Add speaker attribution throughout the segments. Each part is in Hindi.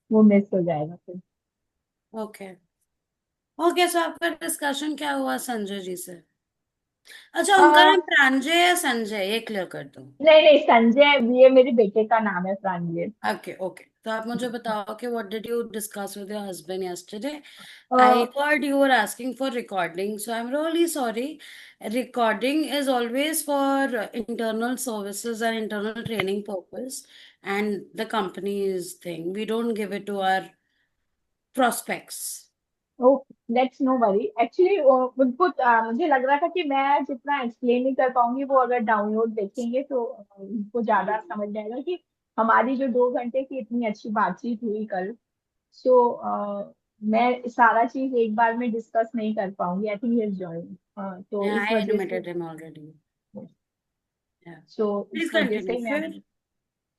Speaker 1: वो मिस हो जाएगा फिर।
Speaker 2: ओके। ओके, सो आपका डिस्कशन क्या हुआ संजय जी से? अच्छा, उनका नाम प्रांजय या संजय, ये क्लियर कर दो।
Speaker 1: नहीं नहीं, संजय, ये मेरे बेटे का नाम है, प्रांजल।
Speaker 2: ओके ओके, तो आप मुझे बताओ कि what did you discuss with your husband yesterday?
Speaker 1: A,
Speaker 2: I heard you were asking for recording, so I'm really sorry. Recording is always for internal services and internal training purpose, and the company's thing. We don't give it to our prospects.
Speaker 1: Oh, let's no worry. Actually उनको मुझे लग रहा था कि मैं जितना एक्सप्लेन नहीं कर पाऊंगी, वो अगर डाउनलोड देखेंगे तो उनको ज्यादा समझ जाएगा कि हमारी जो 2 घंटे की इतनी अच्छी बातचीत हुई कल। सो मैं सारा चीज एक बार में डिस्कस नहीं कर पाऊंगी। आई थिंक इज जॉइन, तो
Speaker 2: Yeah,
Speaker 1: इस
Speaker 2: I
Speaker 1: वजह से।
Speaker 2: admitted him already. Yeah.
Speaker 1: So
Speaker 2: Please
Speaker 1: इस वजह
Speaker 2: continue.
Speaker 1: से मैं
Speaker 2: फिर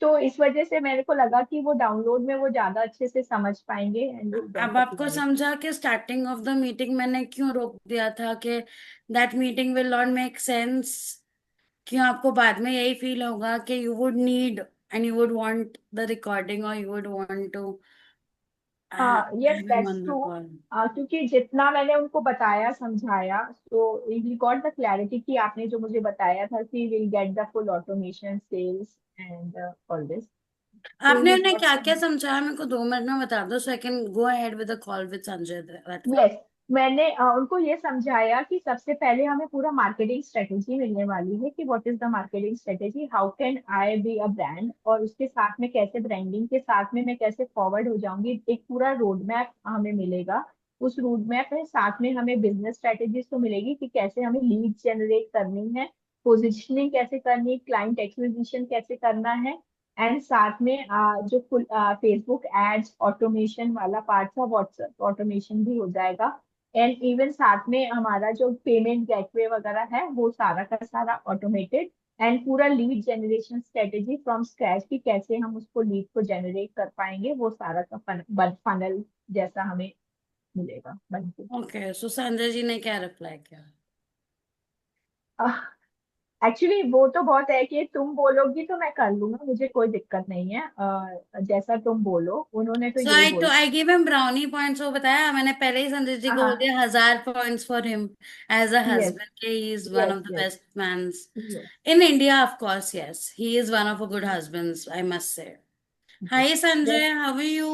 Speaker 1: तो इस वजह से मेरे को लगा कि वो डाउनलोड में वो ज्यादा अच्छे से समझ पाएंगे एंड
Speaker 2: अब
Speaker 1: बेटर
Speaker 2: आपको
Speaker 1: रहेगा।
Speaker 2: समझा कि स्टार्टिंग ऑफ द मीटिंग मैंने क्यों रोक दिया था कि that meeting will not make sense. क्यों आपको बाद में यही फील होगा कि you would need and you would want the recording और यू वुड वांट टू
Speaker 1: हाँ, yes,
Speaker 2: have him
Speaker 1: that's
Speaker 2: on the
Speaker 1: true.
Speaker 2: Call?
Speaker 1: क्योंकि जितना मैंने उनको बताया समझाया, तो ही गॉट द क्लैरिटी कि आपने जो मुझे बताया था कि will get the full automation sales and all this. तो
Speaker 2: आपने
Speaker 1: ही
Speaker 2: उन्हें
Speaker 1: गॉट।
Speaker 2: क्या क्या समझाया, मेरे को 2 मिनट में बता दो so I can go ahead with the call with Sanjay that way.
Speaker 1: Yes, मैंने उनको ये समझाया कि सबसे पहले हमें पूरा मार्केटिंग स्ट्रेटेजी मिलने वाली है कि what is the marketing strategy, how can I be a brand, और उसके साथ में कैसे ब्रांडिंग के साथ में मैं कैसे फॉरवर्ड हो जाऊंगी। एक पूरा रोड मैप हमें मिलेगा। उस रोड मैप में साथ में हमें बिजनेस स्ट्रेटेजीज तो मिलेगी कि कैसे हमें लीड जनरेट करनी है, पोजिशनिंग कैसे करनी है, क्लाइंट एक्विजिशन कैसे करना है, एंड साथ में जो फुल फेसबुक एड्स ऑटोमेशन वाला पार्ट था, व्हाट्सएप ऑटोमेशन भी हो जाएगा। एंड इवन साथ में हमारा जो पेमेंट गेटवे वगैरह है वो सारा का सारा ऑटोमेटेड। एंड पूरा lead generation strategy from scratch की कैसे हम उसको लीड को जनरेट कर पाएंगे, वो सारा का फनल जैसा हमें मिलेगा बन के।
Speaker 2: ओके, सो संजय जी ने क्या रिप्लाई किया?
Speaker 1: एक्चुअली वो तो बहुत है कि तुम बोलोगी तो मैं कर लूंगा, मुझे कोई दिक्कत नहीं है। जैसा तुम बोलो, उन्होंने तो
Speaker 2: सो
Speaker 1: यही
Speaker 2: आई
Speaker 1: बोला।
Speaker 2: I give him brownie points, वो बताया मैंने पहले ही संजय जी को बोल
Speaker 1: हाँ,
Speaker 2: दिया 1000 points for him as a
Speaker 1: yes,
Speaker 2: husband के ही is one
Speaker 1: yes,
Speaker 2: of the
Speaker 1: yes,
Speaker 2: best mans
Speaker 1: yes,
Speaker 2: in India, of course, yes. He is one of a good husbands, I must say. Hi, Sanjay. How are you?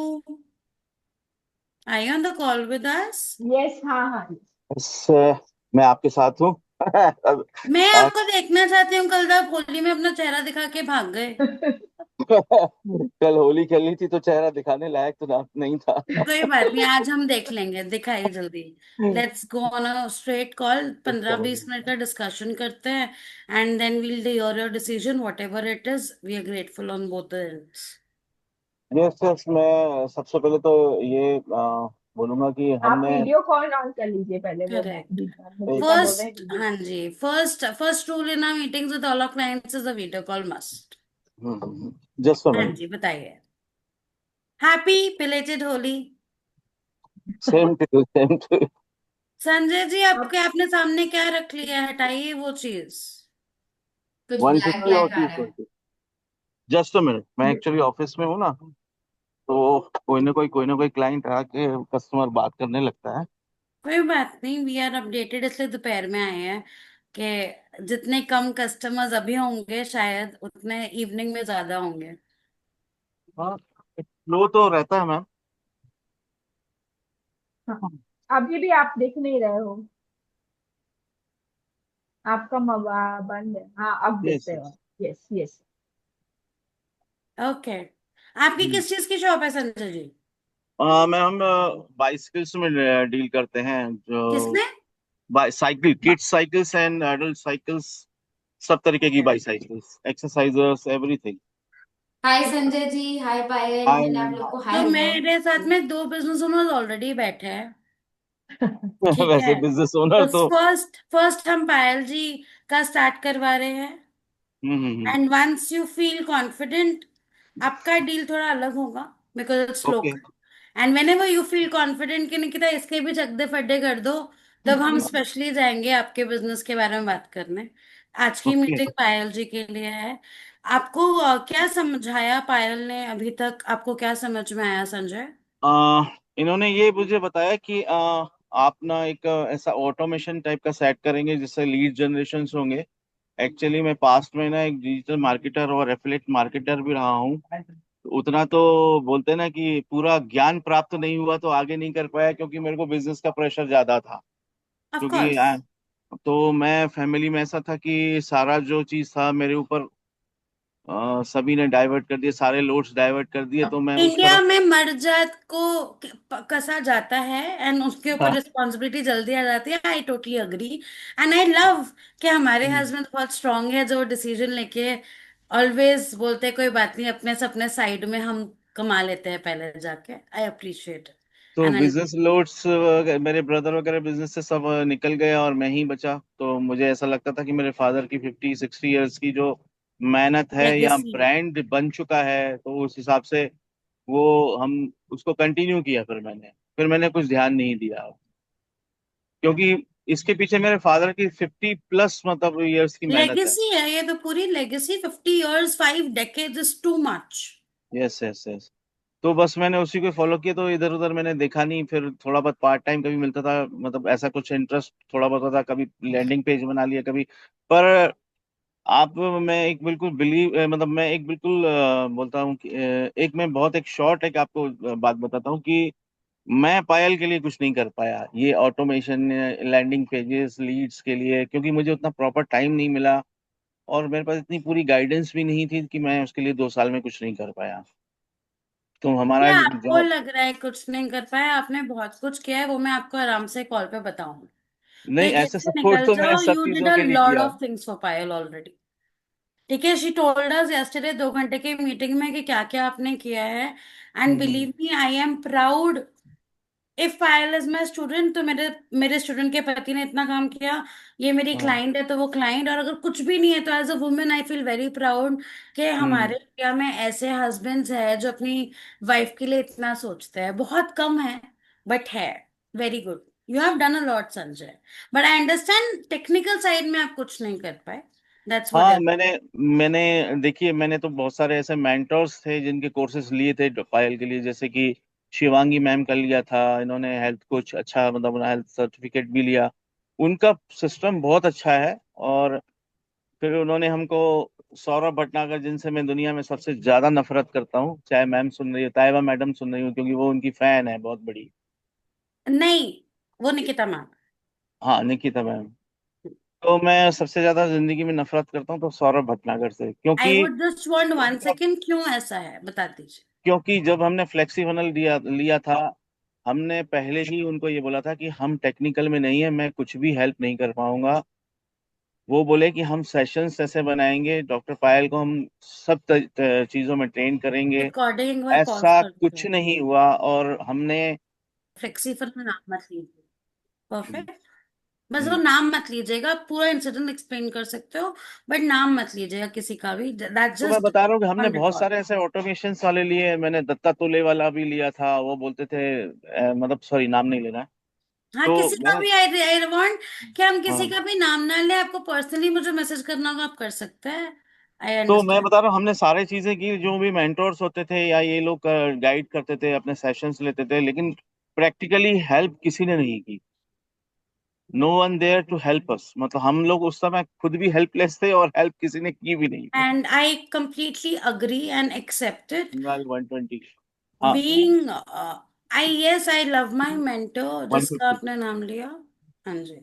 Speaker 2: Are you on the call with us?
Speaker 1: Yes, हाँ, हाँ।
Speaker 3: बस मैं आपके साथ हूँ। अब
Speaker 2: मैं
Speaker 3: आप
Speaker 2: आपको देखना चाहती हूँ। कल आप होली में अपना चेहरा दिखा के भाग गए।
Speaker 3: कल होली खेलनी थी तो चेहरा दिखाने लायक तो नहीं था।
Speaker 2: कोई बात नहीं, आज हम देख लेंगे, दिखाइए जल्दी। Let's go on a straight call, 15-20 minute का डिस्कशन करते हैं and then we'll hear your decision whatever it is. We are grateful on both the ends.
Speaker 3: Yes yes, मैं सबसे पहले तो ये बोलूंगा कि
Speaker 1: आप
Speaker 3: हमने
Speaker 1: वीडियो कॉल ऑन कर लीजिए पहले, वो मैं
Speaker 2: करेक्ट।
Speaker 1: निकिता बोल रहे हैं
Speaker 2: फर्स्ट,
Speaker 1: वीडियो।
Speaker 2: हाँ जी, first rule in our meetings with all our clients is a video call must.
Speaker 3: Just a
Speaker 2: हाँ
Speaker 3: मिनट।
Speaker 2: जी, बताइए। Happy belated Holi.
Speaker 3: Same to.
Speaker 2: Sanjay ji, आपके
Speaker 1: आप
Speaker 2: आपने सामने क्या रख लिया है? हटाइए वो चीज।
Speaker 4: कुछ ब्लैक
Speaker 3: 150 और
Speaker 4: ब्लैक आ रहा है।
Speaker 3: 220। जस्ट अ मिनट, मैं एक्चुअली ऑफिस में हूँ ना, तो कोई ना कोई क्लाइंट आके कस्टमर बात करने लगता है।
Speaker 2: कोई बात नहीं, वी आर अपडेटेड, इसलिए दोपहर में आए हैं कि जितने कम कस्टमर्स अभी होंगे शायद उतने इवनिंग में ज्यादा होंगे।
Speaker 3: हाँ, फ्लो तो रहता है मैम।
Speaker 1: हाँ, अभी भी आप दिख नहीं रहे हो, आपका बंद है। हाँ, अब दिख
Speaker 3: यस
Speaker 1: रहे
Speaker 3: यस।
Speaker 1: हो। Yes, yes.
Speaker 2: ओके। आपकी किस चीज की शॉप है संजय जी?
Speaker 3: मैम, बाइसिकल्स में डील करते हैं, जो
Speaker 2: किसमें?
Speaker 3: Cycle, kids cycles and adult cycles, सब तरीके की बाइसाइकिल्स, एक्सरसाइजर्स, एवरीथिंग।
Speaker 4: हाय संजय जी, हाय पायल,
Speaker 3: हाय
Speaker 4: मैंने आप
Speaker 3: मैम।
Speaker 4: लोग को
Speaker 2: तो
Speaker 4: हाय बोला है।
Speaker 2: मेरे साथ में दो बिजनेस ओनर्स ऑलरेडी बैठे हैं। ठीक
Speaker 3: वैसे
Speaker 2: है,
Speaker 3: बिजनेस ओनर
Speaker 2: तो
Speaker 3: तो।
Speaker 2: फर्स्ट फर्स्ट हम पायल जी का स्टार्ट करवा रहे हैं।
Speaker 3: Hmm.
Speaker 2: And once you feel confident, आपका डील थोड़ा अलग होगा because it's
Speaker 3: okay
Speaker 2: local. And whenever you feel confident कि निकिता इसके भी चकदे फड्डे कर दो, तब हम स्पेशली जाएंगे आपके बिजनेस के बारे में बात करने। आज की
Speaker 3: ओके।
Speaker 2: मीटिंग पायल जी के लिए है। आपको क्या समझाया पायल ने अभी तक, आपको क्या समझ में आया संजय?
Speaker 3: आ, इन्होंने ये मुझे बताया कि आप ना एक ऐसा ऑटोमेशन टाइप का सेट करेंगे जिससे लीड जनरेशन होंगे। एक्चुअली मैं पास्ट में ना एक डिजिटल मार्केटर और एफिलिएट मार्केटर भी रहा हूँ। तो उतना तो बोलते हैं ना कि पूरा ज्ञान प्राप्त नहीं हुआ तो आगे नहीं कर पाया, क्योंकि मेरे को बिजनेस का प्रेशर ज्यादा था।
Speaker 2: ऑफ
Speaker 3: क्योंकि
Speaker 2: कोर्स।
Speaker 3: तो मैं फैमिली में ऐसा था कि सारा जो चीज था मेरे ऊपर सभी ने डाइवर्ट कर दिया, सारे लोड्स डाइवर्ट कर दिए, तो मैं उस
Speaker 2: इंडिया
Speaker 3: तरफ।
Speaker 2: में मर्द को कसा जाता है एंड उसके ऊपर
Speaker 3: हाँ।
Speaker 2: रिस्पॉन्सिबिलिटी जल्दी आ जाती है। I totally agree and I love कि हमारे
Speaker 3: हम्म।
Speaker 2: हस्बैंड बहुत स्ट्रांग है जो डिसीजन लेके ऑलवेज बोलते हैं कोई बात नहीं, अपने से अपने साइड में हम कमा लेते हैं पहले जाके। आई अप्रिशिएट
Speaker 3: तो
Speaker 2: एंड
Speaker 3: बिजनेस लोड्स मेरे ब्रदर वगैरह बिजनेस से सब निकल गए और मैं ही बचा। तो मुझे ऐसा लगता था कि मेरे फादर की 50-60 ईयर्स की जो मेहनत है या
Speaker 2: लेगेसी है।
Speaker 3: ब्रांड बन चुका है, तो उस हिसाब से वो हम उसको कंटिन्यू किया। फिर मैंने कुछ ध्यान नहीं दिया, क्योंकि इसके पीछे मेरे फादर की 50+ मतलब ईयर्स की मेहनत है।
Speaker 2: लेगेसी है ये तो, पूरी legacy. 50 years, 5 decades is too much.
Speaker 3: Yes, yes, yes. तो बस मैंने उसी को फॉलो किया, तो इधर उधर मैंने देखा नहीं। फिर थोड़ा बहुत पार्ट टाइम कभी मिलता था, मतलब ऐसा कुछ इंटरेस्ट थोड़ा बहुत होता था, कभी लैंडिंग पेज बना लिया कभी। पर आप मैं एक बिल्कुल मतलब मैं एक बिल्कुल बोलता हूँ कि एक मैं बहुत एक शॉर्ट एक आपको बात बताता हूँ कि मैं पायल के लिए कुछ नहीं कर पाया, ये ऑटोमेशन लैंडिंग पेजेस लीड्स के लिए, क्योंकि मुझे उतना प्रॉपर टाइम नहीं मिला और मेरे पास इतनी पूरी गाइडेंस भी नहीं थी कि मैं उसके लिए 2 साल में कुछ नहीं कर पाया। तो
Speaker 2: ये
Speaker 3: हमारा
Speaker 2: आपको
Speaker 3: जॉब।
Speaker 2: लग रहा है कुछ नहीं कर पाया, आपने बहुत कुछ किया है, वो मैं आपको आराम से कॉल पे बताऊंगी।
Speaker 3: नहीं,
Speaker 2: ठीक है,
Speaker 3: ऐसे
Speaker 2: इससे
Speaker 3: सपोर्ट
Speaker 2: निकल
Speaker 3: तो मैंने
Speaker 2: जाओ।
Speaker 3: सब
Speaker 2: यू डिड
Speaker 3: चीजों
Speaker 2: अ
Speaker 3: के लिए
Speaker 2: लॉट
Speaker 3: किया।
Speaker 2: Of things for Payal already. ठीक है, शी टोल्ड अस यस्टरडे 2 घंटे की मीटिंग में कि क्या क्या आपने किया है। And
Speaker 3: hmm.
Speaker 2: Believe me, I am proud. If Payal is my student तो मेरे मेरे स्टूडेंट के पति ने इतना काम किया। ये मेरी
Speaker 3: हाँ।
Speaker 2: क्लाइंट है तो वो क्लाइंट, और अगर कुछ भी नहीं है तो as a women I feel very proud कि
Speaker 3: हम्म।
Speaker 2: हमारे इंडिया में ऐसे हस्बैंड्स हैं जो अपनी वाइफ के लिए इतना सोचते हैं। बहुत कम है बट है। Very good. You have done a lot Sanjay. But I understand technical side में आप कुछ नहीं कर पाए। दैट्स व्हाट
Speaker 3: हाँ,
Speaker 2: इज।
Speaker 3: मैंने मैंने देखिए, मैंने तो बहुत सारे ऐसे मेंटर्स थे जिनके कोर्सेज लिए थे पायल के लिए, जैसे कि शिवांगी मैम का लिया था इन्होंने, हेल्थ कोच अच्छा, मतलब हेल्थ सर्टिफिकेट भी लिया। उनका सिस्टम बहुत अच्छा है। और फिर उन्होंने हमको सौरभ भटनागर, जिनसे मैं दुनिया में सबसे ज्यादा नफरत करता हूँ, चाहे मैम सुन रही हो, ताइबा मैडम सुन रही हो, क्योंकि वो उनकी फैन है बहुत बड़ी।
Speaker 2: नहीं, वो निकिता मैम।
Speaker 3: हाँ, निकिता मैम। तो मैं सबसे ज्यादा जिंदगी में नफरत करता हूँ तो सौरभ भटनागर से,
Speaker 2: आई
Speaker 3: क्योंकि
Speaker 2: वुड जस्ट वांट 1 सेकेंड, क्यों ऐसा है बता दीजिए।
Speaker 3: क्योंकि जब हमने फ्लेक्सी फनल लिया लिया था, हमने पहले ही उनको ये बोला था कि हम टेक्निकल में नहीं है, मैं कुछ भी हेल्प नहीं कर पाऊंगा। वो बोले कि हम सेशंस ऐसे बनाएंगे, डॉक्टर पायल को हम सब चीजों में ट्रेन करेंगे।
Speaker 2: रिकॉर्डिंग एक बार पॉज
Speaker 3: ऐसा
Speaker 2: कर दो।
Speaker 3: कुछ नहीं हुआ और हमने।
Speaker 2: फ्लेक्सी पर में नाम मत लीजिए।
Speaker 3: हम्म।
Speaker 2: परफेक्ट। बस वो
Speaker 3: हम्म।
Speaker 2: नाम मत लीजिएगा, आप पूरा इंसिडेंट एक्सप्लेन कर सकते हो बट नाम मत लीजिएगा किसी का भी। दैट्स
Speaker 3: तो मैं
Speaker 2: जस्ट
Speaker 3: बता रहा हूँ कि हमने
Speaker 2: ऑन
Speaker 3: बहुत
Speaker 2: रिकॉर्ड।
Speaker 3: सारे ऐसे ऑटोमेशन वाले लिए, मैंने दत्ता तुले वाला भी लिया था, वो बोलते थे मतलब सॉरी, नाम नहीं लेना है।
Speaker 2: हाँ,
Speaker 3: तो
Speaker 2: किसी का
Speaker 3: मैंने।
Speaker 2: भी आई आई वांट कि हम किसी
Speaker 3: हाँ।
Speaker 2: का भी नाम ना ले। आपको पर्सनली मुझे मैसेज करना होगा, आप कर सकते हैं। आई
Speaker 3: तो मैं
Speaker 2: अंडरस्टैंड।
Speaker 3: बता रहा हूँ, हमने सारी चीजें की, जो भी मेंटोर्स होते थे या ये लोग गाइड करते थे, अपने सेशंस लेते थे, लेकिन प्रैक्टिकली हेल्प किसी ने नहीं की। No one there to help us, मतलब हम लोग उस समय खुद भी हेल्पलेस थे और हेल्प किसी ने की भी नहीं।
Speaker 2: And I completely agree and accepted.
Speaker 3: 120। हाँ।
Speaker 2: Being I, yes, I love my mentor
Speaker 3: one
Speaker 2: जिसका
Speaker 3: फिफ्टी
Speaker 2: आपने नाम लिया। हाँ जी।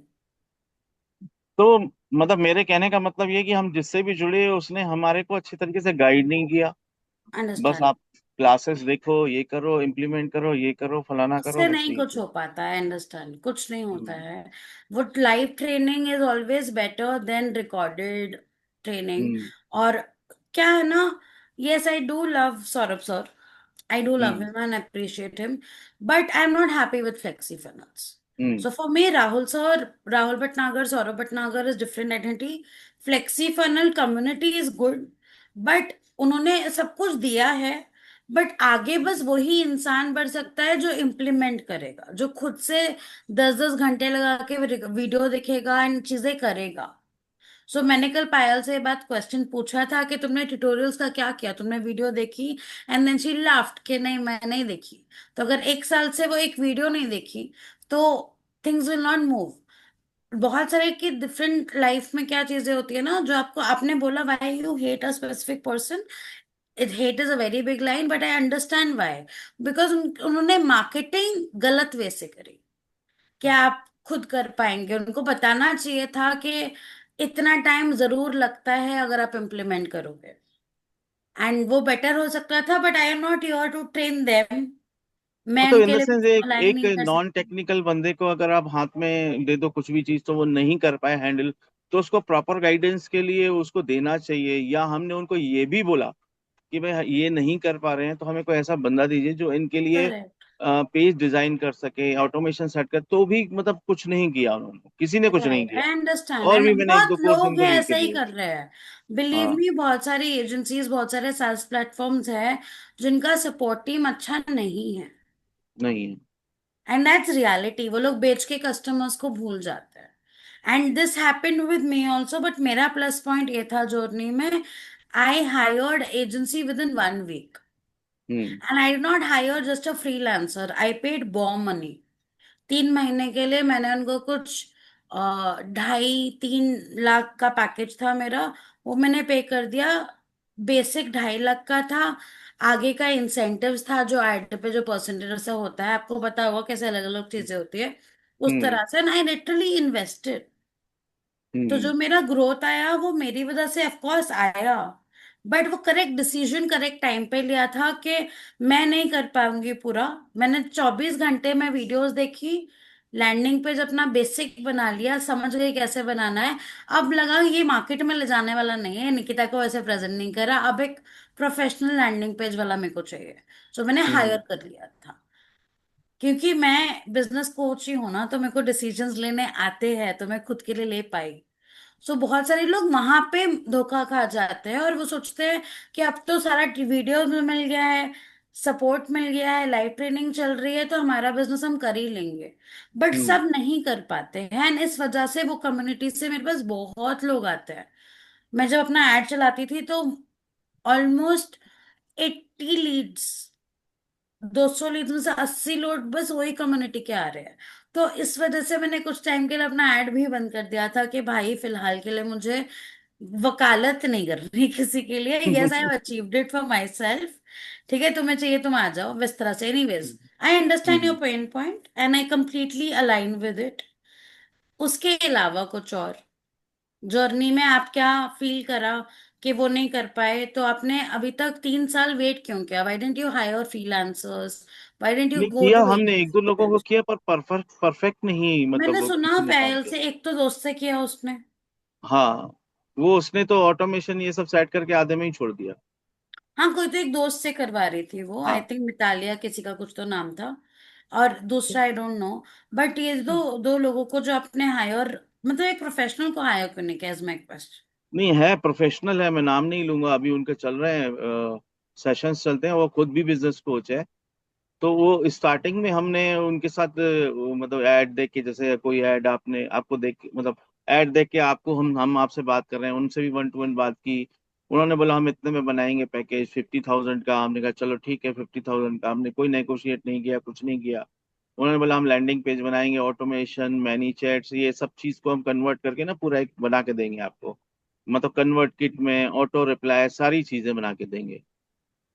Speaker 3: तो मतलब मेरे कहने का मतलब ये कि हम जिससे भी जुड़े, उसने हमारे को अच्छी तरीके से गाइड नहीं किया। बस
Speaker 2: अंडरस्टैंड।
Speaker 3: आप क्लासेस देखो, ये करो, इम्प्लीमेंट करो, ये करो, फलाना करो,
Speaker 2: उससे
Speaker 3: बस
Speaker 2: नहीं
Speaker 3: यही
Speaker 2: कुछ
Speaker 3: करो।
Speaker 2: हो पाता है। अंडरस्टैंड, कुछ नहीं होता
Speaker 3: हम्म।
Speaker 2: है। वो live training is always better than recorded training.
Speaker 3: Hmm.
Speaker 2: और क्या है ना, yes I do love Saurabh sir. I do love
Speaker 3: hmm.
Speaker 2: him and appreciate him, but I'm not happy with flexi funnels.
Speaker 3: Hmm.
Speaker 2: So for me, Rahul sir, Rahul Bhatnagar, Saurabh Bhatnagar is different identity. Flexi funnel community is good, but उन्होंने सब कुछ दिया है। बट आगे बस वही इंसान बढ़ सकता है जो इम्प्लीमेंट करेगा, जो खुद से 10-10 घंटे लगा के वीडियो देखेगा एंड चीजें करेगा। सो मैंने कल पायल से ये बात क्वेश्चन पूछा था कि तुमने ट्यूटोरियल्स का क्या किया, तुमने वीडियो देखी? एंड देन शी लाफ्ट कि नहीं मैं नहीं देखी। तो अगर 1 साल से वो एक वीडियो नहीं देखी तो थिंग्स विल नॉट मूव। बहुत सारे की डिफरेंट लाइफ में क्या चीजें होती है ना, जो आपको आपने बोला why you hate a specific person, it hate is a very big line but I understand why. Because उन्होंने मार्केटिंग गलत वे से करी। क्या आप खुद कर पाएंगे? उनको बताना चाहिए था कि इतना टाइम जरूर लगता है अगर आप इम्प्लीमेंट करोगे, एंड वो बेटर हो सकता था। But I am not here to train them. मैं
Speaker 3: मतलब इन
Speaker 2: उनके
Speaker 3: द
Speaker 2: लिए
Speaker 3: सेंस
Speaker 2: कुछ
Speaker 3: एक
Speaker 2: अलाइन
Speaker 3: एक
Speaker 2: नहीं कर
Speaker 3: नॉन
Speaker 2: सकती।
Speaker 3: टेक्निकल बंदे को अगर आप हाथ में दे दो कुछ भी चीज तो वो नहीं कर पाए हैंडल, तो उसको प्रॉपर गाइडेंस के लिए उसको देना चाहिए। या हमने उनको ये भी बोला कि भाई ये नहीं कर पा रहे हैं तो हमें कोई ऐसा बंदा दीजिए जो इनके लिए
Speaker 2: करेक्ट।
Speaker 3: पेज डिजाइन कर सके, ऑटोमेशन सेट कर, तो भी मतलब कुछ नहीं किया उन्होंने, किसी ने कुछ नहीं
Speaker 2: राइट,
Speaker 3: किया।
Speaker 2: I understand.
Speaker 3: और भी
Speaker 2: एंड
Speaker 3: मैंने एक दो
Speaker 2: बहुत
Speaker 3: कोर्स
Speaker 2: लोग
Speaker 3: उनको
Speaker 2: हैं
Speaker 3: लेके
Speaker 2: ऐसा ही
Speaker 3: दिए।
Speaker 2: कर रहे हैं। बिलीव
Speaker 3: हाँ।
Speaker 2: मी, बहुत सारी एजेंसीज, बहुत सारे सेल्स प्लेटफॉर्म्स हैं जिनका सपोर्ट टीम अच्छा नहीं है।
Speaker 3: नहीं है।
Speaker 2: And that's reality. वो लोग बेच के कस्टमर्स को भूल जाते हैं। And this happened with me also. But मेरा प्लस पॉइंट ये था जर्नी में, I hired agency within 1 week.
Speaker 3: Hmm.
Speaker 2: And I did not hire just a freelancer, I paid bomb money. 3 महीने के लिए मैंने उनको कुछ 2.5-3 लाख का पैकेज था मेरा, वो मैंने पे कर दिया। बेसिक 2.5 लाख का था। आगे का इंसेंटिव्स था जो एड पे जो परसेंटेज से होता है, आपको पता होगा कैसे अलग अलग चीजें होती है। उस
Speaker 3: हम्म।
Speaker 2: तरह से आई लिटरली इन्वेस्टेड। तो जो
Speaker 3: हम्म।
Speaker 2: मेरा ग्रोथ आया वो मेरी वजह से ऑफ कोर्स आया। बट वो करेक्ट डिसीजन करेक्ट टाइम पे लिया था कि मैं नहीं कर पाऊंगी पूरा। मैंने 24 घंटे में वीडियोस देखी, लैंडिंग पेज अपना बेसिक बना लिया, समझ गई कैसे बनाना है। अब लगा ये मार्केट में ले जाने वाला नहीं है, निकिता को ऐसे प्रेजेंट नहीं करा, अब एक प्रोफेशनल लैंडिंग पेज वाला मेरे को चाहिए। तो मैंने हायर
Speaker 3: हम्म।
Speaker 2: कर लिया था। क्योंकि मैं बिजनेस कोच ही हूं ना, तो मेरे को डिसीजंस लेने आते हैं, तो मैं खुद के लिए ले पाई। सो बहुत सारे लोग वहां पे धोखा खा जाते हैं और वो सोचते हैं कि अब तो सारा वीडियो में मिल गया है, सपोर्ट मिल गया है, लाइव ट्रेनिंग चल रही है, तो हमारा बिजनेस हम कर ही लेंगे। बट
Speaker 3: हम्म।
Speaker 2: सब नहीं कर पाते हैं एंड इस वजह से वो कम्युनिटी से मेरे पास बहुत लोग आते हैं। मैं जब अपना एड चलाती थी तो ऑलमोस्ट 80 लीड्स, 200 लीड्स में से 80 लोग बस वही कम्युनिटी के आ रहे हैं। तो इस वजह से मैंने कुछ टाइम के लिए अपना ऐड भी बंद कर दिया था कि भाई फिलहाल के लिए मुझे वकालत नहीं करनी किसी के लिए। Yes, I have achieved it for my self. ठीक है, तुम्हें चाहिए तुम आ जाओ, इस तरह से। Anyways, I understand your
Speaker 3: hmm.
Speaker 2: Pain point and I completely align with it. उसके अलावा कुछ और जर्नी में आप क्या फील करा कि वो नहीं कर पाए? तो आपने अभी तक 3 साल वेट क्यों किया? Why didn't you hire freelancers? Why didn't you
Speaker 3: नहीं
Speaker 2: गो
Speaker 3: किया,
Speaker 2: टू
Speaker 3: हमने एक दो लोगों को
Speaker 2: एजेंसी?
Speaker 3: किया पर परफेक्ट परफेक्ट नहीं,
Speaker 2: मैंने
Speaker 3: मतलब
Speaker 2: सुना
Speaker 3: किसी ने काम
Speaker 2: पायल
Speaker 3: किया।
Speaker 2: से, एक तो दोस्त से किया उसने।
Speaker 3: हाँ, वो उसने तो ऑटोमेशन ये सब सेट करके आधे में ही छोड़ दिया।
Speaker 2: हाँ, कोई तो एक दोस्त से करवा रही थी वो, आई
Speaker 3: हाँ।
Speaker 2: थिंक मितालिया किसी का कुछ तो नाम था, और दूसरा आई डोंट नो। बट ये दो दो लोगों को जो आपने हायर, मतलब एक प्रोफेशनल को हायर करने का, एज माई क्वेश्चन।
Speaker 3: नहीं है, प्रोफेशनल है, मैं नाम नहीं लूंगा, अभी उनके चल रहे हैं सेशंस चलते हैं, वो खुद भी बिजनेस कोच है। तो वो स्टार्टिंग में हमने उनके साथ मतलब ऐड देख के, जैसे कोई ऐड आपने आपको देख मतलब ऐड देख के आपको हम आपसे बात कर रहे हैं, उनसे भी 1-to-1 बात की। उन्होंने बोला हम इतने में बनाएंगे पैकेज 50,000 का। हमने कहा चलो ठीक है 50,000 का। हमने कोई नेगोशिएट नहीं किया, कुछ नहीं किया। उन्होंने बोला हम लैंडिंग पेज बनाएंगे, ऑटोमेशन, मैनी चैट्स, ये सब चीज को हम कन्वर्ट करके ना पूरा एक बना के देंगे आपको। मतलब कन्वर्ट किट में ऑटो रिप्लाई सारी चीजें बना के देंगे।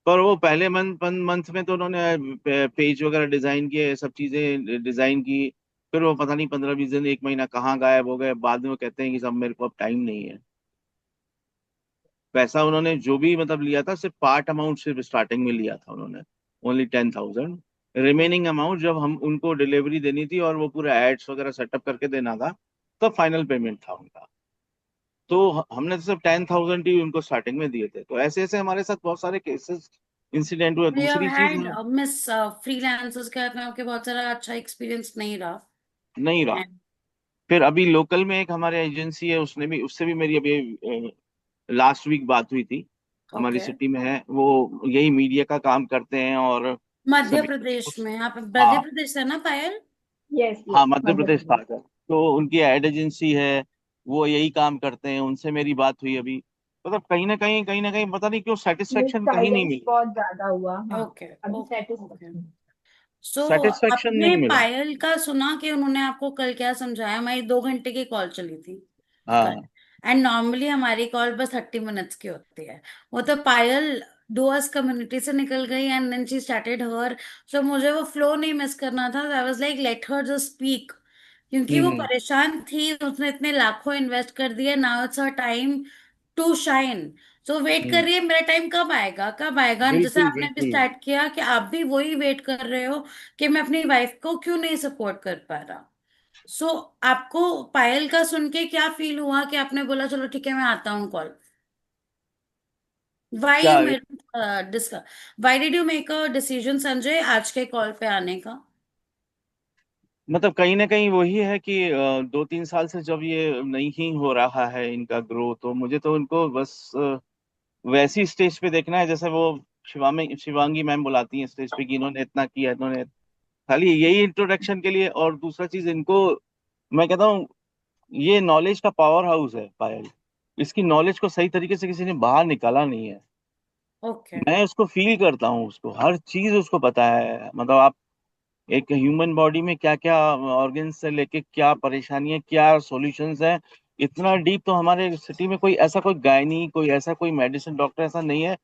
Speaker 3: पर वो पहले मंथ मंथ में तो उन्होंने पेज वगैरह डिजाइन किए, सब चीजें डिजाइन की। फिर वो पता नहीं 15-20 दिन, 1 महीना कहाँ गायब हो गए। बाद में वो कहते हैं कि सब मेरे को अब टाइम नहीं है। पैसा उन्होंने जो भी मतलब लिया था सिर्फ पार्ट अमाउंट सिर्फ स्टार्टिंग में लिया था उन्होंने, ओनली 10,000। रिमेनिंग अमाउंट जब हम उनको डिलीवरी देनी थी और वो पूरा एड्स वगैरह सेटअप करके देना था, तब फाइनल पेमेंट था उनका। तो हमने तो सिर्फ 10,000 ही उनको स्टार्टिंग में दिए थे। तो ऐसे ऐसे हमारे साथ बहुत सारे केसेस इंसिडेंट हुए।
Speaker 2: यू हैव
Speaker 3: दूसरी चीज
Speaker 2: हैड
Speaker 3: है,
Speaker 2: मिस फ्रीलांसर्स के साथ में आपके बहुत सारा अच्छा एक्सपीरियंस नहीं रहा?
Speaker 3: नहीं रहा।
Speaker 2: And-
Speaker 3: फिर अभी लोकल में एक हमारे एजेंसी है, उसने भी, उससे भी मेरी अभी लास्ट वीक बात हुई थी। हमारी
Speaker 2: ओके।
Speaker 3: सिटी में है वो, यही मीडिया का काम करते हैं और
Speaker 2: मध्य
Speaker 3: सभी
Speaker 2: प्रदेश
Speaker 3: कुछ।
Speaker 2: में? आप मध्य
Speaker 3: हाँ।
Speaker 2: प्रदेश है ना पायल?
Speaker 1: यस
Speaker 3: हाँ,
Speaker 1: यस,
Speaker 3: मध्य
Speaker 1: मध्य
Speaker 3: प्रदेश
Speaker 1: प्रदेश।
Speaker 3: था। तो उनकी एड एजेंसी है, वो यही काम करते हैं, उनसे मेरी बात हुई अभी। मतलब कहीं ना कहीं पता नहीं क्यों
Speaker 1: मिस
Speaker 3: सेटिस्फेक्शन कहीं नहीं
Speaker 1: गाइडेंस
Speaker 3: मिली।
Speaker 1: बहुत ज्यादा हुआ, हाँ।
Speaker 2: ओके
Speaker 1: अभी
Speaker 2: ओके ओके।
Speaker 1: सेटिस्फेक्शन।
Speaker 2: सो
Speaker 3: सेटिस्फेक्शन
Speaker 2: आपने
Speaker 3: नहीं मिला।
Speaker 2: पायल का सुना कि उन्होंने आपको कल क्या समझाया? हमारी 2 घंटे की कॉल चली थी कल।
Speaker 3: हाँ।
Speaker 2: एंड नॉर्मली हमारी कॉल बस 30 मिनट्स की होती है। वो तो पायल डुअर्स कम्युनिटी से निकल गई and then she started her. So मुझे वो फ्लो नहीं मिस करना था। I was like let her just speak, क्योंकि वो
Speaker 3: हम्म।
Speaker 2: परेशान थी, उसने इतने लाखों इन्वेस्ट कर दिए। Now it's her time to shine. So wait कर
Speaker 3: हम्म।
Speaker 2: रही है मेरा टाइम कब आएगा कब आएगा। And जैसे
Speaker 3: बिल्कुल
Speaker 2: आपने भी
Speaker 3: बिल्कुल।
Speaker 2: स्टार्ट किया कि आप भी वही वेट कर रहे हो कि मैं अपनी वाइफ को क्यों नहीं सपोर्ट कर पा रहा। सो आपको पायल का सुन के क्या फील हुआ कि आपने बोला चलो ठीक है मैं आता हूँ कॉल? वाई
Speaker 3: क्या
Speaker 2: you made discuss, why did you make a decision Sanjay आज के कॉल पे आने का?
Speaker 3: मतलब कहीं ना कहीं वही है कि 2-3 साल से जब ये नहीं हो रहा है इनका ग्रो, तो मुझे तो उनको बस वैसी स्टेज पे देखना है जैसे वो शिवांगी मैम बुलाती हैं स्टेज पे कि इन्होंने इतना किया, इन्होंने खाली यही इंट्रोडक्शन के लिए। और दूसरा चीज इनको, मैं कहता हूँ, ये नॉलेज का पावर हाउस है पायल। इसकी नॉलेज को सही तरीके से किसी ने बाहर निकाला नहीं है।
Speaker 2: ओके।
Speaker 3: मैं उसको फील करता हूँ, उसको हर चीज उसको पता है। मतलब आप एक ह्यूमन बॉडी में क्या क्या ऑर्गन से लेके क्या परेशानियां, क्या सॉल्यूशंस हैं, इतना डीप तो हमारे सिटी में कोई ऐसा कोई गायनी, कोई ऐसा कोई मेडिसिन डॉक्टर ऐसा नहीं है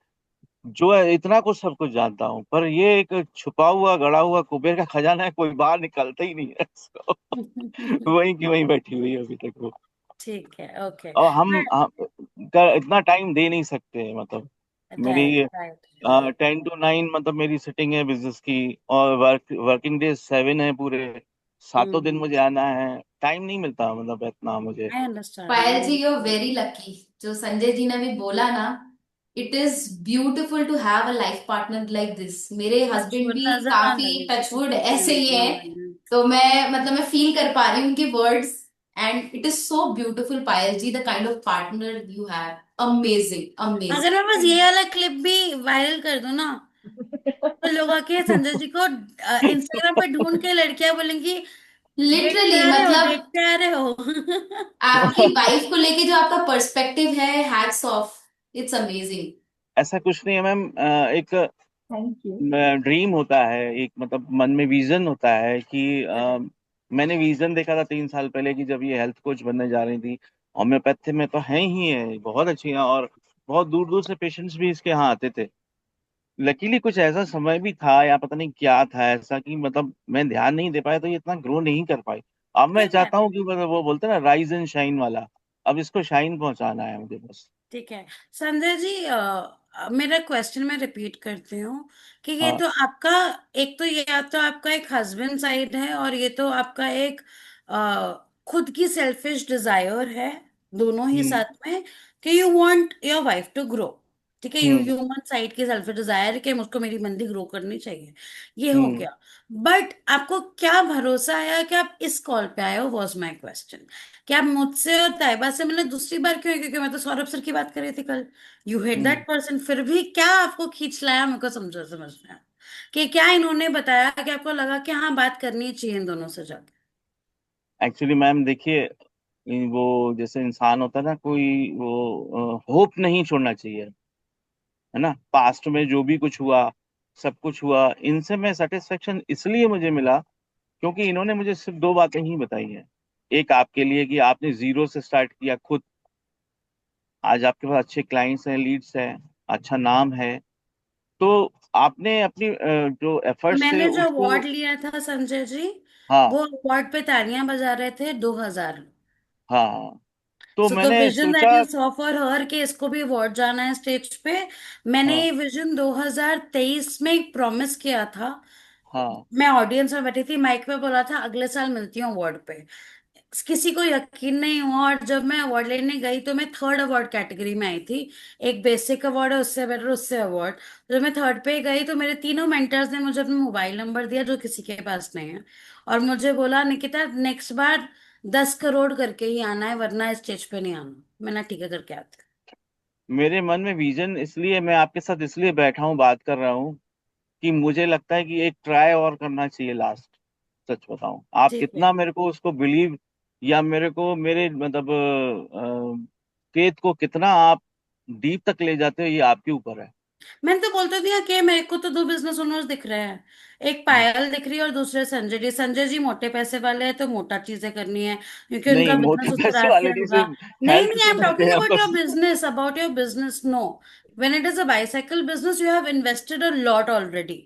Speaker 3: जो है इतना कुछ सब कुछ जानता हूँ। पर ये एक छुपा हुआ गड़ा हुआ कुबेर का खजाना है, कोई बाहर निकलता ही नहीं है। वहीं की वहीं बैठी हुई है अभी तक वो।
Speaker 2: ठीक है ओके।
Speaker 3: और हम इतना टाइम दे नहीं सकते। मतलब
Speaker 2: राइट
Speaker 3: मेरी
Speaker 2: राइट।
Speaker 3: 10 to 9 मतलब मेरी सिटिंग है बिजनेस की, और वर्किंग डेज 7 है पूरे। सातों दिन
Speaker 2: हम्म।
Speaker 3: मुझे आना है, टाइम नहीं मिलता मतलब इतना मुझे।
Speaker 2: I understand
Speaker 4: Payal
Speaker 2: I
Speaker 4: ji, you are
Speaker 2: understand.
Speaker 4: Very lucky. जो संजय जी ने भी बोला ना, it is beautiful to have a life partner like this. मेरे हस्बैंड
Speaker 2: टचवुड
Speaker 4: भी
Speaker 2: नजर ना
Speaker 4: काफी
Speaker 2: लगे किसी
Speaker 4: टचवुड
Speaker 2: को भी
Speaker 4: ऐसे ही
Speaker 2: हाँ
Speaker 4: हैं।
Speaker 2: मैंने।
Speaker 4: तो मैं मतलब मैं फील कर पा रही हूँ उनके words. And it is so beautiful Payal ji, the kind of partner you have. Amazing
Speaker 2: अगर
Speaker 4: अमेजिंग।
Speaker 2: मैं बस ये वाला क्लिप भी वायरल कर दूं ना, तो लोग आके संजय जी को इंस्टाग्राम पे ढूंढ के लड़कियां बोलेंगी डेट पे
Speaker 4: लिटरली
Speaker 2: आ रहे हो
Speaker 4: मतलब
Speaker 2: डेट पे आ रहे हो।
Speaker 4: आपकी वाइफ को लेके जो आपका पर्सपेक्टिव है, हैट्स ऑफ। It's amazing.
Speaker 3: ऐसा कुछ नहीं है मैम। एक
Speaker 1: थैंक यू।
Speaker 3: ड्रीम होता है, एक मतलब मन में विजन होता है कि मैंने विजन देखा था 3 साल पहले कि जब ये हेल्थ कोच बनने जा रही थी। होम्योपैथी में तो हैं ही है, बहुत अच्छी हैं, और बहुत दूर दूर से पेशेंट्स भी इसके यहाँ आते थे। लकीली कुछ ऐसा समय भी था या पता नहीं क्या था ऐसा कि मतलब मैं ध्यान नहीं दे पाया, तो ये इतना ग्रो नहीं कर पाई। अब मैं
Speaker 2: ठीक है
Speaker 3: चाहता हूँ कि मतलब वो बोलते हैं ना, राइज एंड शाइन वाला, अब इसको शाइन पहुंचाना है मुझे बस।
Speaker 2: ठीक है। संजय जी मेरा क्वेश्चन मैं रिपीट करती हूँ कि ये
Speaker 3: हाँ।
Speaker 2: तो आपका, एक तो ये तो आपका एक हस्बैंड साइड है और ये तो आपका एक खुद की सेल्फिश डिजायर है, दोनों ही
Speaker 3: हम्म।
Speaker 2: साथ में, कि you want your wife to grow. ठीक है, यू
Speaker 3: हम्म।
Speaker 2: ह्यूमन साइड की सेल्फिश डिजायर कि मुझको मेरी बंदी ग्रो करनी चाहिए, ये हो
Speaker 3: हम्म।
Speaker 2: गया। बट आपको क्या भरोसा आया कि आप इस कॉल पे आए हो, वॉज माई क्वेश्चन। क्या मुझसे और ताइबा से मिलने दूसरी बार क्यों है? क्योंकि मैं तो सौरभ सर की बात कर रही थी कल। You hate
Speaker 3: hmm.
Speaker 2: That person, फिर भी क्या आपको खींच लाया मेरे को समझना है कि क्या इन्होंने बताया कि आपको लगा कि हाँ बात करनी चाहिए इन दोनों से जाके?
Speaker 3: एक्चुअली मैम देखिए, वो जैसे इंसान होता है ना कोई, वो होप नहीं छोड़ना चाहिए, है ना। पास्ट में जो भी कुछ हुआ, सब कुछ हुआ, इनसे मैं सेटिस्फेक्शन इसलिए मुझे मिला क्योंकि इन्होंने मुझे सिर्फ 2 बातें ही बताई हैं। एक आपके लिए कि आपने जीरो से स्टार्ट किया खुद, आज आपके पास अच्छे क्लाइंट्स हैं, लीड्स हैं, अच्छा नाम है। तो आपने अपनी जो एफर्ट से
Speaker 2: मैंने जो
Speaker 3: उसको।
Speaker 2: अवार्ड लिया था संजय जी,
Speaker 3: हाँ।
Speaker 2: वो अवार्ड पे तालियां बजा रहे थे 2000।
Speaker 3: हाँ। तो
Speaker 2: सो द
Speaker 3: मैंने
Speaker 2: विजन दैट
Speaker 3: सोचा।
Speaker 2: यू सॉ फॉर हर के इसको भी अवार्ड जाना है स्टेज पे, मैंने
Speaker 3: हाँ।
Speaker 2: ये विजन 2023 में एक प्रॉमिस किया था।
Speaker 3: हाँ।
Speaker 2: मैं ऑडियंस में बैठी थी, माइक पे बोला था अगले साल मिलती हूँ अवार्ड पे। किसी को यकीन नहीं हुआ और जब मैं अवार्ड लेने गई तो मैं थर्ड अवार्ड कैटेगरी में आई थी। एक बेसिक अवार्ड है, उससे बेटर, उससे अवार्ड। जब मैं थर्ड पे गई तो मेरे तीनों मेंटर्स ने मुझे अपना मोबाइल नंबर दिया जो किसी के पास नहीं है, और मुझे बोला निकिता नेक्स्ट बार 10 करोड़ करके ही आना है वरना इस स्टेज पे नहीं आना। मैंने ठीक है करके आते।
Speaker 3: मेरे मन में विजन, इसलिए मैं आपके साथ इसलिए बैठा हूँ, बात कर रहा हूँ कि मुझे लगता है कि एक ट्राई और करना चाहिए लास्ट। सच बताऊं, आप
Speaker 2: ठीक है।
Speaker 3: कितना मेरे को उसको बिलीव या मेरे को मेरे मतलब फेथ को कितना आप डीप तक ले जाते हो, ये आपके ऊपर है।
Speaker 2: मैंने तो बोलते दिया कि मेरे को तो दो बिजनेस ओनर्स दिख रहे हैं, एक पायल दिख रही है और दूसरे संजय जी। संजय जी मोटे पैसे वाले हैं तो मोटा चीजें करनी है क्योंकि
Speaker 3: नहीं,
Speaker 2: उनका बिजनेस
Speaker 3: मोटे
Speaker 2: उस
Speaker 3: पैसे
Speaker 2: तरह से
Speaker 3: वाले नहीं,
Speaker 2: होगा।
Speaker 3: सिर्फ
Speaker 2: नहीं
Speaker 3: हेल्थ
Speaker 2: नहीं, आई
Speaker 3: पे
Speaker 2: एम
Speaker 3: करते
Speaker 2: टॉकिंग
Speaker 3: हैं हम
Speaker 2: अबाउट योर
Speaker 3: लोग।
Speaker 2: Business, about your business. No, when it is a bicycle business you have invested a lot already.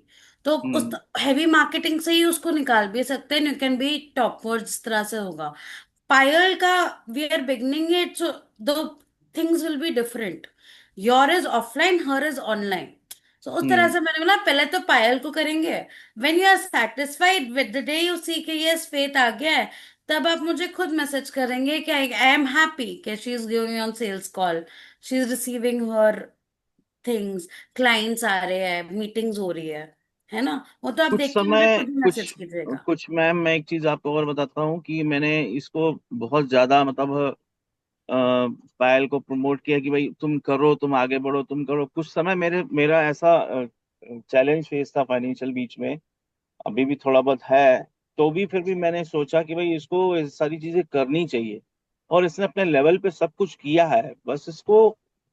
Speaker 2: तो उस
Speaker 3: हम्म।
Speaker 2: हैवी मार्केटिंग से ही उसको निकाल भी सकते हैं, यू कैन बी टॉपवर्ड, इस तरह से होगा। पायल का we are beginning it, so the things will be different. Your is offline, her is online. So उस तरह
Speaker 3: हम्म।
Speaker 2: से मैंने बोला पहले तो पायल को करेंगे। When you are satisfied with the day you see कि ये फेथ आ गया है, तब आप मुझे खुद मैसेज करेंगे कि आई एम हैप्पी कि she is giving on sales call, she is receiving her things, clients आ रहे हैं, मीटिंग्स हो रही है ना? वो तो आप
Speaker 3: कुछ
Speaker 2: देख के मुझे
Speaker 3: समय
Speaker 2: खुद ही
Speaker 3: कुछ
Speaker 2: मैसेज कीजिएगा।
Speaker 3: कुछ मैम, मैं एक चीज आपको और बताता हूँ कि मैंने इसको बहुत ज्यादा मतलब अ, पायल को प्रमोट किया कि भाई तुम करो, तुम आगे बढ़ो, तुम करो। कुछ समय मेरा ऐसा चैलेंज फेस था फाइनेंशियल बीच में, अभी भी थोड़ा बहुत है। तो भी फिर भी मैंने सोचा कि भाई इसको ये सारी चीजें करनी चाहिए, और इसने अपने लेवल पे सब कुछ किया है, बस इसको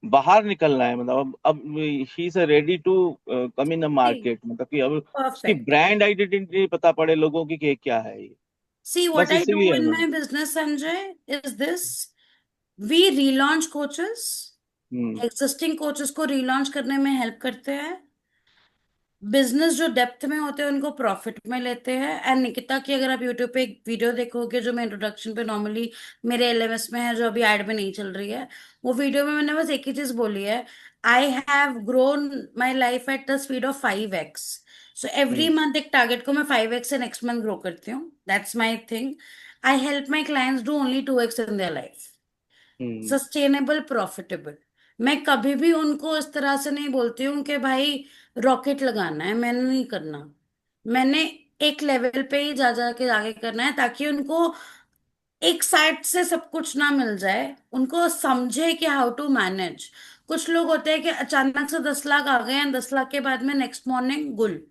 Speaker 3: बाहर निकलना है। मतलब अब ही is ready to come in the market, मतलब कि अब उसकी
Speaker 2: परफेक्ट।
Speaker 3: ब्रांड आइडेंटिटी पता पड़े लोगों की कि क्या है ये।
Speaker 2: See, what
Speaker 3: बस
Speaker 2: I do
Speaker 3: इसीलिए है
Speaker 2: in
Speaker 3: ma'am.
Speaker 2: my business, Sanjay, is this. We relaunch coaches,
Speaker 3: hmm.
Speaker 2: existing coaches को relaunch करने में हेल्प करते हैं। बिजनेस जो डेप्थ में होते हैं उनको प्रॉफिट में लेते हैं। एंड निकिता की अगर आप यूट्यूब पे एक वीडियो देखोगे जो मैं इंट्रोडक्शन पे नॉर्मली मेरे एलएमएस में है, जो अभी एड में नहीं चल रही है, वो वीडियो में मैंने बस एक ही चीज बोली है, I have grown my life at the speed of 5x। So every
Speaker 3: hmm.
Speaker 2: Month एक टारगेट को मैं 5x से नेक्स्ट मंथ ग्रो करती हूँ, that's my thing. I help my clients do only 2x in their life,
Speaker 3: hmm.
Speaker 2: Sustainable, profitable. मैं कभी भी उनको इस तरह से नहीं बोलती हूँ कि भाई रॉकेट लगाना है, मैंने नहीं करना। मैंने एक लेवल पे ही जा जा के आगे करना है ताकि उनको एक साइड से सब कुछ ना मिल जाए, उनको समझे कि हाउ टू मैनेज। कुछ लोग होते हैं कि अचानक से 10 लाख आ गए हैं, 10 लाख के बाद में नेक्स्ट मॉर्निंग गुल।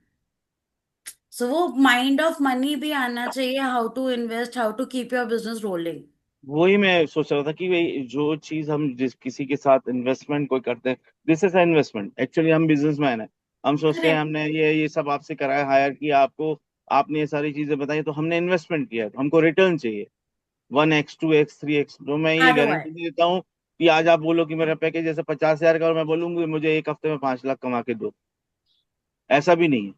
Speaker 2: सो वो माइंड ऑफ मनी भी आना चाहिए, how to invest, how to keep your business rolling.
Speaker 3: वही मैं सोच रहा था कि भाई जो चीज हम जिस किसी के साथ इन्वेस्टमेंट कोई करते हैं, दिस इज इन्वेस्टमेंट। एक्चुअली हम बिजनेसमैन हैं, हम सोचते हैं
Speaker 2: करेक्ट।
Speaker 3: हमने ये सब आपसे कराया, हायर किया आपको, आपने ये सारी चीजें बताई, तो हमने इन्वेस्टमेंट किया, तो हमको रिटर्न चाहिए 1x 2x 3x। तो मैं ये
Speaker 2: ROI।
Speaker 3: गारंटी देता हूँ कि आज आप बोलो कि मेरा पैकेज जैसे 50,000 का, और मैं बोलूंगी मुझे एक हफ्ते में 5 लाख कमा के दो, ऐसा भी नहीं है।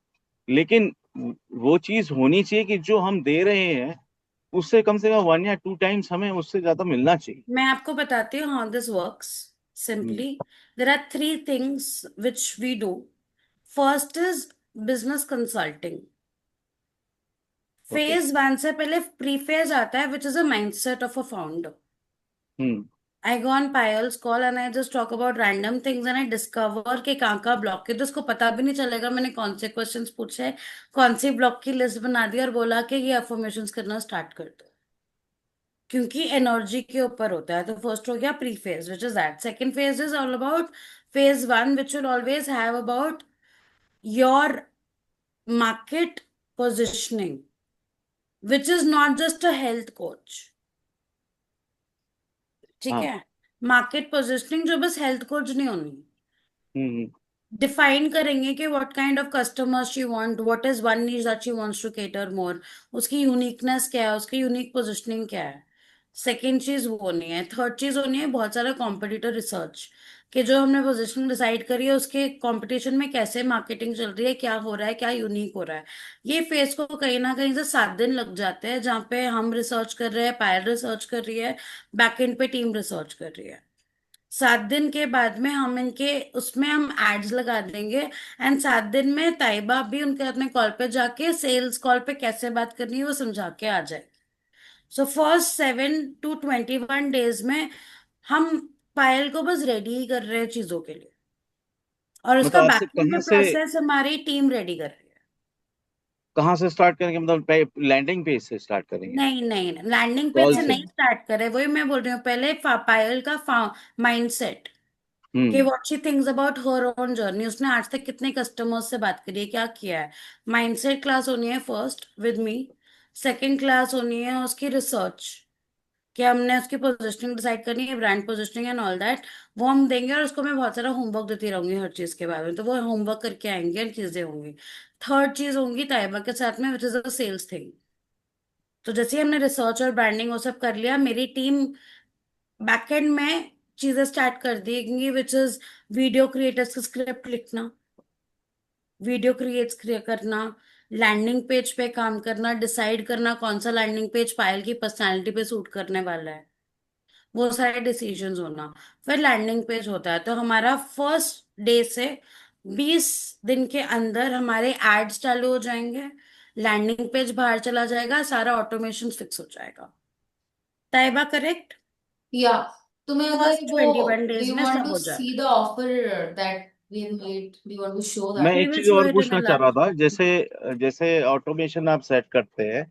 Speaker 3: लेकिन वो चीज होनी चाहिए कि जो हम दे रहे हैं उससे कम से कम 1 या 2 टाइम्स हमें उससे ज्यादा मिलना चाहिए।
Speaker 2: मैं आपको बताती हूँ how this works.
Speaker 3: Hmm.
Speaker 2: Simply there are 3 things which we do. First is business consulting.
Speaker 3: Okay.
Speaker 2: Phase 1 से पहले प्री फेज आता है which is a mindset of a founder.
Speaker 3: Hmm.
Speaker 2: I go on Payal's call and I just talk about random things and I discover के कहाँ कहाँ ब्लॉक के, तो उसको पता भी नहीं चलेगा मैंने कौन से क्वेश्चंस पूछे, कौन सी ब्लॉक की लिस्ट बना दी और बोला कि ये अफर्मेशंस करना स्टार्ट कर दो, क्योंकि एनर्जी के ऊपर होता है। तो फर्स्ट हो गया pre phase which is that. Second phase is all about phase 1 which will always have about your market positioning, which is not just a health coach. ठीक
Speaker 3: हाँ।
Speaker 2: है? मार्केट पोजिशनिंग जो बस हेल्थ कोच नहीं होनी।
Speaker 3: हम्म।
Speaker 2: डिफाइन करेंगे कि what kind of customers she want, what is one need that she wants to cater more, उसकी यूनिकनेस क्या है, उसकी यूनिक पोजिशनिंग क्या है। सेकेंड चीज वो नहीं है। थर्ड चीज होनी है बहुत सारा कॉम्पिटिटर रिसर्च, कि जो हमने पोजीशनिंग डिसाइड करी है उसके कंपटीशन में कैसे मार्केटिंग चल रही है, क्या हो रहा है, क्या यूनिक हो रहा है। ये फेज को कहीं ना कहीं से 7 दिन लग जाते हैं, जहाँ पे हम रिसर्च कर रहे हैं, पायल रिसर्च कर रही है, बैकएंड पे टीम रिसर्च कर रही है। 7 दिन के बाद में हम इनके उसमें हम एड्स लगा देंगे। एंड 7 दिन में ताइबा भी उनके अपने कॉल पे जाके सेल्स कॉल पे कैसे बात करनी है वो समझा के आ जाएगी। सो फर्स्ट 7 to 21 डेज में हम पायल को बस रेडी ही कर रहे हैं चीजों के लिए, और उसका
Speaker 3: मतलब आपसे
Speaker 2: बैकएंड
Speaker 3: कहाँ
Speaker 2: पे
Speaker 3: से
Speaker 2: प्रोसेस हमारी टीम रेडी कर रही है।
Speaker 3: स्टार्ट करेंगे, मतलब लैंडिंग पेज से स्टार्ट करेंगे?
Speaker 2: नहीं नहीं, लैंडिंग पेज
Speaker 3: कॉल
Speaker 2: से
Speaker 3: से?
Speaker 2: नहीं स्टार्ट करे, वही मैं बोल रही हूँ। पहले पायल का माइंडसेट, कि
Speaker 3: hmm.
Speaker 2: What she thinks about her own journey, उसने आज तक कितने कस्टमर्स से बात करी है, क्या किया है। माइंडसेट क्लास होनी है first with me. Second class होनी है उसकी रिसर्च, कि हमने उसकी पोजिशनिंग डिसाइड करनी है, brand positioning and all that, वो हम देंगे। और उसको मैं बहुत सारा होमवर्क देती रहूंगी हर चीज के बारे में, तो वो होमवर्क करके आएंगे और चीजें होंगी। थर्ड चीज होंगी ताइबा के साथ में, which is a sales thing. तो जैसे ही हमने रिसर्च और ब्रांडिंग वो सब कर लिया, मेरी टीम बैकएंड में चीजें स्टार्ट कर देंगी, विच इज वीडियो क्रिएटर्स का स्क्रिप्ट लिखना, वीडियो क्रिएट करना, लैंडिंग पेज पे काम करना, डिसाइड करना कौन सा लैंडिंग पेज पायल की पर्सनालिटी पे सूट करने वाला है, वो सारे डिसीजंस होना। फिर लैंडिंग पेज होता है, तो हमारा फर्स्ट डे से 20 दिन के अंदर हमारे एड्स चालू हो जाएंगे, लैंडिंग पेज बाहर चला जाएगा, सारा ऑटोमेशन फिक्स हो जाएगा। ताइबा करेक्ट?
Speaker 4: या तुम्हें अगर
Speaker 2: फर्स्ट
Speaker 4: वो
Speaker 2: 21 डेज
Speaker 4: डू यू
Speaker 2: में
Speaker 4: वांट
Speaker 2: सब
Speaker 4: टू
Speaker 2: हो
Speaker 4: सी
Speaker 2: जाएगा।
Speaker 4: The offer that we have made, do you want to show
Speaker 3: मैं
Speaker 4: दैट?
Speaker 2: वी
Speaker 3: एक
Speaker 2: विल
Speaker 3: चीज
Speaker 2: शो
Speaker 3: और
Speaker 2: इट इन
Speaker 3: पूछना
Speaker 2: अ
Speaker 3: चाह रहा
Speaker 2: लाइव।
Speaker 3: था, जैसे जैसे ऑटोमेशन आप सेट करते हैं,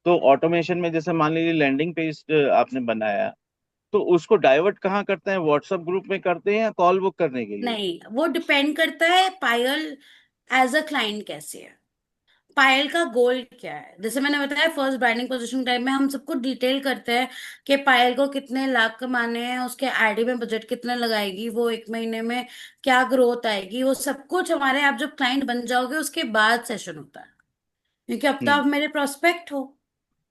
Speaker 3: तो ऑटोमेशन में जैसे मान लीजिए लैंडिंग पेज आपने बनाया, तो उसको डाइवर्ट कहाँ करते हैं? व्हाट्सएप ग्रुप में करते हैं या कॉल बुक करने के लिए?
Speaker 2: नहीं, वो डिपेंड करता है पायल एज अ क्लाइंट कैसे है, पायल का गोल क्या है। जैसे मैंने बताया, फर्स्ट ब्रांडिंग पोजीशन टाइम में हम सबको डिटेल करते हैं कि पायल को कितने लाख कमाने हैं, उसके आईडी में बजट कितने लगाएगी, वो 1 महीने में क्या ग्रोथ आएगी, वो सब कुछ हमारे, आप जब क्लाइंट बन जाओगे उसके बाद सेशन होता है। क्योंकि अब तो आप
Speaker 3: हम्म।
Speaker 2: मेरे प्रोस्पेक्ट हो,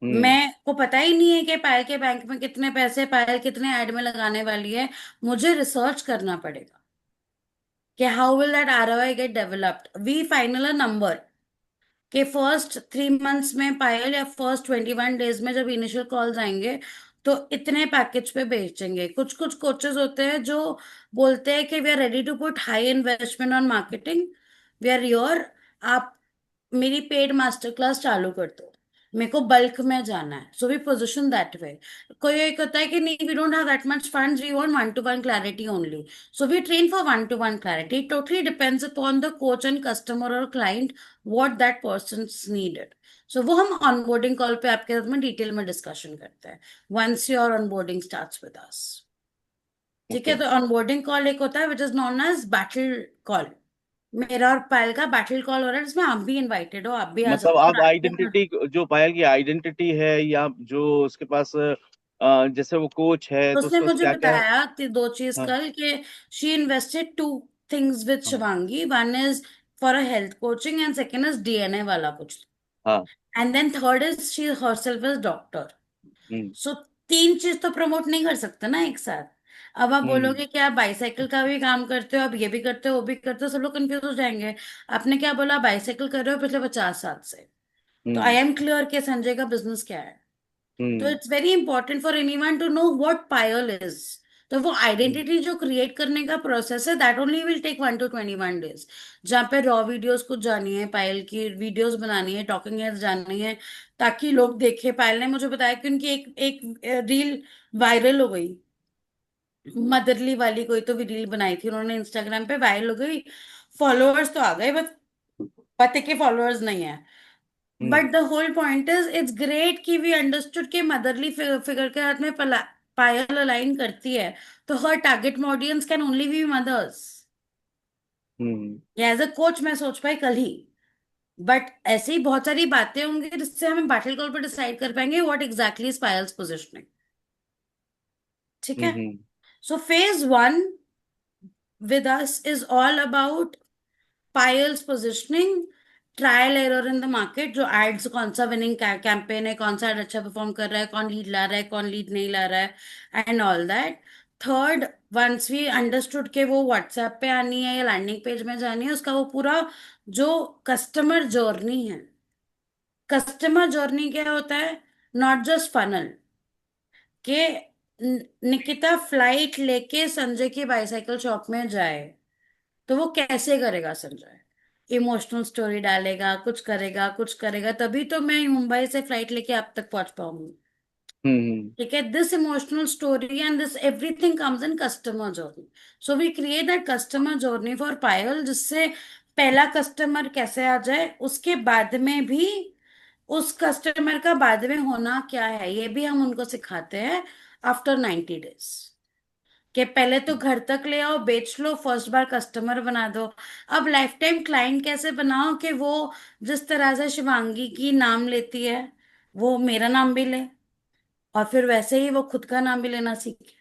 Speaker 3: हम्म।
Speaker 2: मैं को पता ही नहीं है कि पायल के बैंक में कितने पैसे, पायल कितने ऐड में लगाने वाली है। मुझे रिसर्च करना पड़ेगा कि how will that ROI get developed. We final a number कि फर्स्ट 3 मंथ्स में पायल, या फर्स्ट 21 डेज में जब इनिशियल कॉल्स आएंगे, तो इतने पैकेज पे बेचेंगे। कुछ कुछ कोचेस होते हैं जो बोलते हैं कि we are ready to put high investment on marketing, we are your, आप मेरी पेड मास्टर क्लास चालू कर दो, मेरे को बल्क में जाना है, so we position that way. कोई एक होता है कि नहीं, we don't have that much funds, we want one to one clarity only, so we train for one to one clarity. It totally depends upon the coach and customer और client, what that person's needed. So वो हम ऑनबोर्डिंग कॉल पे आपके साथ में डिटेल में डिस्कशन करते हैं, once your onboarding starts with us. ठीक है,
Speaker 3: ओके।
Speaker 2: तो ऑनबोर्डिंग कॉल एक होता है which is non edge battle call. मेरा और पायल का बैटल कॉल हो रहा है, जिसमें आप भी इनवाइटेड हो, आप भी आ
Speaker 3: मतलब
Speaker 2: सकते हो
Speaker 3: आप
Speaker 2: रात को।
Speaker 3: आइडेंटिटी, जो पायल की आइडेंटिटी है, या जो उसके पास जैसे वो कोच है, तो
Speaker 2: उसने
Speaker 3: उसको
Speaker 2: मुझे
Speaker 3: क्या क्या?
Speaker 2: बताया दो चीज
Speaker 3: हाँ।
Speaker 2: कल, कि शी इन्वेस्टेड 2 थिंग्स विद
Speaker 3: हाँ।
Speaker 2: Shivangi, one is for a health coaching and second is DNA वाला कुछ,
Speaker 3: हाँ।
Speaker 2: And then third is she herself is doctor.
Speaker 3: Hmm.
Speaker 2: So 3 चीज तो प्रमोट नहीं कर सकते ना एक साथ। अब आप
Speaker 3: हम्म।
Speaker 2: बोलोगे कि आप बाईसाइकिल का भी काम करते हो, आप ये भी करते हो वो भी करते हो, सब लोग कंफ्यूज हो जाएंगे। आपने क्या बोला, बाईसाइकिल कर रहे हो पिछले 50 साल से, तो आई
Speaker 3: हम्म।
Speaker 2: एम क्लियर कि संजय का बिजनेस क्या है। तो
Speaker 3: hmm.
Speaker 2: It's very important for anyone to know what Payal is. तो वो
Speaker 3: हम्म।
Speaker 2: आइडेंटिटी जो क्रिएट करने का प्रोसेस है, that only will take 1 to 21 days. जहाँ पे रॉ वीडियोस कुछ जानी है, पायल की वीडियोस बनानी है, टॉकिंग हेड्स जाननी है, ताकि लोग देखे। पायल ने मुझे बताया कि उनकी एक एक रील वायरल हो गई, मदरली वाली कोई तो भी रील बनाई थी उन्होंने, इंस्टाग्राम पे वायरल हो गई, फॉलोअर्स तो आ गए, बस पति के फॉलोअर्स नहीं है।
Speaker 3: Hmm.
Speaker 2: But the whole point is, it's great कि वी अंडरस्टूड कि मदरली फिगर के हाथ में पायल अलाइन करती है, तो her target audience can only be mothers.
Speaker 3: Hmm.
Speaker 2: As a coach मैं सोच पाई कल ही, बट ऐसे ही बहुत सारी बातें होंगी जिससे हमें बैटल कॉल पर डिसाइड कर पाएंगे what exactly is Payal's positioning. ठीक है,
Speaker 3: hmm.
Speaker 2: So phase 1 with us is all about Payal's positioning, trial error in the market, जो एड्स, कौन सा विनिंग कैंपेन है, कौन सा एड अच्छा परफॉर्म कर रहा है, कौन लीड ला रहा है, कौन लीड नहीं ला रहा है, and all that. Third, once we understood के वो व्हाट्सएप पे आनी है या लैंडिंग पेज में जानी है, उसका वो पूरा जो कस्टमर जर्नी है। कस्टमर जर्नी क्या होता है, नॉट जस्ट फनल, कि निकिता फ्लाइट लेके संजय की बाईसाइकिल शॉप में जाए, तो वो कैसे करेगा संजय? इमोशनल स्टोरी डालेगा, कुछ करेगा, कुछ करेगा, तभी तो मैं मुंबई से फ्लाइट लेके आप तक पहुंच पाऊंगी।
Speaker 3: हम्म।
Speaker 2: ठीक है, this emotional story and this everything comes in customer journey. So we create that customer journey for Payal, जिससे पहला कस्टमर कैसे आ जाए, उसके बाद में भी उस कस्टमर का बाद में होना क्या है, ये भी हम उनको सिखाते हैं आफ्टर 90 डेज। कि पहले तो घर तक ले आओ, बेच लो, फर्स्ट बार कस्टमर बना दो। अब लाइफ टाइम क्लाइंट कैसे बनाओ कि वो जिस तरह से शिवांगी की नाम लेती है, वो मेरा नाम भी ले। और फिर वैसे ही वो खुद का नाम भी लेना सीखे।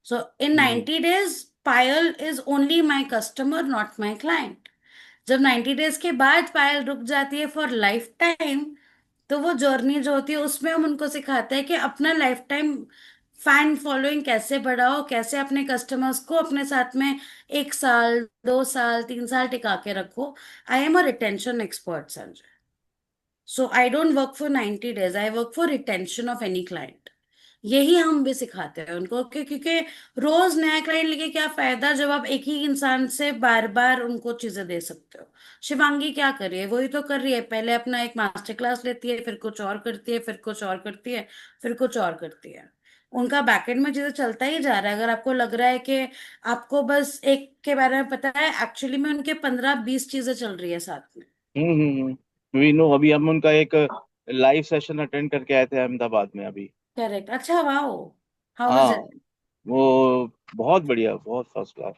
Speaker 2: सो इन 90 days Payal is only my customer, not my client. जब 90 days के बाद पायल रुक जाती है फॉर लाइफ टाइम, तो वो जर्नी जो होती है उसमें हम उनको सिखाते हैं कि अपना लाइफ टाइम फैन फॉलोइंग कैसे बढ़ाओ, कैसे अपने कस्टमर्स को अपने साथ में 1 साल, 2 साल, 3 साल टिका के रखो। आई am a retention expert, Sanjay. So I don't work for 90 days, I work for retention of any client. यही हम भी सिखाते हैं उनको क्योंकि रोज नया क्लाइंट लेके क्या फायदा जब आप एक ही इंसान से बार बार उनको चीजें दे सकते हो। शिवांगी क्या कर रही है, वही तो कर रही है। पहले अपना एक मास्टर क्लास लेती है, फिर कुछ और करती है, फिर कुछ और करती है, फिर कुछ और करती है। उनका बैकएंड में चीजें चलता ही जा रहा है। अगर आपको लग रहा है कि आपको बस एक के बारे में पता है, एक्चुअली में उनके 15-20 चीजें चल रही है साथ में।
Speaker 3: We know. अभी हम उनका एक लाइव सेशन अटेंड करके आए थे अहमदाबाद में अभी।
Speaker 2: करेक्ट। अच्छा, वाह। हाउ वाज
Speaker 3: हाँ,
Speaker 2: इट?
Speaker 3: वो बहुत बढ़िया, बहुत फर्स्ट क्लास।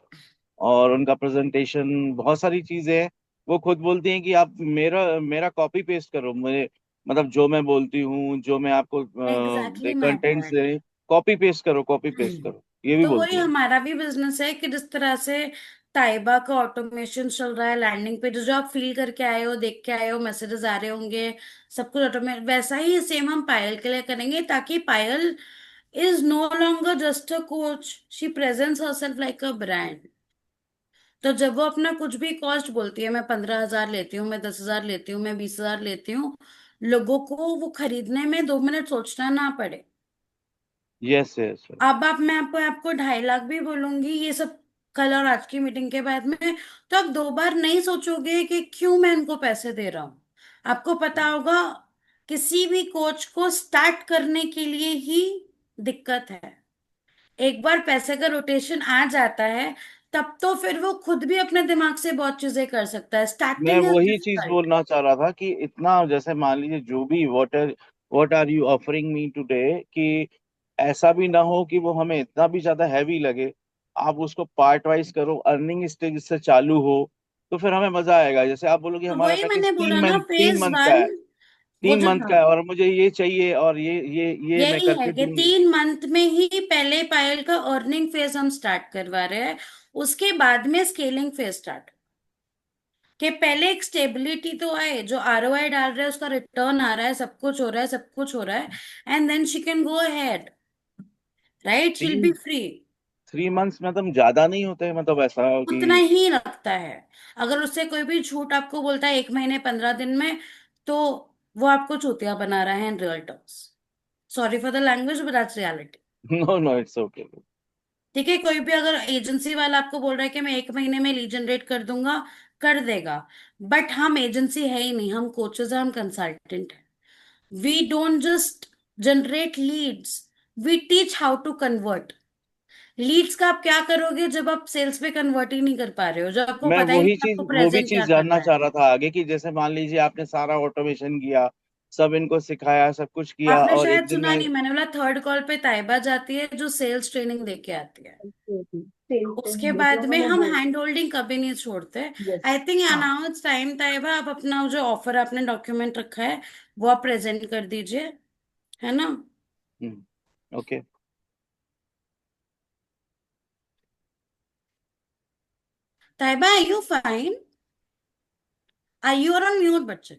Speaker 3: और उनका प्रेजेंटेशन, बहुत सारी चीजें हैं। वो खुद बोलती हैं कि आप मेरा मेरा कॉपी पेस्ट करो, मुझे मतलब जो मैं बोलती हूँ, जो मैं आपको
Speaker 2: exactly my
Speaker 3: contents
Speaker 2: point.
Speaker 3: They, copy paste करो, कॉपी पेस्ट करो, ये भी
Speaker 2: तो वही
Speaker 3: बोलती हैं।
Speaker 2: हमारा भी बिजनेस है कि जिस तरह से ताइबा का ऑटोमेशन चल रहा है, लैंडिंग पेज जो आप फील करके आए हो, देख के आए हो, मैसेजेस आ रहे होंगे, सब कुछ ऑटोमेट, वैसा ही सेम हम पायल के लिए करेंगे ताकि Payal is no longer just a coach, she presents herself like a brand. तो जब वो अपना कुछ भी कॉस्ट बोलती है, मैं 15,000 लेती हूँ, मैं 10,000 लेती हूँ, मैं 20,000 लेती हूँ, लोगों को वो खरीदने में 2 मिनट सोचना ना पड़े।
Speaker 3: Yes yes.
Speaker 2: अब आप मैं आपको आपको 2.5 लाख भी बोलूंगी ये सब कल और आज की मीटिंग के बाद में, तो आप 2 बार नहीं सोचोगे कि क्यों मैं इनको पैसे दे रहा हूं। आपको पता होगा किसी भी कोच को स्टार्ट करने के लिए ही दिक्कत है। एक बार पैसे का रोटेशन आ जाता है, तब तो फिर वो खुद भी अपने दिमाग से बहुत चीजें कर सकता है।
Speaker 3: मैं
Speaker 2: स्टार्टिंग इज
Speaker 3: वही चीज
Speaker 2: डिफिकल्ट।
Speaker 3: बोलना चाह रहा था कि इतना, जैसे मान लीजिए जो भी what are you offering me today, कि ऐसा भी ना हो कि वो हमें इतना भी ज्यादा हैवी लगे। आप उसको पार्ट वाइज करो, अर्निंग स्टेज से चालू हो, तो फिर हमें मजा आएगा। जैसे आप बोलोगे
Speaker 2: तो
Speaker 3: हमारा
Speaker 2: वही
Speaker 3: पैकेज
Speaker 2: मैंने बोला
Speaker 3: तीन
Speaker 2: ना,
Speaker 3: मंथ तीन
Speaker 2: फेज
Speaker 3: मंथ का
Speaker 2: वन।
Speaker 3: है,
Speaker 2: वो
Speaker 3: तीन
Speaker 2: जो
Speaker 3: मंथ का है, और मुझे ये चाहिए और ये मैं
Speaker 2: यही है
Speaker 3: करके
Speaker 2: कि
Speaker 3: दूंगी।
Speaker 2: 3 मंथ में ही पहले पायल का अर्निंग फेज हम स्टार्ट करवा रहे हैं। उसके बाद में स्केलिंग फेज स्टार्ट, कि पहले एक स्टेबिलिटी तो आए, जो आरओआई डाल रहा है उसका रिटर्न आ रहा है, सब कुछ हो रहा है, सब कुछ हो रहा है, and then she can go ahead, right, she will be
Speaker 3: तीन
Speaker 2: फ्री।
Speaker 3: 3 मंथ्स मतलब ज्यादा नहीं होते, मतलब ऐसा कि।
Speaker 2: उतना ही लगता है। अगर उससे कोई भी झूठ आपको बोलता है 1 महीने 15 दिन में, तो वो आपको चूतिया बना रहा है in real terms. Sorry for the language but that's reality.
Speaker 3: No no, it's okay.
Speaker 2: ठीक है, कोई भी अगर एजेंसी वाला आपको बोल रहा है कि मैं 1 महीने में लीड जनरेट कर दूंगा, कर देगा। बट हम एजेंसी है ही नहीं, हम कोचेस हैं, हम कंसल्टेंट हैं। We don't just generate leads, we teach how to convert. Leads का आप क्या करोगे जब आप सेल्स पे कन्वर्ट ही नहीं कर पा रहे हो, जब आपको
Speaker 3: मैं
Speaker 2: पता ही
Speaker 3: वही
Speaker 2: नहीं
Speaker 3: चीज
Speaker 2: आपको
Speaker 3: वो भी
Speaker 2: प्रेजेंट
Speaker 3: चीज
Speaker 2: क्या
Speaker 3: जानना
Speaker 2: करना है।
Speaker 3: चाह रहा था आगे, कि जैसे मान लीजिए आपने सारा ऑटोमेशन किया, सब इनको सिखाया, सब कुछ किया,
Speaker 2: आपने
Speaker 3: और एक
Speaker 2: शायद
Speaker 3: दिन
Speaker 2: सुना
Speaker 3: में।
Speaker 2: नहीं, मैंने बोला थर्ड कॉल पे ताइबा जाती है जो सेल्स ट्रेनिंग दे के आती है।
Speaker 1: सेल्स
Speaker 2: उसके
Speaker 1: ट्रेनिंग देके
Speaker 2: बाद में
Speaker 1: उन्होंने
Speaker 2: हम
Speaker 1: बोल
Speaker 2: हैंड होल्डिंग कभी नहीं छोड़ते।
Speaker 1: यस।
Speaker 2: आई थिंक
Speaker 1: हाँ,
Speaker 2: नाउ इट्स टाइम ताइबा, आप अपना जो ऑफर आपने डॉक्यूमेंट रखा है वो आप प्रेजेंट कर दीजिए, है ना?
Speaker 3: Okay.
Speaker 2: Taiba, are you fine? Are you on mute बच्चे?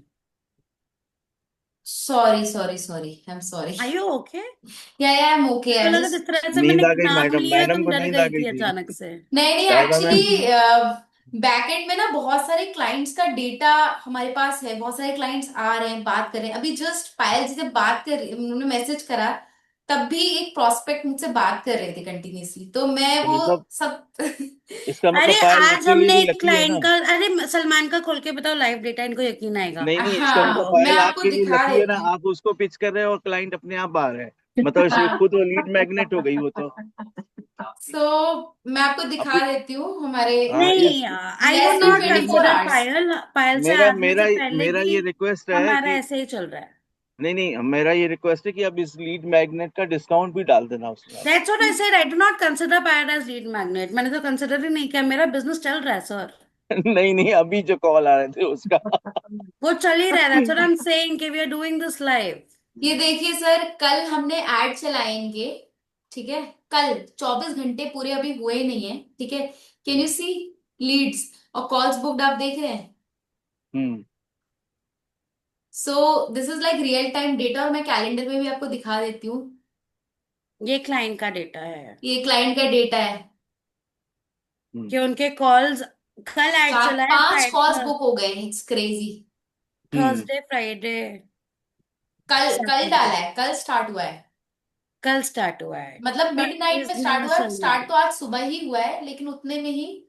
Speaker 4: Sorry, I'm sorry.
Speaker 2: Are you okay?
Speaker 4: Yeah, I'm okay.
Speaker 2: मेरे को
Speaker 4: I
Speaker 2: लगा जिस
Speaker 4: just
Speaker 2: तरह से मैंने
Speaker 3: नींद आ गई
Speaker 2: नाम
Speaker 3: मैडम,
Speaker 2: लिया
Speaker 3: मैडम
Speaker 2: तुम
Speaker 3: को
Speaker 2: डर
Speaker 3: नींद आ
Speaker 2: गई
Speaker 3: गई
Speaker 2: थी
Speaker 3: थी।
Speaker 2: अचानक से।
Speaker 4: नहीं
Speaker 3: साहिबा मैम।
Speaker 4: एक्चुअली बैकएंड में ना बहुत सारे क्लाइंट्स का डेटा हमारे पास है, बहुत सारे क्लाइंट्स आ रहे हैं, बात कर रहे हैं। अभी जस्ट पायल जी जब बात कर रही, उन्होंने मैसेज करा, तब भी एक प्रोस्पेक्ट मुझसे बात कर रहे थे कंटिन्यूअसली, तो मैं
Speaker 3: तो
Speaker 4: वो
Speaker 3: मतलब
Speaker 4: सब
Speaker 3: इसका मतलब
Speaker 2: अरे
Speaker 3: पायल
Speaker 2: आज
Speaker 3: आपके लिए
Speaker 2: हमने
Speaker 3: भी
Speaker 2: एक
Speaker 3: लकी है ना।
Speaker 2: क्लाइंट का, अरे सलमान का खोल के बताओ लाइव डेटा, इनको यकीन आएगा।
Speaker 3: नहीं नहीं, इसका मतलब
Speaker 4: हाँ, मैं
Speaker 3: पायल
Speaker 4: आपको
Speaker 3: आपके लिए
Speaker 4: दिखा
Speaker 3: लकी है ना,
Speaker 4: देती हूँ।
Speaker 3: आप उसको पिच कर रहे हो और क्लाइंट अपने आप बाहर है। मतलब इसे
Speaker 4: हाँ,
Speaker 3: खुद वो लीड मैग्नेट हो गई वो तो।
Speaker 4: सो मैं आपको दिखा
Speaker 3: अपने।
Speaker 4: देती हूँ हमारे
Speaker 3: हाँ यस।
Speaker 2: नहीं, I
Speaker 4: less
Speaker 2: would
Speaker 4: then
Speaker 2: not
Speaker 3: lead
Speaker 4: 24
Speaker 2: consider
Speaker 3: magnet.
Speaker 4: Hours
Speaker 2: Payal, Payal से
Speaker 3: मेरा
Speaker 2: आने
Speaker 3: मेरा
Speaker 2: से पहले
Speaker 3: मेरा
Speaker 2: भी
Speaker 3: ये रिक्वेस्ट है
Speaker 2: हमारा
Speaker 3: कि,
Speaker 2: ऐसे ही चल रहा है।
Speaker 3: नहीं नहीं, मेरा ये रिक्वेस्ट है कि अब इस लीड मैग्नेट का डिस्काउंट भी डाल देना उसमें आप।
Speaker 2: That's what I said, I do not consider Payal as lead magnet. मैंने तो कंसिडर ही नहीं किया, मेरा बिजनेस चल रहा है सर।
Speaker 3: नहीं नहीं, अभी जो कॉल आ रहे थे उसका।
Speaker 2: वो चल ही रहा है, that's what I am saying कि we are doing this live.
Speaker 4: ये देखिए सर, कल हमने ऐड चलाएंगे, ठीक है? कल 24 घंटे पूरे अभी हुए ही नहीं है, ठीक है? कैन यू सी लीड्स और कॉल्स बुक्ड, आप देख रहे हैं?
Speaker 3: Hmm.
Speaker 4: So this is like real time data, और मैं कैलेंडर में भी आपको दिखा देती हूँ।
Speaker 2: ये क्लाइंट का डेटा है
Speaker 4: ये क्लाइंट का डेटा है।
Speaker 3: हम्म।
Speaker 2: कि उनके कॉल्स, कल ऐड
Speaker 4: चार
Speaker 2: चला है,
Speaker 4: पांच कॉल्स
Speaker 2: फ्राइडे,
Speaker 4: बुक हो गए, it's crazy.
Speaker 3: Hmm.
Speaker 2: Thursday, Friday,
Speaker 4: कल कल डाला
Speaker 2: सैटरडे,
Speaker 4: है, कल स्टार्ट हुआ है।
Speaker 2: कल स्टार्ट हुआ है।
Speaker 4: मतलब
Speaker 2: पर
Speaker 4: मिडनाइट
Speaker 2: इज
Speaker 4: में स्टार्ट
Speaker 2: न्यू
Speaker 4: हुआ है, स्टार्ट
Speaker 2: सैलरी।
Speaker 4: तो आज सुबह ही हुआ है, लेकिन उतने में ही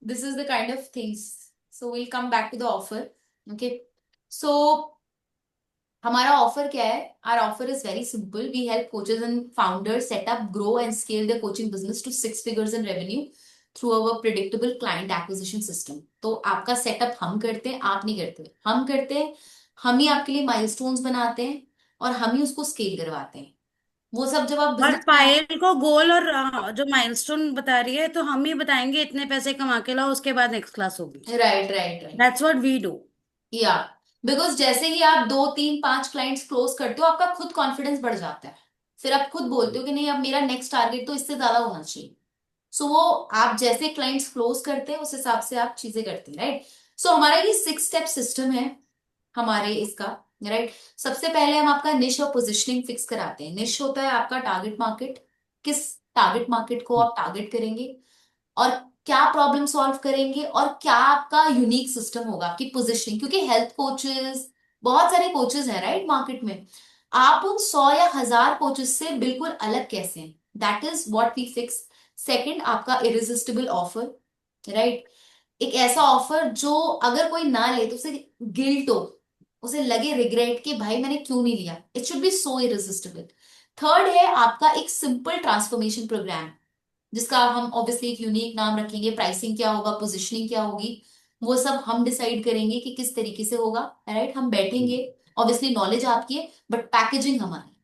Speaker 4: this is the kind of things. So we'll come back to the offer. Okay. So हमारा ऑफर क्या है? Our offer is very simple. We help coaches and founders set up, grow, and scale their coaching business to 6 figures in revenue through our predictable client acquisition system. तो आपका सेटअप हम करते हैं, आप नहीं करते, हम करते हैं। हम ही आपके लिए माइलस्टोन्स बनाते हैं और हम ही उसको स्केल करवाते हैं। वो सब जब आप
Speaker 2: और
Speaker 4: बिजनेस में
Speaker 2: पायल को गोल और जो माइलस्टोन बता रही है, तो हम ही बताएंगे इतने पैसे कमा के लाओ, उसके बाद नेक्स्ट क्लास होगी।
Speaker 4: Right right right.
Speaker 2: That's what we do.
Speaker 4: या बिकॉज जैसे ही आप 2 3 5 क्लाइंट्स क्लोज करते हो, आपका खुद कॉन्फिडेंस बढ़ जाता है। फिर आप खुद बोलते हो कि नहीं, अब मेरा नेक्स्ट टारगेट तो इससे ज्यादा होना चाहिए। सो वो आप जैसे क्लाइंट्स क्लोज करते हैं, उस हिसाब से आप चीजें करते हैं, राइट? सो हमारा ये 6 स्टेप सिस्टम है हमारे इसका, राइट? सबसे पहले हम आपका निश और पोजिशनिंग फिक्स कराते हैं। निश होता है आपका टारगेट मार्केट, किस टारगेट मार्केट को आप टारगेट करेंगे और क्या प्रॉब्लम सॉल्व करेंगे और क्या आपका यूनिक सिस्टम होगा, आपकी पोजीशनिंग। क्योंकि हेल्थ कोचेस, बहुत सारे कोचेस हैं राइट मार्केट में, आप उन 100 या 1000 कोचेस से बिल्कुल अलग कैसे हैं, that is what we fix. Second, आपका इरिजिस्टिबल ऑफर, राइट? एक ऐसा ऑफर जो अगर कोई ना ले तो उसे गिल्ट हो, उसे लगे रिग्रेट कि भाई मैंने क्यों नहीं लिया। It should be so irresistible. Third है आपका एक सिंपल ट्रांसफॉर्मेशन प्रोग्राम, जिसका हम ऑब्वियसली एक यूनिक नाम रखेंगे। प्राइसिंग क्या होगा, पोजिशनिंग क्या होगी, वो सब हम डिसाइड करेंगे कि किस तरीके से होगा, राइट? हम बैठेंगे, ऑब्वियसली नॉलेज आपकी है बट पैकेजिंग हमारी,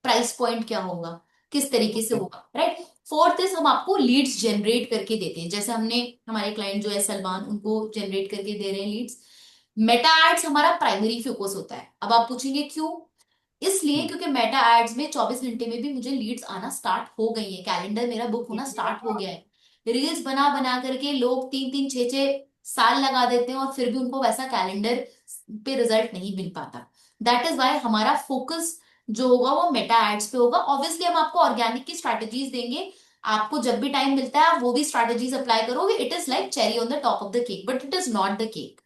Speaker 4: प्राइस पॉइंट क्या होगा, किस तरीके से होगा, राइट? फोर्थ इज हम आपको लीड्स जनरेट करके देते हैं, जैसे हमने हमारे क्लाइंट जो है सलमान, उनको जनरेट करके दे रहे हैं लीड्स। मेटा एड्स हमारा प्राइमरी फोकस होता है। अब आप पूछेंगे क्यों? इसलिए क्योंकि मेटा एड्स में 24 घंटे में भी मुझे लीड्स आना स्टार्ट हो गई है, कैलेंडर मेरा बुक होना स्टार्ट हो गया है। रील्स बना बना करके लोग 3 3 6 6 साल लगा देते हैं और फिर भी उनको वैसा कैलेंडर पे रिजल्ट नहीं मिल पाता। दैट इज वाई हमारा फोकस जो होगा वो मेटा एड्स पे होगा। ऑब्वियसली हम आपको ऑर्गेनिक की स्ट्रैटेजीज देंगे, आपको जब भी टाइम मिलता है आप वो भी स्ट्रैटेजीज अप्लाई करोगे। It is like cherry on the top of the cake, but it is not the cake.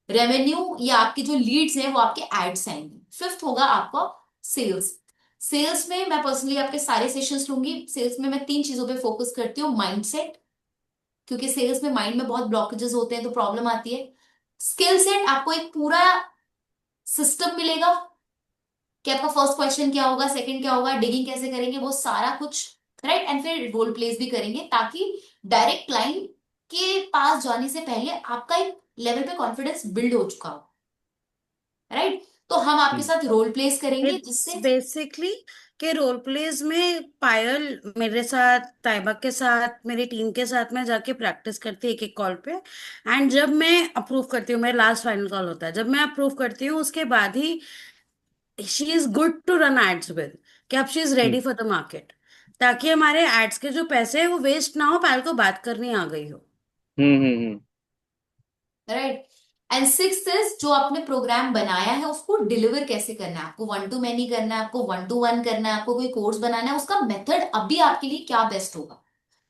Speaker 4: Revenue या आपकी जो लीड्स हैं वो आपके एड्स आएंगे। फिफ्थ होगा आपका सेल्स। सेल्स में मैं पर्सनली आपके सारे सेशंस लूंगी। सेल्स में मैं 3 चीजों पे फोकस करती हूँ। माइंडसेट, क्योंकि सेल्स में माइंड में बहुत ब्लॉकेजेस होते हैं तो प्रॉब्लम आती है। स्किल सेट, आपको एक पूरा सिस्टम मिलेगा कि आपका फर्स्ट क्वेश्चन क्या होगा, सेकंड क्या होगा, डिगिंग कैसे करेंगे, वो सारा कुछ, राइट? एंड फिर रोल प्लेस भी करेंगे ताकि डायरेक्ट क्लाइंट के पास जाने से पहले आपका एक लेवल पे कॉन्फिडेंस बिल्ड हो चुका हो, राइट? तो हम आपके साथ रोल प्लेस करेंगे
Speaker 2: इट्स
Speaker 4: जिससे
Speaker 2: बेसिकली के रोल प्लेज में पायल मेरे साथ, ताइबा के साथ, मेरी टीम के साथ में जाके प्रैक्टिस करती है एक एक कॉल पे। एंड जब मैं अप्रूव करती हूँ, मेरा लास्ट फाइनल कॉल होता है, जब मैं अप्रूव करती हूँ उसके बाद ही she is good to run ads with, कि अब she is ready for the market, ताकि हमारे एड्स के जो पैसे हैं वो वेस्ट ना हो, पायल को बात करनी आ गई हो।
Speaker 3: हम्म।
Speaker 4: राइट। एंड सिक्स्थ इज जो आपने प्रोग्राम बनाया है उसको डिलीवर कैसे करना है। आपको 1 to many करना है, आपको 1 to 1 करना है, आपको कोई कोर्स बनाना है, उसका मेथड अभी आपके लिए क्या बेस्ट होगा,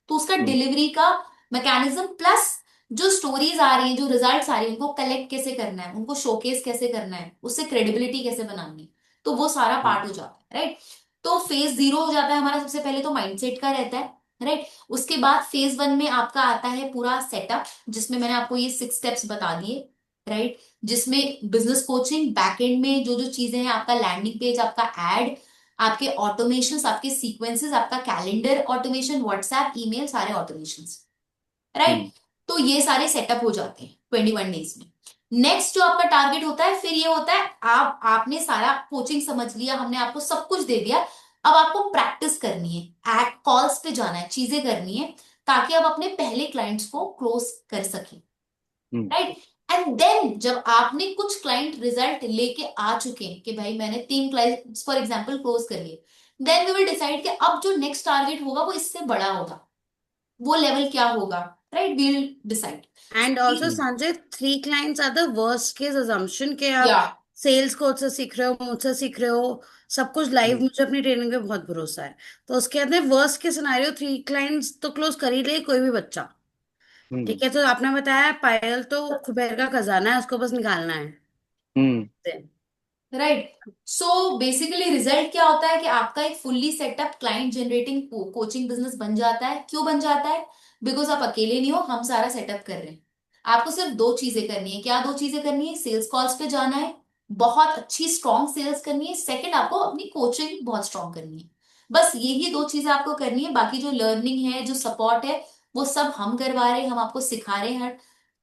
Speaker 4: तो उसका
Speaker 3: हम्म।
Speaker 4: डिलीवरी का मैकेनिज्म प्लस जो स्टोरीज आ रही हैं, जो रिजल्ट्स आ रही हैं, उनको कलेक्ट कैसे करना है, उनको शोकेस कैसे करना है, उससे क्रेडिबिलिटी कैसे बनानी है, तो वो सारा पार्ट हो जाता है, राइट? तो फेज 0 हो जाता है हमारा। सबसे पहले तो माइंडसेट का रहता है, राइट? उसके बाद फेज 1 में आपका आता है पूरा सेटअप, जिसमें मैंने आपको ये 6 स्टेप्स बता दिए, राइट? जिसमें बिजनेस कोचिंग, बैकएंड में जो जो चीजें हैं, आपका लैंडिंग पेज, आपका एड, आपके ऑटोमेशन, आपके सीक्वेंसेस, आपका कैलेंडर ऑटोमेशन, व्हाट्सएप, ईमेल, सारे ऑटोमेशन, राइट?
Speaker 3: हम्म।
Speaker 4: तो ये सारे सेटअप हो जाते हैं 21 डेज में। नेक्स्ट जो आपका टारगेट होता है फिर ये होता है, आपने सारा कोचिंग समझ लिया, हमने आपको सब कुछ दे दिया, अब आपको प्रैक्टिस करनी है, एट कॉल्स पे जाना है, चीजें करनी है, ताकि आप अपने पहले क्लाइंट्स को क्लोज कर सकें,
Speaker 3: हम्म।
Speaker 4: राइट? एंड देन जब आपने कुछ क्लाइंट रिजल्ट लेके आ चुके हैं कि भाई मैंने 3 क्लाइंट्स फॉर एग्जांपल क्लोज कर लिए, देन वी विल डिसाइड कि अब जो नेक्स्ट टारगेट होगा वो इससे बड़ा होगा, वो लेवल क्या होगा, right, we will decide.
Speaker 2: And also Sanjay, 3 clients are the worst case assumption कि आप
Speaker 4: या
Speaker 2: सेल्स कोच से सीख रहे हो, मुझसे सीख रहे हो, सब कुछ लाइव,
Speaker 3: हम्म
Speaker 2: मुझे अपनी ट्रेनिंग पे बहुत भरोसा है। तो उसके अंदर वर्स्ट के सिनारियो 3 क्लाइंट्स तो क्लोज कर ही ले कोई भी बच्चा।
Speaker 3: हम्म
Speaker 2: ठीक है, तो आपने बताया पायल तो कुबेर का खजाना है, उसको बस निकालना है।
Speaker 3: हम्म
Speaker 4: राइट। सो बेसिकली रिजल्ट क्या होता है कि आपका एक fully setup client generating coaching business बन जाता है। क्यों बन जाता है? बिकॉज आप अकेले नहीं हो, हम सारा सेटअप कर रहे हैं। आपको सिर्फ 2 चीजें करनी है। क्या 2 चीजें करनी है? सेल्स कॉल्स पे जाना है, बहुत अच्छी स्ट्रॉन्ग सेल्स करनी है। सेकंड, आपको अपनी कोचिंग बहुत स्ट्रॉन्ग करनी है। बस यही 2 चीजें आपको करनी है। बाकी जो लर्निंग है, जो सपोर्ट है, वो सब हम करवा रहे हैं, हम आपको सिखा रहे हैं हर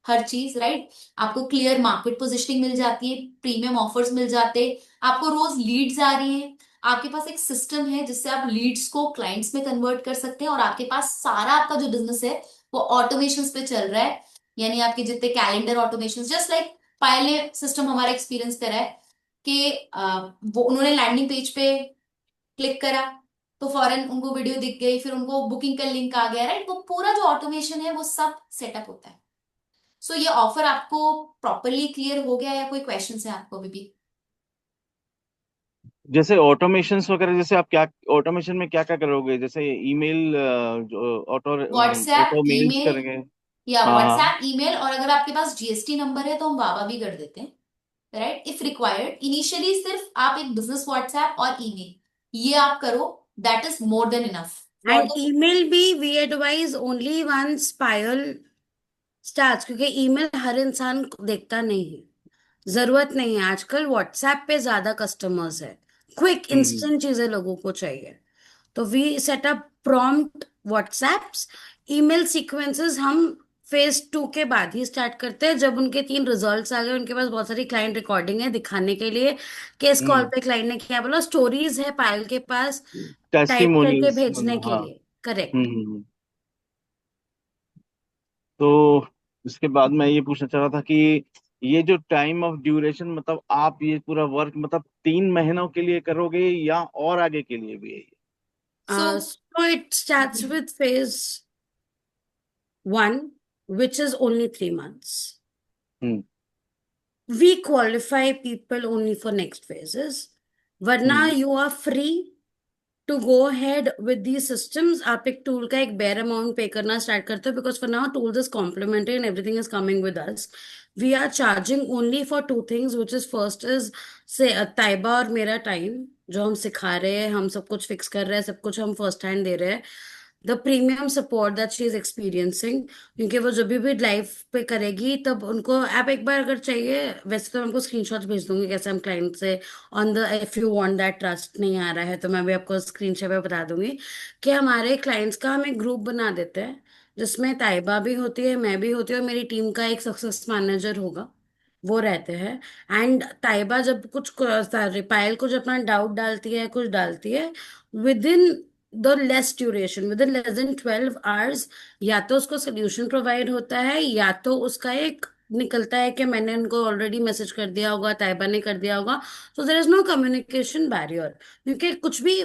Speaker 4: हर चीज, राइट। आपको क्लियर मार्केट पोजिशनिंग मिल जाती है, प्रीमियम ऑफर्स मिल जाते हैं, आपको रोज लीड्स आ रही हैं। आपके पास एक सिस्टम है जिससे आप लीड्स को क्लाइंट्स में कन्वर्ट कर सकते हैं, और आपके पास सारा आपका जो बिजनेस है वो ऑटोमेशन पे चल रहा है। यानी आपके जितने कैलेंडर ऑटोमेशन, जस्ट लाइक पायल ने सिस्टम हमारा एक्सपीरियंस करा है कि वो उन्होंने लैंडिंग पेज पे क्लिक करा तो फौरन उनको वीडियो दिख गई, फिर उनको बुकिंग का लिंक आ गया, राइट। वो पूरा जो ऑटोमेशन है वो सब सेटअप होता है। सो ये ऑफर आपको प्रॉपरली क्लियर हो गया, या कोई क्वेश्चन है आपको अभी भी?
Speaker 3: जैसे ऑटोमेशंस वगैरह, जैसे आप क्या ऑटोमेशन में क्या क्या करोगे? जैसे ईमेल, जो auto
Speaker 4: WhatsApp,
Speaker 3: auto mails
Speaker 4: email,
Speaker 3: करेंगे?
Speaker 4: या
Speaker 3: हाँ हाँ।
Speaker 4: व्हाट्सएप, ईमेल, और अगर आपके पास जीएसटी नंबर है तो हम वावा भी कर देते हैं, राइट, इफ रिक्वायर्ड। इनिशियली सिर्फ आप एक बिजनेस व्हाट्सएप और ईमेल ये आप करो, that is more than enough for
Speaker 2: and
Speaker 4: the.
Speaker 2: Email भी we advise only once Payal start, क्योंकि ईमेल हर इंसान को देखता नहीं है, जरूरत नहीं है। आजकल व्हाट्सएप पे ज्यादा कस्टमर्स है, क्विक
Speaker 3: हम्म
Speaker 2: इंस्टेंट चीजें लोगों को चाहिए। तो we set up prompt WhatsApps. Email sequences हम फेज 2 के बाद ही स्टार्ट करते हैं, जब उनके 3 रिजल्ट्स आ गए, उनके पास बहुत सारी क्लाइंट रिकॉर्डिंग है दिखाने के लिए कि इस कॉल
Speaker 3: हम्म
Speaker 2: पे क्लाइंट ने क्या बोला, स्टोरीज है पायल के पास टाइप करके
Speaker 3: टेस्टिमोनियल्स,
Speaker 2: भेजने
Speaker 3: मतलब
Speaker 2: के
Speaker 3: हाँ।
Speaker 2: लिए। करेक्ट।
Speaker 3: तो इसके बाद मैं ये पूछना चाह रहा था कि ये जो टाइम ऑफ ड्यूरेशन, मतलब आप ये पूरा वर्क मतलब 3 महीनों के लिए करोगे या और आगे के लिए भी है ये?
Speaker 4: सो
Speaker 2: So it starts with phase 1, which is only 3 months.
Speaker 3: Hmm
Speaker 2: We qualify people only for next phases. वरना
Speaker 3: hmm
Speaker 2: you are free to go ahead with the systems. आप एक टूल का एक बेयर अमाउंट पे करना स्टार्ट करते हो, because for now tools is complimentary and everything is coming with us. We are charging only for 2 things, which is first is say Taiba और मेरा टाइम, जो हम सिखा रहे हैं, हम सब कुछ फिक्स कर रहे हैं, सब कुछ हम फर्स्ट हैंड दे रहे हैं। The premium support that she is experiencing, क्योंकि वो जब भी लाइव पे करेगी तब उनको आप एक बार अगर चाहिए, वैसे तो मैं उनको स्क्रीनशॉट्स भेज दूंगी कैसे हम क्लाइंट से on the, if you want that, trust नहीं आ रहा है तो मैं भी आपको स्क्रीन शेयर पे बता दूंगी कि हमारे क्लाइंट्स का हम एक ग्रुप बना देते हैं, जिसमें ताइबा भी होती है, मैं भी होती हूँ, और मेरी टीम का एक सक्सेस मैनेजर होगा, वो रहते हैं। एंड ताइबा जब कुछ पायल को जब अपना डाउट डालती है, कुछ डालती है, with in the less duration, with in less than 12 hours, या तो उसको सोल्यूशन प्रोवाइड होता है, या तो उसका एक निकलता है कि मैंने उनको ऑलरेडी मैसेज कर दिया होगा, ताइबा ने कर दिया होगा। तो there is no communication barrier, क्योंकि कुछ भी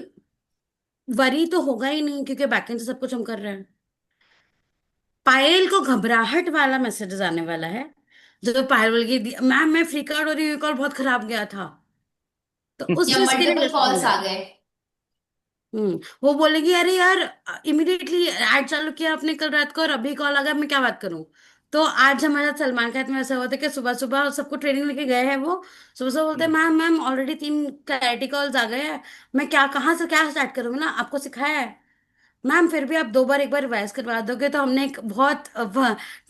Speaker 2: वरी तो होगा ही नहीं, क्योंकि बैकएंड से सब कुछ हम कर रहे हैं। पायल को घबराहट वाला मैसेजेस आने वाला है, जब पायल बोलेगी मैम मैं फ्री कार्ड हो रही हूँ, ये कॉल बहुत खराब गया था, तो उस
Speaker 4: या
Speaker 2: चीज के लिए
Speaker 4: मल्टीपल
Speaker 2: मैसेज
Speaker 4: कॉल्स
Speaker 2: मिलेगा।
Speaker 4: आ गए।
Speaker 2: वो बोलेगी अरे यार, इमिडिएटली ऐड चालू किया आपने कल रात को और अभी कॉल आ गया, मैं क्या बात करूं। तो आज हमारे साथ सलमान का में ऐसा हुआ था कि सुबह सुबह सबको ट्रेनिंग लेके गए हैं, वो सुबह सुबह बोलते हैं
Speaker 3: hmm
Speaker 2: ma'am ma'am already 3 clarity calls आ गए हैं, मैं क्या कहाँ से क्या स्टार्ट करूँ ना, आपको सिखाया है मैम, फिर भी आप 2 बार एक बार रिवाइज करवा दोगे। तो हमने एक बहुत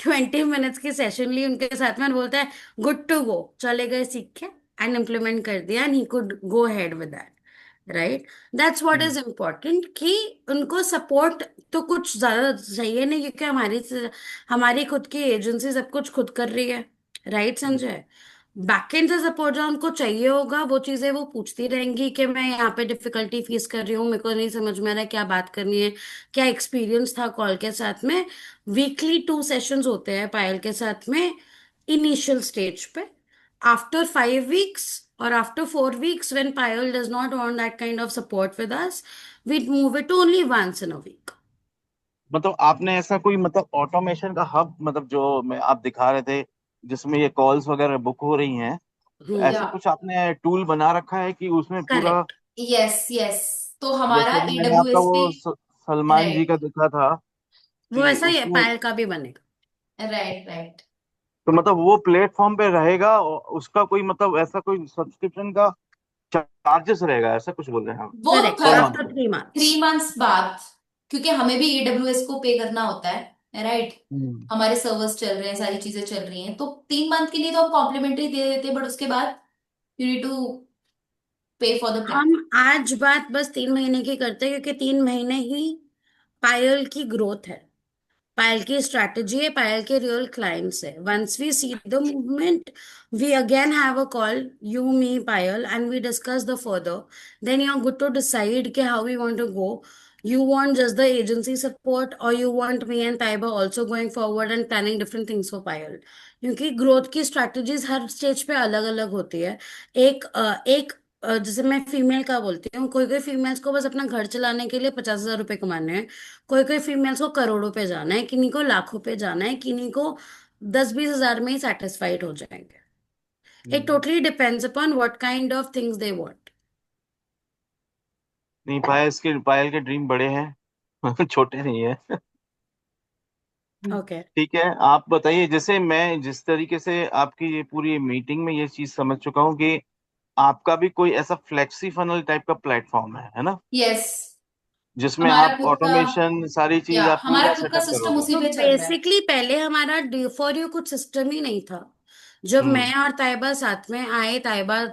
Speaker 2: 20 मिनट्स की सेशन ली उनके साथ में, और बोलते हैं गुड टू गो, चले गए सीख के एंड इम्प्लीमेंट कर दिया, and he could go head with that, right. That's what
Speaker 3: hmm
Speaker 2: is important, कि उनको सपोर्ट तो कुछ ज्यादा चाहिए नहीं, क्योंकि हमारी खुद की एजेंसी सब कुछ खुद कर रही है, राइट संजय। बैकएंड से सपोर्ट जो उनको चाहिए होगा, वो चीजें वो पूछती रहेंगी कि मैं यहाँ पे डिफिकल्टी फेस कर रही हूँ, मेरे को नहीं समझ में आ रहा है क्या बात करनी है, क्या एक्सपीरियंस था कॉल के साथ में। वीकली 2 सेशंस होते हैं पायल के साथ में, इनिशियल स्टेज पे. After 5 weeks or after 4 weeks, when Payal does not want that kind of support with us, we move it to only once in a week.
Speaker 3: मतलब आपने ऐसा कोई मतलब ऑटोमेशन का हब मतलब जो मैं आप दिखा रहे थे जिसमें ये कॉल्स वगैरह बुक हो रही हैं, तो
Speaker 2: हम्म.
Speaker 3: ऐसा
Speaker 4: या
Speaker 3: कुछ आपने टूल बना रखा है कि उसमें पूरा,
Speaker 2: करेक्ट.
Speaker 4: यस यस, तो हमारा
Speaker 3: जैसे कि मैंने आपका
Speaker 4: एडब्ल्यूएस पे,
Speaker 3: वो सलमान जी का
Speaker 4: राइट
Speaker 3: देखा था
Speaker 2: वो
Speaker 3: कि
Speaker 2: ऐसा ही है,
Speaker 3: उसमें,
Speaker 2: पायल का भी बनेगा.
Speaker 4: Right right.
Speaker 3: तो मतलब वो प्लेटफॉर्म पे रहेगा और उसका कोई मतलब ऐसा कोई सब्सक्रिप्शन का चार्जेस रहेगा, ऐसा कुछ बोल रहे हैं आप,
Speaker 4: वो
Speaker 2: करेक्ट,
Speaker 3: पर
Speaker 2: आफ्टर
Speaker 3: मंथ?
Speaker 2: 3 months.
Speaker 4: 3 मंथ्स बाद, क्योंकि हमें भी एडब्ल्यूएस को पे करना होता है, राइट।
Speaker 3: हम्म।
Speaker 4: हमारे सर्वर्स चल रहे हैं, सारी चीजें चल रही हैं, तो 3 मंथ के लिए तो हम कॉम्प्लीमेंट्री दे देते हैं, बट उसके बाद यू नीड टू पे फॉर द प्लान।
Speaker 2: हम आज बात बस 3 महीने की करते हैं, क्योंकि 3 महीने ही पायल की ग्रोथ है, पायल की स्ट्रैटेजी है, पायल के रियल क्लाइंट्स है. Once we see the movement, we again have a call, you me Payal, and we discuss the further. Then you are good to decide कि how we want to go. You want just the agency support, or you want me and Taiba also going forward and planning different things for Payal? क्योंकि ग्रोथ की स्ट्रैटेजीज हर स्टेज पे अलग अलग होती है. जैसे मैं फीमेल का बोलती हूँ, कोई कोई फीमेल्स को बस अपना घर चलाने के लिए 50,000 रुपए कमाने हैं, कोई कोई फीमेल्स को करोड़ों पे जाना है, किन्हीं को लाखों पे जाना है, किन्हीं को 10-20 हजार में ही सेटिस्फाइड हो जाएंगे. It
Speaker 3: hmm.
Speaker 2: Totally depends upon what kind of things they want.
Speaker 3: नहीं, पायल के ड्रीम बड़े हैं छोटे नहीं है।
Speaker 2: ओके.
Speaker 3: ठीक है, आप बताइए, जैसे मैं जिस तरीके से आपकी ये पूरी मीटिंग में ये चीज समझ चुका हूँ कि आपका भी कोई ऐसा फ्लेक्सी फनल टाइप का प्लेटफॉर्म है ना,
Speaker 4: यस,
Speaker 3: जिसमें
Speaker 4: हमारा
Speaker 3: आप
Speaker 4: खुद का,
Speaker 3: ऑटोमेशन सारी चीज
Speaker 4: या
Speaker 3: आप
Speaker 4: हमारा
Speaker 3: पूरा
Speaker 4: खुद का
Speaker 3: सेटअप
Speaker 4: सिस्टम
Speaker 3: करोगे?
Speaker 4: उसी
Speaker 2: तो
Speaker 4: पे चल रहा है।
Speaker 2: बेसिकली पहले हमारा ड्यू फॉर यू कुछ सिस्टम ही नहीं था. जब मैं
Speaker 3: हम्म।
Speaker 2: और ताइबा साथ में आए, ताइबा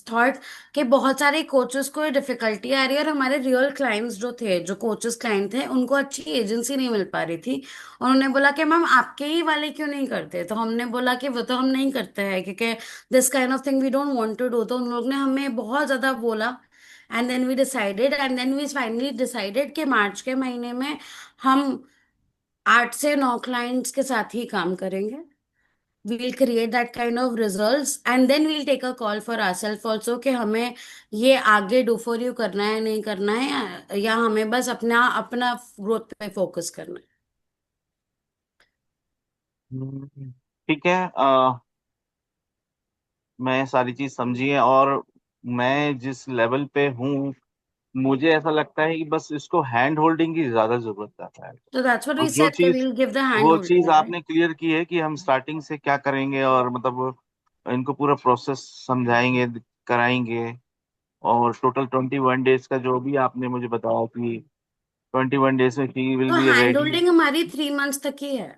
Speaker 2: थॉट कि बहुत सारे कोचेस को डिफिकल्टी आ रही है, और हमारे रियल क्लाइंट्स जो थे, जो कोचेस क्लाइंट थे, उनको अच्छी एजेंसी नहीं मिल पा रही थी. और उन्होंने बोला कि मैम आपके ही वाले क्यों नहीं करते. तो हमने बोला कि वो तो हम नहीं करते हैं, क्योंकि this kind of thing we don't want to do. तो उन लोग ने हमें बहुत ज्यादा बोला, and then we finally decided कि मार्च के महीने में हम 8 से 9 क्लाइंट्स के साथ ही काम करेंगे. we'll create that kind of results, and then we'll take a call for ourselves also कि हमें ये आगे डू फॉर यू करना है, नहीं करना है, या हमें बस अपना अपना ग्रोथ पे फोकस करना है.
Speaker 3: ठीक है, मैं सारी चीज समझी है, और मैं जिस लेवल पे हूँ मुझे ऐसा लगता है कि बस इसको हैंड होल्डिंग की ज्यादा जरूरत है।
Speaker 2: So that's what
Speaker 3: और
Speaker 2: we said कि we'll give the hand
Speaker 3: वो चीज
Speaker 2: holding, right?
Speaker 3: आपने क्लियर की है कि हम स्टार्टिंग से क्या करेंगे, और मतलब इनको पूरा प्रोसेस समझाएंगे, कराएंगे, और टोटल 21 डेज का जो भी आपने मुझे बताया कि 21 डेज में शी विल
Speaker 2: तो
Speaker 3: बी
Speaker 2: हैंड
Speaker 3: रेडी।
Speaker 2: होल्डिंग हमारी 3 months तक ही है,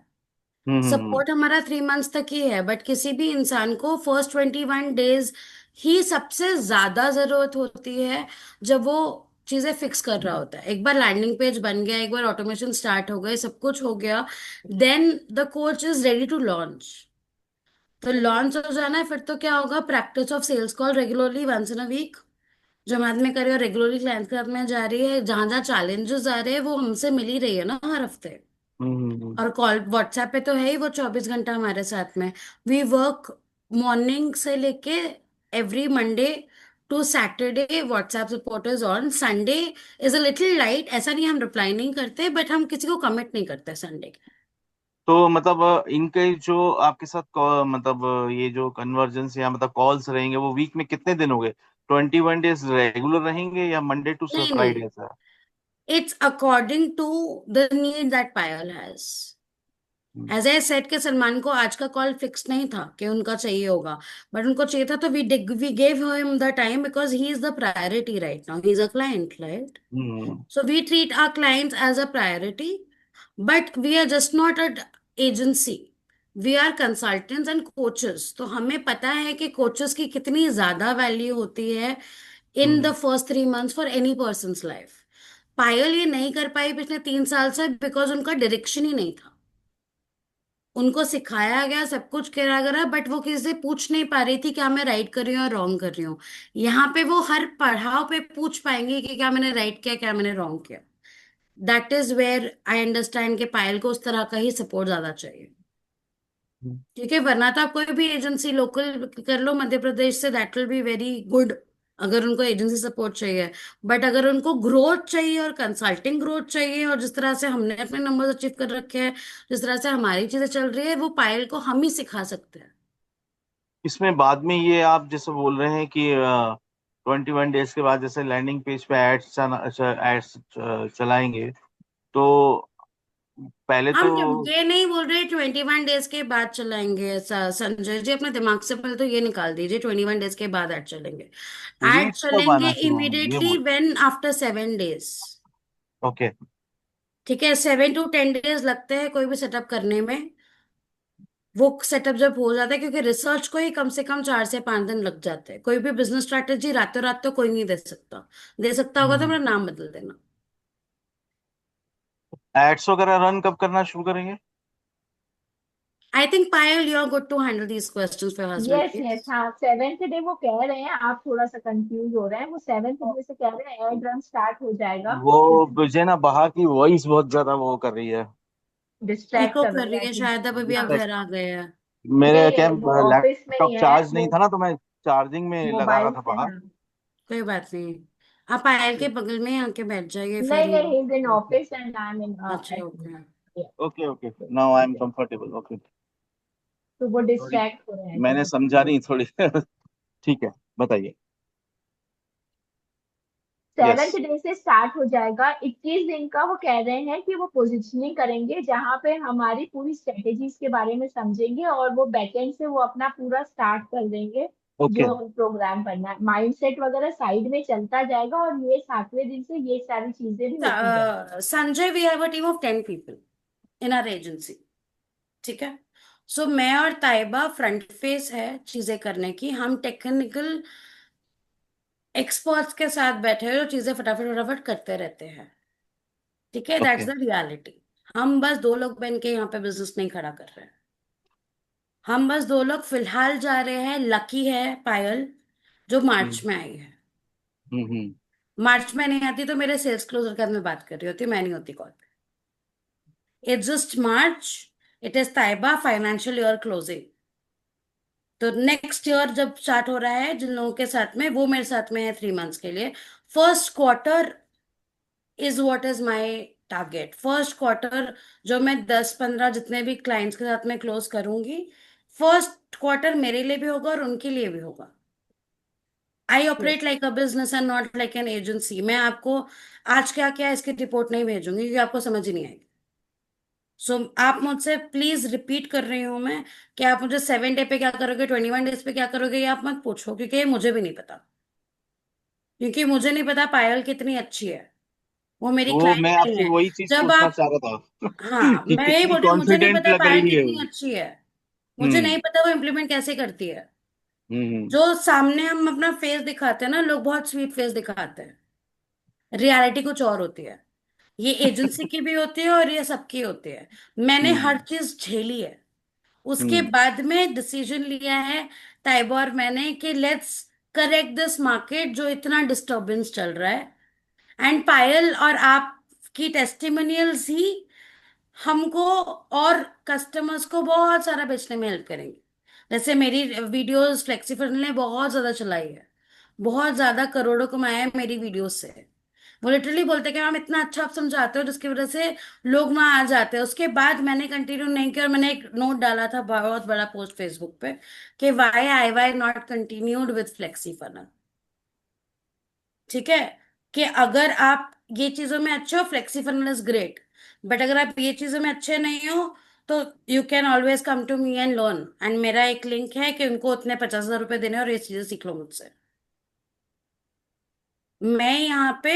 Speaker 3: हम्म।
Speaker 2: सपोर्ट हमारा 3 months तक ही है. बट किसी भी इंसान को फर्स्ट 21 डेज ही सबसे ज्यादा जरूरत होती है, जब वो चीजें फिक्स कर रहा होता है. एक बार लैंडिंग पेज बन गया, एक बार ऑटोमेशन स्टार्ट हो गए, सब कुछ हो गया, then the coach is ready to launch. तो लॉन्च हो जाना है, फिर तो क्या होगा, practice of sales call regularly once in a week, जो हम हाथ में करें, और रेगुलरली क्लाइंट के हाथ में जा रही है. जहां जहां चैलेंजेस आ रहे हैं वो हमसे मिल ही रही है ना हर हफ्ते.
Speaker 3: हम्म।
Speaker 2: और कॉल व्हाट्सएप पे तो है ही वो 24 घंटा हमारे साथ में. वी वर्क मॉर्निंग से लेके every Monday to Saturday, WhatsApp support is on. Sunday is a little light, ऐसा नहीं हम रिप्लाई नहीं करते, बट हम किसी को कमिट नहीं करते संडे.
Speaker 3: तो मतलब इनके जो आपके साथ मतलब ये जो कन्वर्जेंस या मतलब कॉल्स रहेंगे वो वीक में कितने दिन हो गए? 21 डेज रेगुलर रहेंगे या मंडे टू
Speaker 2: नहीं नहीं,
Speaker 3: फ्राइडे ऐसा?
Speaker 2: It's according to the need that Payal has.
Speaker 3: Hmm.
Speaker 2: As I said के सलमान को आज का कॉल फिक्स नहीं था कि उनका चाहिए होगा, बट उनको चाहिए था, तो we gave him the time, because he is the priority right now, he is a client, right?
Speaker 3: Hmm.
Speaker 2: So we treat our clients as a priority, but we are just not an agency. We are consultants and coaches. तो हमें पता है कि coaches की कितनी ज्यादा वैल्यू होती है in
Speaker 3: hmm.
Speaker 2: the first 3 months for any person's life. पायल ये नहीं कर पाई पिछले 3 साल से, बिकॉज उनका डायरेक्शन ही नहीं था. उनको सिखाया गया, सब कुछ करा गया, बट वो किसी से पूछ नहीं पा रही थी क्या मैं राइट कर रही हूँ और रॉन्ग कर रही हूँ. यहाँ पे वो हर पड़ाव पे पूछ पाएंगे कि क्या मैंने राइट किया, क्या मैंने रॉन्ग किया. That is where I understand कि पायल को उस तरह का ही सपोर्ट ज्यादा चाहिए.
Speaker 3: हम्म।
Speaker 2: ठीक है, वरना तो आप कोई भी एजेंसी लोकल कर लो मध्य प्रदेश से, that will be very good, अगर उनको एजेंसी सपोर्ट चाहिए। बट अगर उनको ग्रोथ चाहिए और कंसल्टिंग ग्रोथ चाहिए, और जिस तरह से हमने अपने नंबर्स अचीव कर रखे हैं, जिस तरह से हमारी चीजें चल रही है, वो पायल को हम ही सिखा सकते हैं।
Speaker 3: इसमें बाद में ये आप जैसे बोल रहे हैं कि 21 डेज के बाद जैसे लैंडिंग पेज पे एड्स चलाएंगे, तो पहले तो
Speaker 2: हम ये नहीं बोल रहे 21 डेज के बाद चलाएंगे, संजय जी अपने दिमाग से पहले तो ये निकाल दीजिए, 21 डेज के बाद ऐड चलेंगे। ऐड
Speaker 3: रीच कब
Speaker 2: चलेंगे
Speaker 3: आना शुरू होंगे ये
Speaker 2: इमीडिएटली
Speaker 3: बोल।
Speaker 2: When after 7 days.
Speaker 3: ओके।
Speaker 2: ठीक है, 7 to 10 डेज लगते हैं कोई भी सेटअप करने में। वो सेटअप जब हो जाता है, क्योंकि रिसर्च को ही कम से कम 4 से 5 दिन लग जाते हैं, कोई भी बिजनेस स्ट्रैटेजी रातों रात तो कोई नहीं दे सकता। दे सकता होगा तो
Speaker 3: हम्म।
Speaker 2: मेरा नाम बदल देना।
Speaker 3: एड्स वगैरह रन कब करना शुरू करेंगे?
Speaker 2: I think Payal, you are good to handle these questions for husband
Speaker 1: yes
Speaker 2: please.
Speaker 1: Yes, हाँ 7th डे वो कह रहे हैं, आप थोड़ा सा कंफ्यूज हो रहे हैं। वो 7th डे से कह रहे हैं एड रन स्टार्ट हो जाएगा।
Speaker 3: वो मुझे ना बाहर की वॉइस बहुत ज्यादा वो कर रही है।
Speaker 1: डिस्ट्रैक्ट
Speaker 2: इको
Speaker 1: कर
Speaker 2: कर
Speaker 1: रही
Speaker 2: रही
Speaker 1: है, आई
Speaker 2: है
Speaker 1: थिंक।
Speaker 2: शायद, अब अभी आप
Speaker 1: हाँ,
Speaker 2: घर आ गए हैं।
Speaker 3: मेरे
Speaker 1: नहीं
Speaker 3: क्या
Speaker 1: नहीं, वो ऑफिस में ही
Speaker 3: लैपटॉप
Speaker 1: है
Speaker 3: चार्ज नहीं
Speaker 1: वो,
Speaker 3: था ना, तो मैं चार्जिंग में लगा रहा
Speaker 1: मोबाइल
Speaker 3: था
Speaker 1: से,
Speaker 3: बाहर।
Speaker 1: हाँ।
Speaker 2: कोई बात नहीं, आप पायल के बगल में ही आके बैठ जाइए
Speaker 1: नहीं
Speaker 2: फिर।
Speaker 1: नहीं, he is in office and I am in
Speaker 2: अच्छा,
Speaker 1: at
Speaker 2: okay.
Speaker 1: Home.
Speaker 3: Okay okay, now I am comfortable. Okay.
Speaker 1: तो वो
Speaker 3: सॉरी,
Speaker 1: डिस्ट्रैक्ट हो रहे हैं
Speaker 3: मैंने
Speaker 1: थोड़े से।
Speaker 3: समझा नहीं थोड़ी। ठीक है, बताइए। यस।
Speaker 1: 7th डे से स्टार्ट हो जाएगा। 21 दिन का वो कह रहे हैं कि वो पोजिशनिंग करेंगे, जहां पे हमारी पूरी स्ट्रेटेजीज के बारे में समझेंगे, और वो बैकएंड से वो अपना पूरा स्टार्ट कर देंगे।
Speaker 3: ओके।
Speaker 1: जो प्रोग्राम करना है, माइंडसेट वगैरह साइड में चलता जाएगा, और ये 7वें दिन से ये सारी चीजें भी होती जाएगी।
Speaker 2: Sanjay, we have a team of 10 people in our agency. ठीक है, सो मैं और ताइबा फ्रंट फेस है चीजें करने की, हम टेक्निकल एक्सपर्ट्स के साथ बैठे हुए जो चीजें फटाफट फटाफट करते रहते हैं। ठीक है, दैट्स
Speaker 3: ओके।
Speaker 2: The reality. हम बस 2 लोग बन के यहाँ पे बिजनेस नहीं खड़ा कर रहे हैं। हम बस 2 लोग फिलहाल जा रहे हैं। लकी है पायल, जो मार्च
Speaker 3: हम्म
Speaker 2: में आई है।
Speaker 3: हम्म।
Speaker 2: मार्च में नहीं आती तो मेरे सेल्स क्लोजर का मैं बात कर रही होती, मैं नहीं होती कॉल पे। It's just March, it is Taiba financial year closing. तो नेक्स्ट ईयर जब स्टार्ट हो रहा है जिन लोगों के साथ में, वो मेरे साथ में है 3 मंथ्स के लिए। First quarter is what is my target. First quarter जो मैं 10-15 जितने भी क्लाइंट्स के साथ में क्लोज करूंगी, फर्स्ट क्वार्टर मेरे लिए भी होगा और उनके लिए भी होगा। I operate
Speaker 1: yes.
Speaker 2: Like a business and not like an agency. मैं आपको आज क्या क्या इसकी रिपोर्ट नहीं भेजूंगी, क्योंकि आपको समझ ही नहीं आएगी। सो आप मुझसे प्लीज, रिपीट कर रही हूं मैं, कि आप मुझे 7 डे पे क्या करोगे, 21 डेज पे क्या करोगे, ये आप मत पूछो, क्योंकि ये मुझे भी नहीं पता। क्योंकि मुझे नहीं पता पायल कितनी अच्छी है, वो मेरी
Speaker 3: वो
Speaker 2: क्लाइंट
Speaker 3: मैं
Speaker 2: नहीं
Speaker 3: आपसे
Speaker 2: है।
Speaker 3: वही चीज
Speaker 2: जब
Speaker 3: पूछना
Speaker 2: आप,
Speaker 3: चाह रहा था।
Speaker 2: हाँ
Speaker 3: कि
Speaker 2: मैं यही
Speaker 3: कितनी
Speaker 2: बोल रही हूँ, मुझे नहीं
Speaker 3: कॉन्फिडेंट
Speaker 2: पता
Speaker 3: लग
Speaker 2: पायल
Speaker 3: रही है
Speaker 2: कितनी
Speaker 3: वो।
Speaker 2: अच्छी है। मुझे
Speaker 3: हम्म
Speaker 2: नहीं पता वो इम्प्लीमेंट कैसे करती है।
Speaker 3: हम्म।
Speaker 2: जो सामने हम अपना फेस दिखाते हैं ना, लोग बहुत स्वीट फेस दिखाते हैं, रियलिटी कुछ और होती है। ये एजेंसी की भी होती है और ये सबकी होती है। मैंने हर
Speaker 3: हम्म
Speaker 2: चीज झेली है, उसके
Speaker 3: हम्म
Speaker 2: बाद में डिसीजन लिया है ताइबा और मैंने कि लेट्स करेक्ट दिस मार्केट जो इतना डिस्टरबेंस चल रहा है। एंड पायल और आपकी टेस्टिमोनियल्स ही हमको और कस्टमर्स को बहुत सारा बेचने में हेल्प करेंगे। जैसे मेरी वीडियोस फ्लेक्सीफिल्म ने बहुत ज्यादा चलाई है, बहुत ज्यादा करोड़ों कमाए हैं मेरी वीडियोस से। वो लिटरली बोलते हैं कि मैम इतना अच्छा आप समझाते हो, जिसकी वजह से लोग वहां आ जाते हैं। उसके बाद मैंने कंटिन्यू नहीं किया, और मैंने एक नोट डाला था, बहुत बड़ा पोस्ट फेसबुक पे, कि why not continued with flexi funnel. ठीक है, कि अगर आप ये चीजों में अच्छे हो, flexi funnel is great, but अगर आप ये चीजों में अच्छे नहीं हो, तो you can always come to me and learn. And मेरा एक लिंक है कि उनको उतने 50,000 रुपए देने और ये चीजें सीख लो मुझसे। मैं यहाँ पे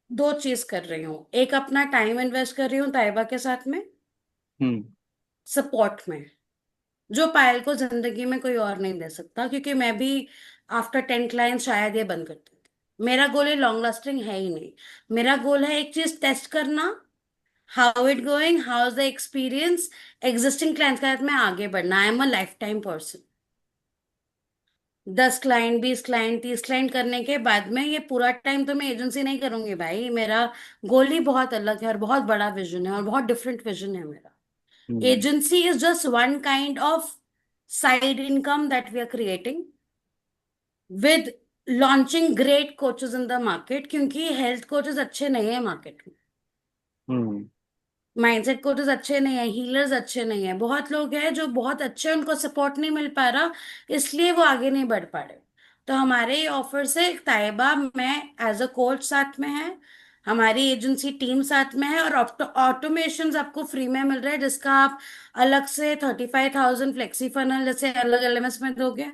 Speaker 2: 2 चीज कर रही हूँ, एक अपना टाइम इन्वेस्ट कर रही हूँ ताइबा के साथ में
Speaker 3: हम्म।
Speaker 2: सपोर्ट में, जो पायल को जिंदगी में कोई और नहीं दे सकता, क्योंकि मैं भी आफ्टर 10 क्लाइंट शायद ये बंद करती थी। मेरा गोल ये लॉन्ग लास्टिंग है ही नहीं। मेरा गोल है एक चीज टेस्ट करना, how it going, how is the experience, existing clients के साथ में आगे बढ़ना। आई am a life time person. 10 client, 20 client, 30 client करने के बाद में ये पूरा टाइम तो मैं एजेंसी नहीं करूंगी भाई। मेरा गोल ही बहुत अलग है और बहुत बड़ा विजन है और बहुत डिफरेंट विजन है मेरा। Agency is just one kind of side income that we are creating with launching great coaches in the market, क्योंकि हेल्थ कोचेस अच्छे नहीं है मार्केट में,
Speaker 3: हम्म
Speaker 2: माइंडसेट कोचेस अच्छे नहीं है, हीलर्स अच्छे नहीं है, बहुत लोग हैं जो बहुत अच्छे हैं, उनको सपोर्ट नहीं मिल पा रहा, इसलिए वो आगे नहीं बढ़ पा रहे। तो हमारे ये ऑफर से ताइबा मैं एज अ कोच साथ में है, हमारी एजेंसी टीम साथ में है, और ऑटोमेशन आपको फ्री में मिल रहा है, जिसका आप अलग से 35,000 फ्लेक्सी फनल जैसे अलग एलएमएस में दोगे,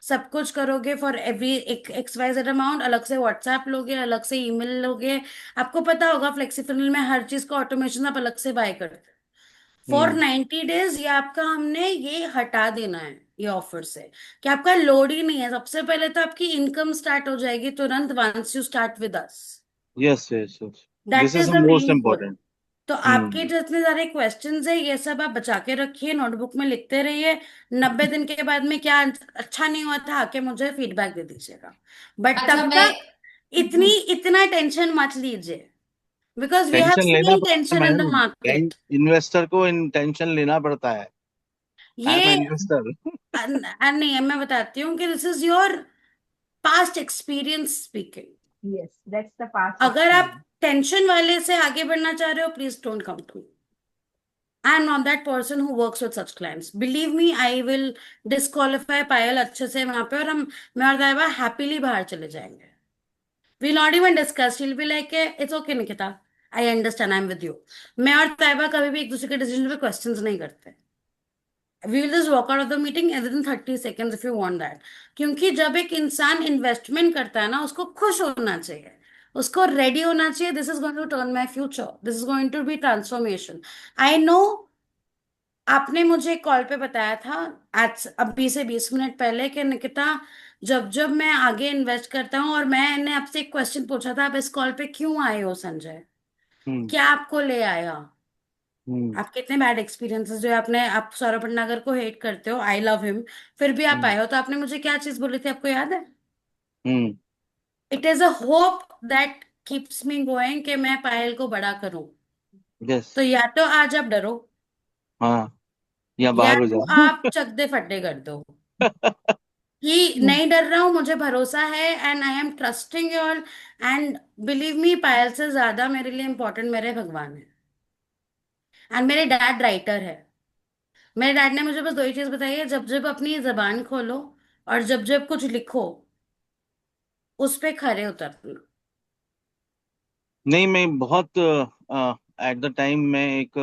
Speaker 2: सब कुछ करोगे फॉर एवरी एक XYZ अमाउंट, अलग से व्हाट्सएप लोगे, अलग से ईमेल लोगे। आपको पता होगा फ्लेक्सिफिनल में हर चीज का ऑटोमेशन आप अलग से बाय करते हो। फॉर
Speaker 3: हम्म
Speaker 2: 90 डेज ये आपका हमने ये हटा देना है ये ऑफर से, कि आपका लोड ही नहीं है। सबसे पहले तो आपकी इनकम स्टार्ट हो जाएगी तुरंत once you start with us,
Speaker 3: yes yes yes, this
Speaker 2: that
Speaker 3: is
Speaker 2: is
Speaker 3: the
Speaker 2: the
Speaker 3: most
Speaker 2: main goal.
Speaker 3: Important.
Speaker 2: तो आपके
Speaker 3: हम्म
Speaker 2: जितने सारे क्वेश्चंस है ये सब आप बचा के रखिए, नोटबुक में लिखते रहिए। 90 दिन के बाद में क्या अच्छा नहीं हुआ था आके मुझे फीडबैक दे दीजिएगा, बट
Speaker 4: अच्छा
Speaker 2: तब
Speaker 4: मैं
Speaker 2: तक इतना टेंशन मत लीजिए, बिकॉज वी हैव
Speaker 3: टेंशन लेना
Speaker 2: सीन
Speaker 3: पड़ता है
Speaker 2: tension in the
Speaker 3: madam,
Speaker 2: market.
Speaker 3: Investor को इन टेंशन लेना पड़ता है। आई एम
Speaker 2: ये
Speaker 3: इन्वेस्टर।
Speaker 2: नहीं है, मैं बताती हूँ कि this is your past experience speaking.
Speaker 1: Yes, that's the past
Speaker 2: अगर आप
Speaker 1: experience.
Speaker 2: टेंशन वाले से आगे बढ़ना चाह रहे हो, please don't come to me. I am not that person who works with such clients, believe me, I will disqualify Payal अच्छे से वहां पे, और हम मैं और दाइबा हैप्पीली बाहर चले जाएंगे। We'll not even discuss. She'll be like, it's okay, Nikita. I understand. I'm with you. मैं और ताइबा कभी भी एक दूसरे के डिसीजन पे क्वेश्चंस नहीं करते। We will just walk out of the meeting within 30 seconds if you want that. क्योंकि जब एक इंसान इन्वेस्टमेंट करता है ना, उसको खुश होना चाहिए, उसको रेडी होना चाहिए, this is going to turn my future, this is going to be transformation. I know, आपने मुझे कॉल पे बताया था आज अभी से 20 मिनट पहले कि निकिता, जब जब मैं आगे इन्वेस्ट करता हूँ, और मैंने आपसे एक क्वेश्चन पूछा था, आप इस कॉल पे क्यों आए हो संजय,
Speaker 3: हम्म
Speaker 2: क्या आपको ले आया,
Speaker 3: हम्म
Speaker 2: आपके इतने बैड एक्सपीरियंसेस जो आपने, आप सौरभ भटनागर को हेट करते हो, आई लव हिम, फिर भी आप
Speaker 3: हम्म
Speaker 2: आए हो, तो आपने मुझे क्या चीज बोली थी, आपको याद है?
Speaker 3: Hmm
Speaker 2: it is a hope that keeps me going कि मैं पायल को बड़ा करूं।
Speaker 3: यस।
Speaker 2: तो या तो आज आप डरो,
Speaker 3: हाँ, या
Speaker 2: या
Speaker 3: बाहर हो
Speaker 2: तो
Speaker 3: जाओ।
Speaker 2: आप चक दे फटे कर दो कि नहीं डर रहा हूं, मुझे भरोसा है, and I am trusting you all, and believe me, Payal से ज्यादा मेरे लिए इंपॉर्टेंट मेरे भगवान है, एंड मेरे डैड राइटर है। मेरे डैड ने मुझे बस दो ही चीज बताई है, जब जब अपनी जबान खोलो और जब जब कुछ लिखो, उस पे खरे उतरना।
Speaker 3: नहीं, मैं बहुत एट द टाइम मैं एक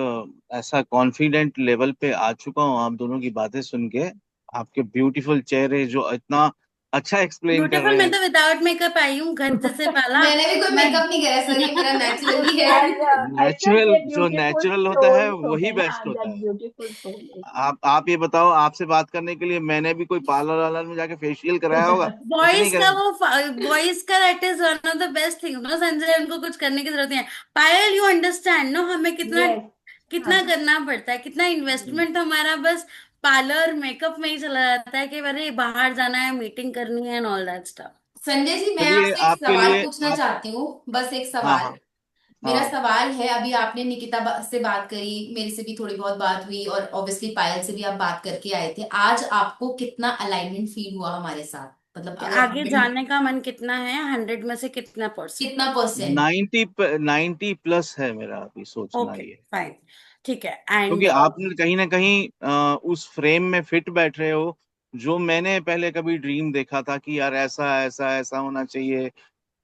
Speaker 3: ऐसा कॉन्फिडेंट लेवल पे आ चुका हूँ आप दोनों की बातें सुन के। आपके ब्यूटीफुल चेहरे जो इतना अच्छा एक्सप्लेन कर
Speaker 2: ब्यूटीफुल,
Speaker 3: रहे
Speaker 2: मैं
Speaker 3: हैं।
Speaker 2: तो विदाउट मेकअप आई हूँ, घर जैसे पाला
Speaker 4: मैंने भी कोई
Speaker 2: मैं
Speaker 4: मेकअप नहीं करा सर, ये मेरा नेचुरली है।
Speaker 1: And अच्छा,
Speaker 3: नेचुरल,
Speaker 1: ये
Speaker 3: जो
Speaker 1: beautiful
Speaker 3: नेचुरल होता है
Speaker 1: soul तो
Speaker 3: वही
Speaker 1: है ना,
Speaker 3: बेस्ट होता
Speaker 1: that
Speaker 3: है।
Speaker 1: beautiful soul is.
Speaker 3: आप ये बताओ, आपसे बात करने के लिए मैंने भी कोई पार्लर वार्लर में जाके फेशियल कराया होगा? कुछ नहीं
Speaker 2: वॉइस का
Speaker 3: कराया।
Speaker 2: वो वॉइस का that is one of the best thing no Sanjay, उनको कुछ करने की जरूरत नहीं है। पायल, यू अंडरस्टैंड नो, हमें कितना
Speaker 1: Yes. हाँ,
Speaker 2: कितना करना पड़ता है, कितना इन्वेस्टमेंट हमारा बस पार्लर मेकअप में ही चला जाता है, कि अरे बाहर जाना है, मीटिंग करनी है and all that stuff.
Speaker 4: Sanjay ji, मैं
Speaker 3: चलिए,
Speaker 4: आपसे एक
Speaker 3: आपके
Speaker 4: सवाल
Speaker 3: लिए
Speaker 4: पूछना
Speaker 3: आप।
Speaker 4: चाहती हूँ, बस एक
Speaker 3: हाँ
Speaker 4: सवाल।
Speaker 3: हाँ
Speaker 4: मेरा
Speaker 3: हाँ।
Speaker 4: सवाल है, अभी आपने निकिता से बात करी, मेरे से भी थोड़ी बहुत बात हुई, और ऑब्वियसली पायल से भी आप बात करके आए थे। आज आपको कितना अलाइनमेंट फील हुआ हमारे साथ, मतलब
Speaker 2: कि
Speaker 4: अगर
Speaker 2: आगे जाने का मन कितना है, 100 में से कितना परसेंट?
Speaker 4: कितना परसेंट?
Speaker 3: 90 90 प्लस है मेरा अभी सोचना
Speaker 2: ओके,
Speaker 3: ये।
Speaker 2: फाइन, ठीक है।
Speaker 3: क्योंकि
Speaker 2: एंड
Speaker 3: आपने कहीं ना कहीं उस फ्रेम में फिट बैठ रहे हो जो मैंने पहले कभी ड्रीम देखा था कि यार ऐसा ऐसा ऐसा होना चाहिए।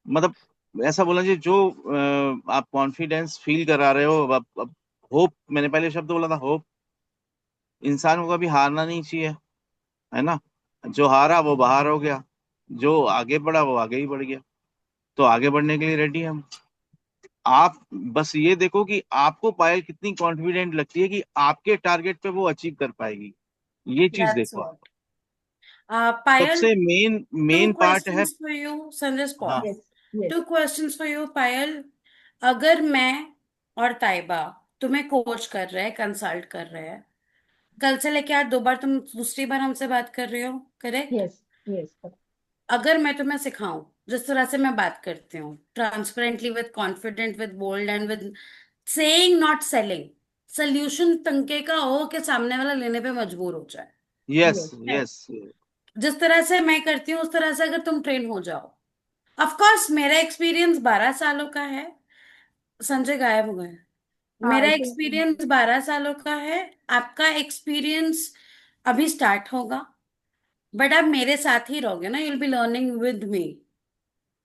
Speaker 3: मतलब ऐसा बोलना चाहिए जो आप कॉन्फिडेंस फील करा रहे हो। अब होप, मैंने पहले शब्द बोला था, होप। इंसान को कभी हारना नहीं चाहिए, है ना। जो हारा वो बाहर हो गया, जो आगे बढ़ा वो आगे ही बढ़ गया। तो आगे बढ़ने के लिए रेडी हम। आप बस ये देखो कि आपको पायल कितनी कॉन्फिडेंट लगती है कि आपके टारगेट पे वो अचीव कर पाएगी। ये चीज
Speaker 2: दैट्स
Speaker 3: देखो आप।
Speaker 2: व्हाट, पायल,
Speaker 3: सबसे मेन
Speaker 2: टू
Speaker 3: मेन पार्ट है।
Speaker 2: क्वेश्चंस फॉर यू संजय,
Speaker 3: हाँ।
Speaker 1: yes, yes,
Speaker 2: two questions for you Payal. अगर मैं और ताइबा तुम्हें कोच कर रहे हैं, कंसल्ट कर रहे हैं, कल से लेके आज 2 बार, तुम दूसरी बार हमसे बात कर रहे हो, करेक्ट?
Speaker 1: yes, yes.
Speaker 2: अगर मैं तुम्हें सिखाऊं जिस तरह से मैं बात करती हूँ, transparently, with confident, with bold, and with saying not selling, solution तंके का हो कि सामने वाला लेने पे मजबूर हो जाए।
Speaker 3: Yes
Speaker 1: yes.
Speaker 3: यस।
Speaker 2: जिस तरह से मैं करती हूँ उस तरह से अगर तुम ट्रेन हो जाओ। ऑफ कोर्स मेरा एक्सपीरियंस 12 सालों का है। संजय गायब हो गए।
Speaker 1: हाँ,
Speaker 2: मेरा
Speaker 1: आई थिंक।
Speaker 2: एक्सपीरियंस 12 सालों का है। आपका एक्सपीरियंस अभी स्टार्ट होगा। बट आप मेरे साथ ही रहोगे ना, you'll be learning with me.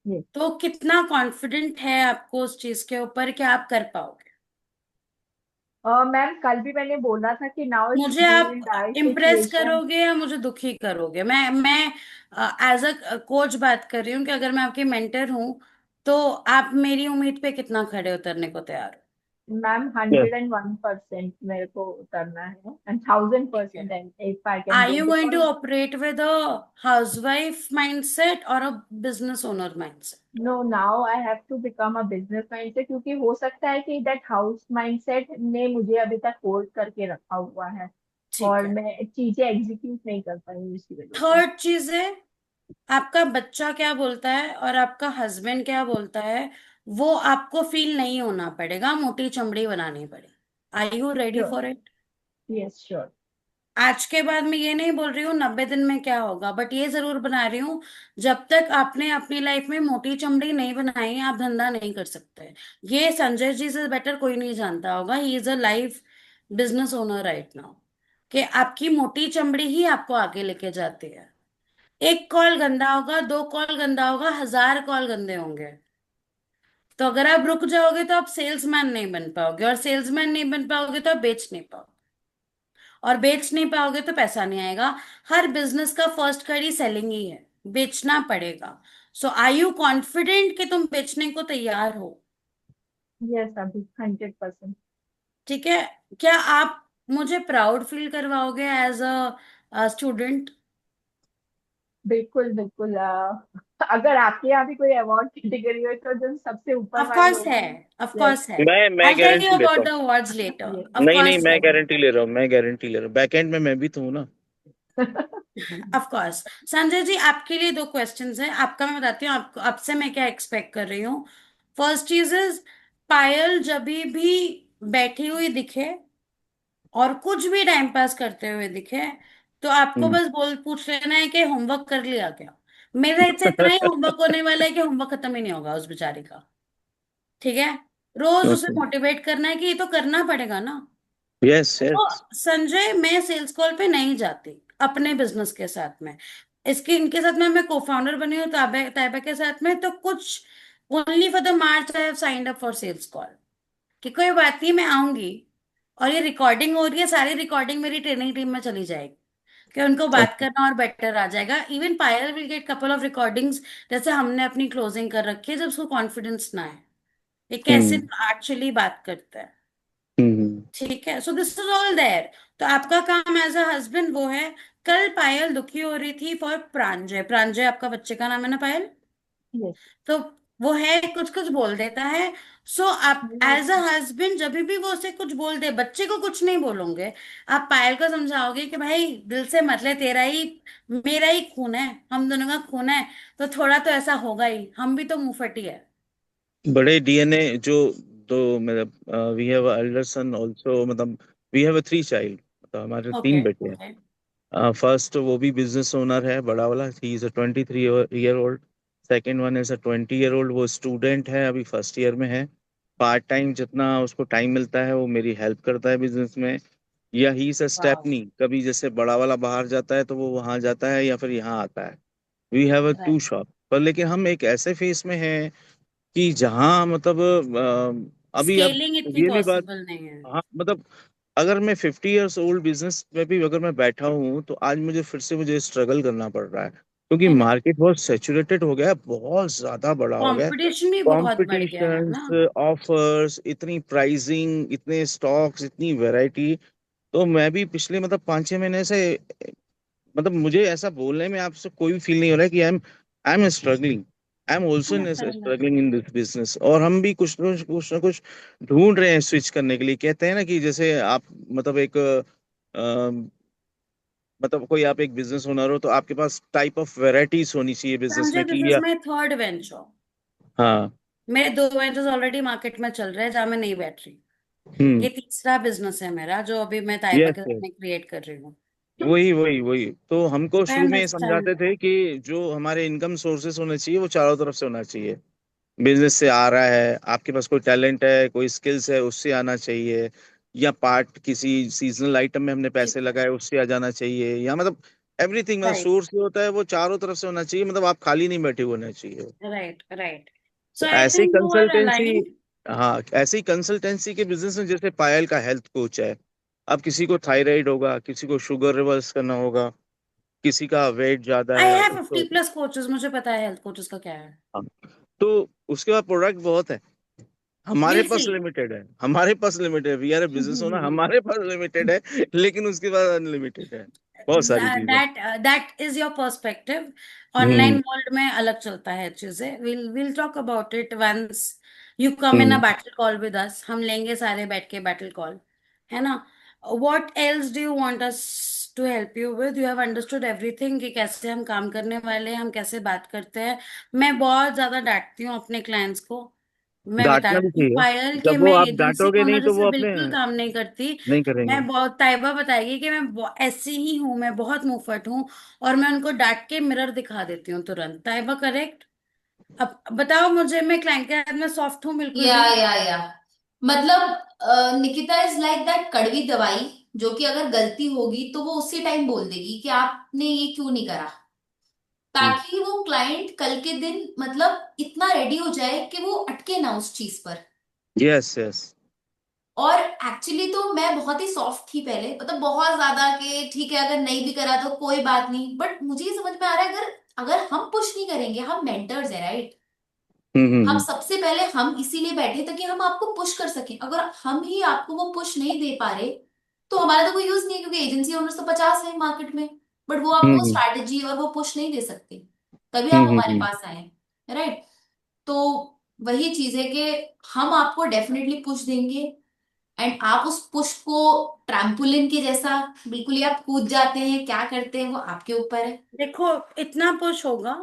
Speaker 1: Yes.
Speaker 2: तो कितना कॉन्फिडेंट है आपको उस चीज के ऊपर कि आप कर पाओगे?
Speaker 1: मैम, कल भी मैंने बोला था कि नाउ इट्स
Speaker 2: मुझे
Speaker 1: डू
Speaker 2: आप
Speaker 1: और डाई
Speaker 2: इम्प्रेस
Speaker 1: सिचुएशन।
Speaker 2: करोगे या मुझे दुखी करोगे? मैं एज अ कोच बात कर रही हूँ कि अगर मैं आपकी मेंटर हूँ तो आप मेरी उम्मीद पे कितना खड़े उतरने को तैयार
Speaker 1: मैम, 101% मेरे को उतरना है, एंड थाउजेंड
Speaker 2: हो? ठीक है।
Speaker 1: Percent if I can
Speaker 2: Are
Speaker 1: do,
Speaker 2: you going to
Speaker 1: because
Speaker 2: operate with a housewife mindset or a business owner mindset?
Speaker 1: No, now I have to become a business mindset, क्योंकि हो सकता है कि दैट हाउस माइंडसेट ने मुझे अभी तक होल्ड करके रखा हुआ है,
Speaker 2: ठीक
Speaker 1: और
Speaker 2: है।
Speaker 1: मैं चीजें एग्जीक्यूट नहीं कर पाई हूँ इसकी वजह से।
Speaker 2: थर्ड चीज है, आपका बच्चा क्या बोलता है और आपका हस्बैंड क्या बोलता है वो आपको फील नहीं होना पड़ेगा, मोटी चमड़ी बनानी पड़ेगी। Are you ready
Speaker 1: sure.
Speaker 2: For it?
Speaker 1: Yes, sure.
Speaker 2: आज के बाद मैं ये नहीं बोल रही हूँ 90 दिन में क्या होगा, बट ये जरूर बना रही हूँ जब तक आपने अपनी लाइफ में मोटी चमड़ी नहीं बनाई आप धंधा नहीं कर सकते। ये संजय जी से बेटर कोई नहीं जानता होगा। ही is a life business owner right now. कि आपकी मोटी चमड़ी ही आपको आगे लेके जाती है। एक कॉल गंदा होगा, 2 कॉल गंदा होगा, 1000 कॉल गंदे होंगे। तो अगर आप रुक जाओगे तो आप सेल्समैन नहीं बन पाओगे, और सेल्समैन नहीं बन पाओगे तो आप बेच नहीं पाओगे, और बेच नहीं पाओगे तो पैसा नहीं आएगा। हर बिजनेस का फर्स्ट कड़ी सेलिंग ही है। बेचना पड़ेगा। सो आर यू कॉन्फिडेंट कि तुम बेचने को तैयार हो?
Speaker 1: यस, अभी 100%।
Speaker 2: ठीक है। क्या आप मुझे प्राउड फील करवाओगे एज अ स्टूडेंट?
Speaker 1: बिल्कुल बिल्कुल। अगर आपके यहाँ भी कोई अवार्ड कैटेगरी हो तो जो सबसे ऊपर
Speaker 2: ऑफ
Speaker 1: वाली
Speaker 2: कोर्स है।
Speaker 1: होगी।
Speaker 2: Of
Speaker 1: yes.
Speaker 2: कोर्स है।
Speaker 3: मैं
Speaker 2: आई टेल यू
Speaker 3: गारंटी लेता
Speaker 2: अबाउट
Speaker 3: हूँ।
Speaker 2: The awards letter.
Speaker 1: Yes.
Speaker 2: Off
Speaker 3: नहीं नहीं,
Speaker 2: कोर्स
Speaker 3: मैं
Speaker 2: है।
Speaker 3: गारंटी ले रहा हूँ, मैं गारंटी ले रहा हूँ, बैकएंड में मैं भी तो हूँ ना।
Speaker 2: Of course. संजय जी आपके लिए 2 क्वेश्चंस हैं। आपका मैं बताती हूँ आपको, आपसे मैं क्या एक्सपेक्ट कर रही हूँ। फर्स्ट चीज इज, पायल जब भी बैठी हुई दिखे और कुछ भी टाइम पास करते हुए दिखे तो आपको
Speaker 3: हम्म।
Speaker 2: बस बोल पूछ लेना है कि होमवर्क कर लिया क्या। मेरा इससे इतना ही होमवर्क होने वाला है कि होमवर्क खत्म ही नहीं होगा उस बेचारी का। ठीक है। रोज उसे
Speaker 3: ओके।
Speaker 2: मोटिवेट करना है कि ये तो करना पड़ेगा ना।
Speaker 3: यस
Speaker 2: तो
Speaker 3: यस।
Speaker 2: संजय मैं सेल्स कॉल पे नहीं जाती अपने बिजनेस के साथ में। इसके इनके साथ में मैं को फाउंडर बनी हूँ ताबा ताइबा के साथ में, तो कुछ only for the March I have signed up for sales call. कि कोई बात नहीं मैं आऊंगी, और ये रिकॉर्डिंग हो रही है, सारी रिकॉर्डिंग मेरी ट्रेनिंग टीम में चली जाएगी कि उनको बात
Speaker 3: ओके।
Speaker 2: करना और बेटर आ जाएगा। Even Payal will get couple of recordings जैसे हमने अपनी क्लोजिंग कर रखी है, जब उसको कॉन्फिडेंस ना है ये कैसे
Speaker 3: हम्म
Speaker 2: एक्चुअली बात करता है।
Speaker 3: हम्म।
Speaker 2: ठीक है। So this is all there. तो आपका काम एज अ हस्बैंड वो है। कल पायल दुखी हो रही थी फॉर प्रांजय। प्रांजय आपका बच्चे का नाम है ना पायल?
Speaker 1: यस।
Speaker 2: तो वो है कुछ कुछ बोल देता है। सो आप एज अ हस्बैंड जब भी वो उसे कुछ बोल दे, बच्चे को कुछ नहीं बोलोगे, आप पायल को समझाओगे कि भाई दिल से मत ले, तेरा ही मेरा ही खून है, हम दोनों का खून है, तो थोड़ा तो ऐसा होगा ही, हम भी तो मुंहफटी है।
Speaker 3: बड़े डीएनए जो, तो मतलब we have elder son also, मतलब वी हैव 3 चाइल्ड, मतलब हमारे
Speaker 2: ओके
Speaker 3: 3 बेटे हैं।
Speaker 2: ओके।
Speaker 3: फर्स्ट वो भी बिजनेस ओनर है, बड़ा वाला, ही is a 23 year old. Second one is a 20 year old, वो स्टूडेंट है, अभी फर्स्ट ईयर में है। पार्ट टाइम जितना उसको टाइम मिलता है वो मेरी हेल्प करता है बिजनेस में। या ही इज अ
Speaker 1: वाओ।
Speaker 3: स्टेपनी, कभी जैसे बड़ा वाला बाहर जाता है तो वो वहां जाता है या फिर यहाँ आता है। We have a to
Speaker 2: right.
Speaker 3: Shop पर, लेकिन हम एक ऐसे फेस में हैं कि जहाँ मतलब अभी अब
Speaker 2: स्केलिंग इतनी
Speaker 3: रियली बात,
Speaker 2: पॉसिबल नहीं है।
Speaker 3: हाँ मतलब अगर मैं 50 ईयर्स ओल्ड बिजनेस में भी अगर मैं बैठा हूँ तो आज मुझे फिर से मुझे स्ट्रगल करना पड़ रहा है, क्योंकि मार्केट बहुत सेचुरेटेड हो गया है, बहुत ज्यादा बड़ा हो गया है।
Speaker 2: कंपटीशन भी बहुत बढ़ गया है ना।
Speaker 3: कॉम्पिटिशन्स, ऑफर्स, इतनी प्राइसिंग, इतने स्टॉक्स, इतनी वैरायटी। तो मैं भी पिछले मतलब 5-6 महीने से, मतलब मुझे ऐसा बोलने में आपसे कोई भी फील नहीं हो रहा है कि I am struggling. I am also in struggling in this business, और हम भी कुछ ना कुछ ढूंढ रहे हैं स्विच करने के लिए। कहते हैं ना कि जैसे आप मतलब एक मतलब कोई आप एक बिजनेस ओनर हो तो आपके पास टाइप ऑफ वैरायटीज होनी चाहिए बिजनेस
Speaker 2: संजय
Speaker 3: में
Speaker 2: दिस
Speaker 3: कि
Speaker 2: इज
Speaker 3: या,
Speaker 2: माई थर्ड वेंचर।
Speaker 3: हाँ।
Speaker 2: मेरे 2 वेंचर्स ऑलरेडी मार्केट में चल रहे हैं जहां मैं नहीं बैठ रही।
Speaker 3: हम्म।
Speaker 2: ये तीसरा बिजनेस है मेरा जो अभी मैं ताइबा
Speaker 3: यस
Speaker 2: के साथ
Speaker 3: यस।
Speaker 2: में क्रिएट कर रही हूँ।
Speaker 3: वही वही वही तो हमको
Speaker 2: आई
Speaker 3: शुरू में ये
Speaker 2: अंडरस्टैंड।
Speaker 3: समझाते थे कि जो हमारे इनकम सोर्सेस होने चाहिए वो चारों तरफ से होना चाहिए। बिजनेस से आ रहा है, आपके पास कोई टैलेंट है, कोई स्किल्स है, उससे आना चाहिए, या पार्ट किसी सीजनल आइटम में हमने पैसे लगाए उससे आ जाना चाहिए, या मतलब एवरीथिंग, मतलब
Speaker 2: राइट
Speaker 3: सोर्स जो होता है वो चारों तरफ से होना चाहिए, मतलब आप खाली नहीं बैठे हुए होने चाहिए।
Speaker 2: Right right. सो
Speaker 3: तो
Speaker 2: आई
Speaker 3: ऐसी
Speaker 2: think you are
Speaker 3: consultancy,
Speaker 2: aligned.
Speaker 3: हाँ ऐसी कंसल्टेंसी के बिजनेस में, जैसे पायल का हेल्थ कोच है, अब किसी को थायराइड होगा, किसी को शुगर रिवर्स करना होगा, किसी का वेट ज्यादा
Speaker 2: आई
Speaker 3: है
Speaker 2: हैव
Speaker 3: उसको,
Speaker 2: 50+ कोचेस, मुझे पता है हेल्थ कोचेस का क्या है।
Speaker 3: हाँ, तो उसके बाद प्रोडक्ट बहुत है। हमारे
Speaker 2: विल सी।
Speaker 3: पास लिमिटेड है, हमारे पास लिमिटेड है, we are a business owner, हमारे पास लिमिटेड है, लेकिन उसके बाद अनलिमिटेड है, बहुत सारी चीजें।
Speaker 2: That that is your perspective. Online
Speaker 3: hmm
Speaker 2: world में अलग चलता है चीजें। Will talk about it once you come in a
Speaker 3: hmm.
Speaker 2: Battle call with us. हम लेंगे सारे बैठ के बैटल कॉल, है ना। What else do you want us to help you with? You have understood everything कि कैसे हम काम करने वाले हैं, हम कैसे बात करते हैं। मैं बहुत ज्यादा डांटती हूँ अपने क्लाइंट्स को। मैं बता
Speaker 3: डांटना भी
Speaker 2: देती हूँ
Speaker 3: चाहिए,
Speaker 2: पायल कि
Speaker 3: जब वो
Speaker 2: मैं
Speaker 3: आप
Speaker 2: एजेंसी
Speaker 3: डांटोगे नहीं
Speaker 2: ओनर
Speaker 3: तो
Speaker 2: से
Speaker 3: वो अपने
Speaker 2: बिल्कुल काम नहीं करती।
Speaker 3: नहीं करेंगे।
Speaker 2: मैं बहुत, ताइबा बताएगी कि मैं ऐसी ही हूँ, मैं बहुत मुंहफट हूँ। और मैं उनको डांट के मिरर दिखा देती हूँ तुरंत। ताइबा करेक्ट? अब बताओ मुझे, मैं क्लाइंट के हाथ में सॉफ्ट हूँ बिल्कुल भी?
Speaker 4: या मतलब निकिता इज लाइक दैट कड़वी दवाई, जो कि अगर गलती होगी तो वो उसी टाइम बोल देगी कि आपने ये क्यों नहीं करा, ताकि वो क्लाइंट कल के दिन मतलब इतना रेडी हो जाए कि वो अटके ना उस चीज पर।
Speaker 3: Yes yes.
Speaker 4: और एक्चुअली तो मैं बहुत ही सॉफ्ट थी पहले, मतलब बहुत ज्यादा कि ठीक है अगर नहीं भी करा तो कोई बात नहीं, बट मुझे ये समझ में आ रहा है अगर अगर हम पुश नहीं करेंगे, हम मेंटर्स हैं राइट। हम
Speaker 3: हम्म।
Speaker 4: सबसे पहले हम इसीलिए बैठे थे कि हम आपको पुश कर सकें, अगर हम ही आपको वो पुश नहीं दे पा रहे तो हमारा तो कोई यूज नहीं है, क्योंकि एजेंसी ओनर्स तो 50 है मार्केट में, बट वो आपको
Speaker 3: हम्म
Speaker 4: स्ट्रैटेजी और वो पुश नहीं दे सकते। तभी
Speaker 3: हम्म
Speaker 4: आप
Speaker 3: हम्म
Speaker 4: हमारे
Speaker 3: हम्म।
Speaker 4: पास आए, राइट। तो वही चीज है कि हम आपको डेफिनेटली पुश देंगे, एंड आप उस पुश को ट्रैम्पोलिन के जैसा बिल्कुल ही आप कूद जाते हैं, क्या करते हैं वो आपके ऊपर है।
Speaker 2: देखो, इतना पुश होगा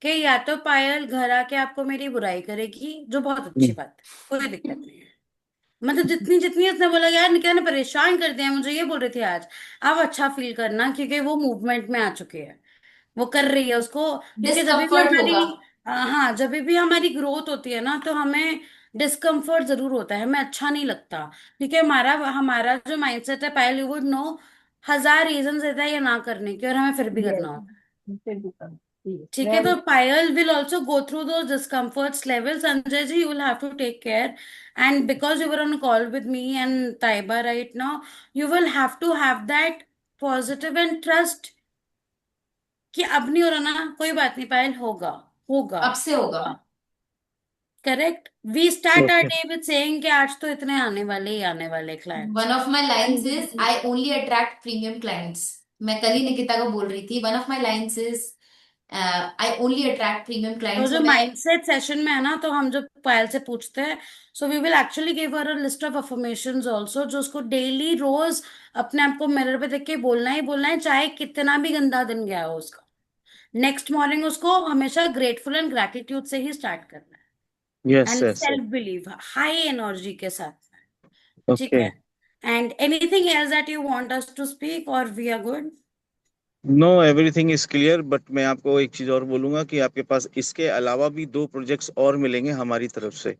Speaker 2: कि या तो पायल घर आके आपको मेरी बुराई करेगी, जो बहुत अच्छी
Speaker 3: हम्म।
Speaker 2: बात है, कोई दिक्कत नहीं है। मतलब जितनी जितनी उसने बोला यार निकिता ने परेशान कर दिया मुझे, ये बोल रही थी आज। आप अच्छा फील करना क्योंकि वो मूवमेंट में आ चुके हैं, वो कर रही है उसको। क्योंकि जब भी
Speaker 4: डिस्कम्फर्ट होगा।
Speaker 2: हमारी, हाँ, जब भी हमारी ग्रोथ होती है ना तो हमें डिस्कम्फर्ट जरूर होता है, हमें अच्छा नहीं लगता। क्योंकि हमारा हमारा जो माइंडसेट है, पायल यू वुड नो, 1000 रीजन देता है ये ना करने के, और हमें फिर भी करना होता है।
Speaker 1: यस, फिर भी कम।
Speaker 2: ठीक है,
Speaker 1: वेरी
Speaker 2: तो Payal will also go through those discomforts level. Sanjay ji, you will have to take care. And because you were on call with me and Taiba right now, you will have to have that positive and trust कि अब नहीं हो रहा ना, कोई बात नहीं पायल, होगा होगा
Speaker 4: अब से होगा।
Speaker 2: होगा। Correct. We start our
Speaker 3: okay.
Speaker 2: Day with saying कि आज तो इतने आने वाले ही आने वाले
Speaker 4: one
Speaker 2: clients.
Speaker 4: Off my lines is I only attract premium clients. मैं कल ही निकिता को बोल रही थी, one of my lines is I only attract premium
Speaker 2: तो
Speaker 4: क्लाइंट्स।
Speaker 2: जो
Speaker 4: और मैं
Speaker 2: माइंडसेट सेशन में है ना, तो हम जब पायल से पूछते हैं, so we will actually give her a list of affirmations also, जो उसको डेली रोज अपने आप को मिरर पे देख के बोलना ही बोलना है, चाहे कितना भी गंदा दिन गया हो उसका। नेक्स्ट मॉर्निंग उसको हमेशा ग्रेटफुल एंड ग्रैटिट्यूड से ही स्टार्ट करना है,
Speaker 3: yes
Speaker 2: and
Speaker 3: yes.
Speaker 2: Self believe, high energy के साथ में। ठीक
Speaker 3: ओके।
Speaker 2: है। And anything else that you want us to speak, और we are good?
Speaker 3: No, everything is clear, but मैं आपको एक चीज और बोलूंगा कि आपके पास इसके अलावा भी दो प्रोजेक्ट्स और मिलेंगे हमारी तरफ से।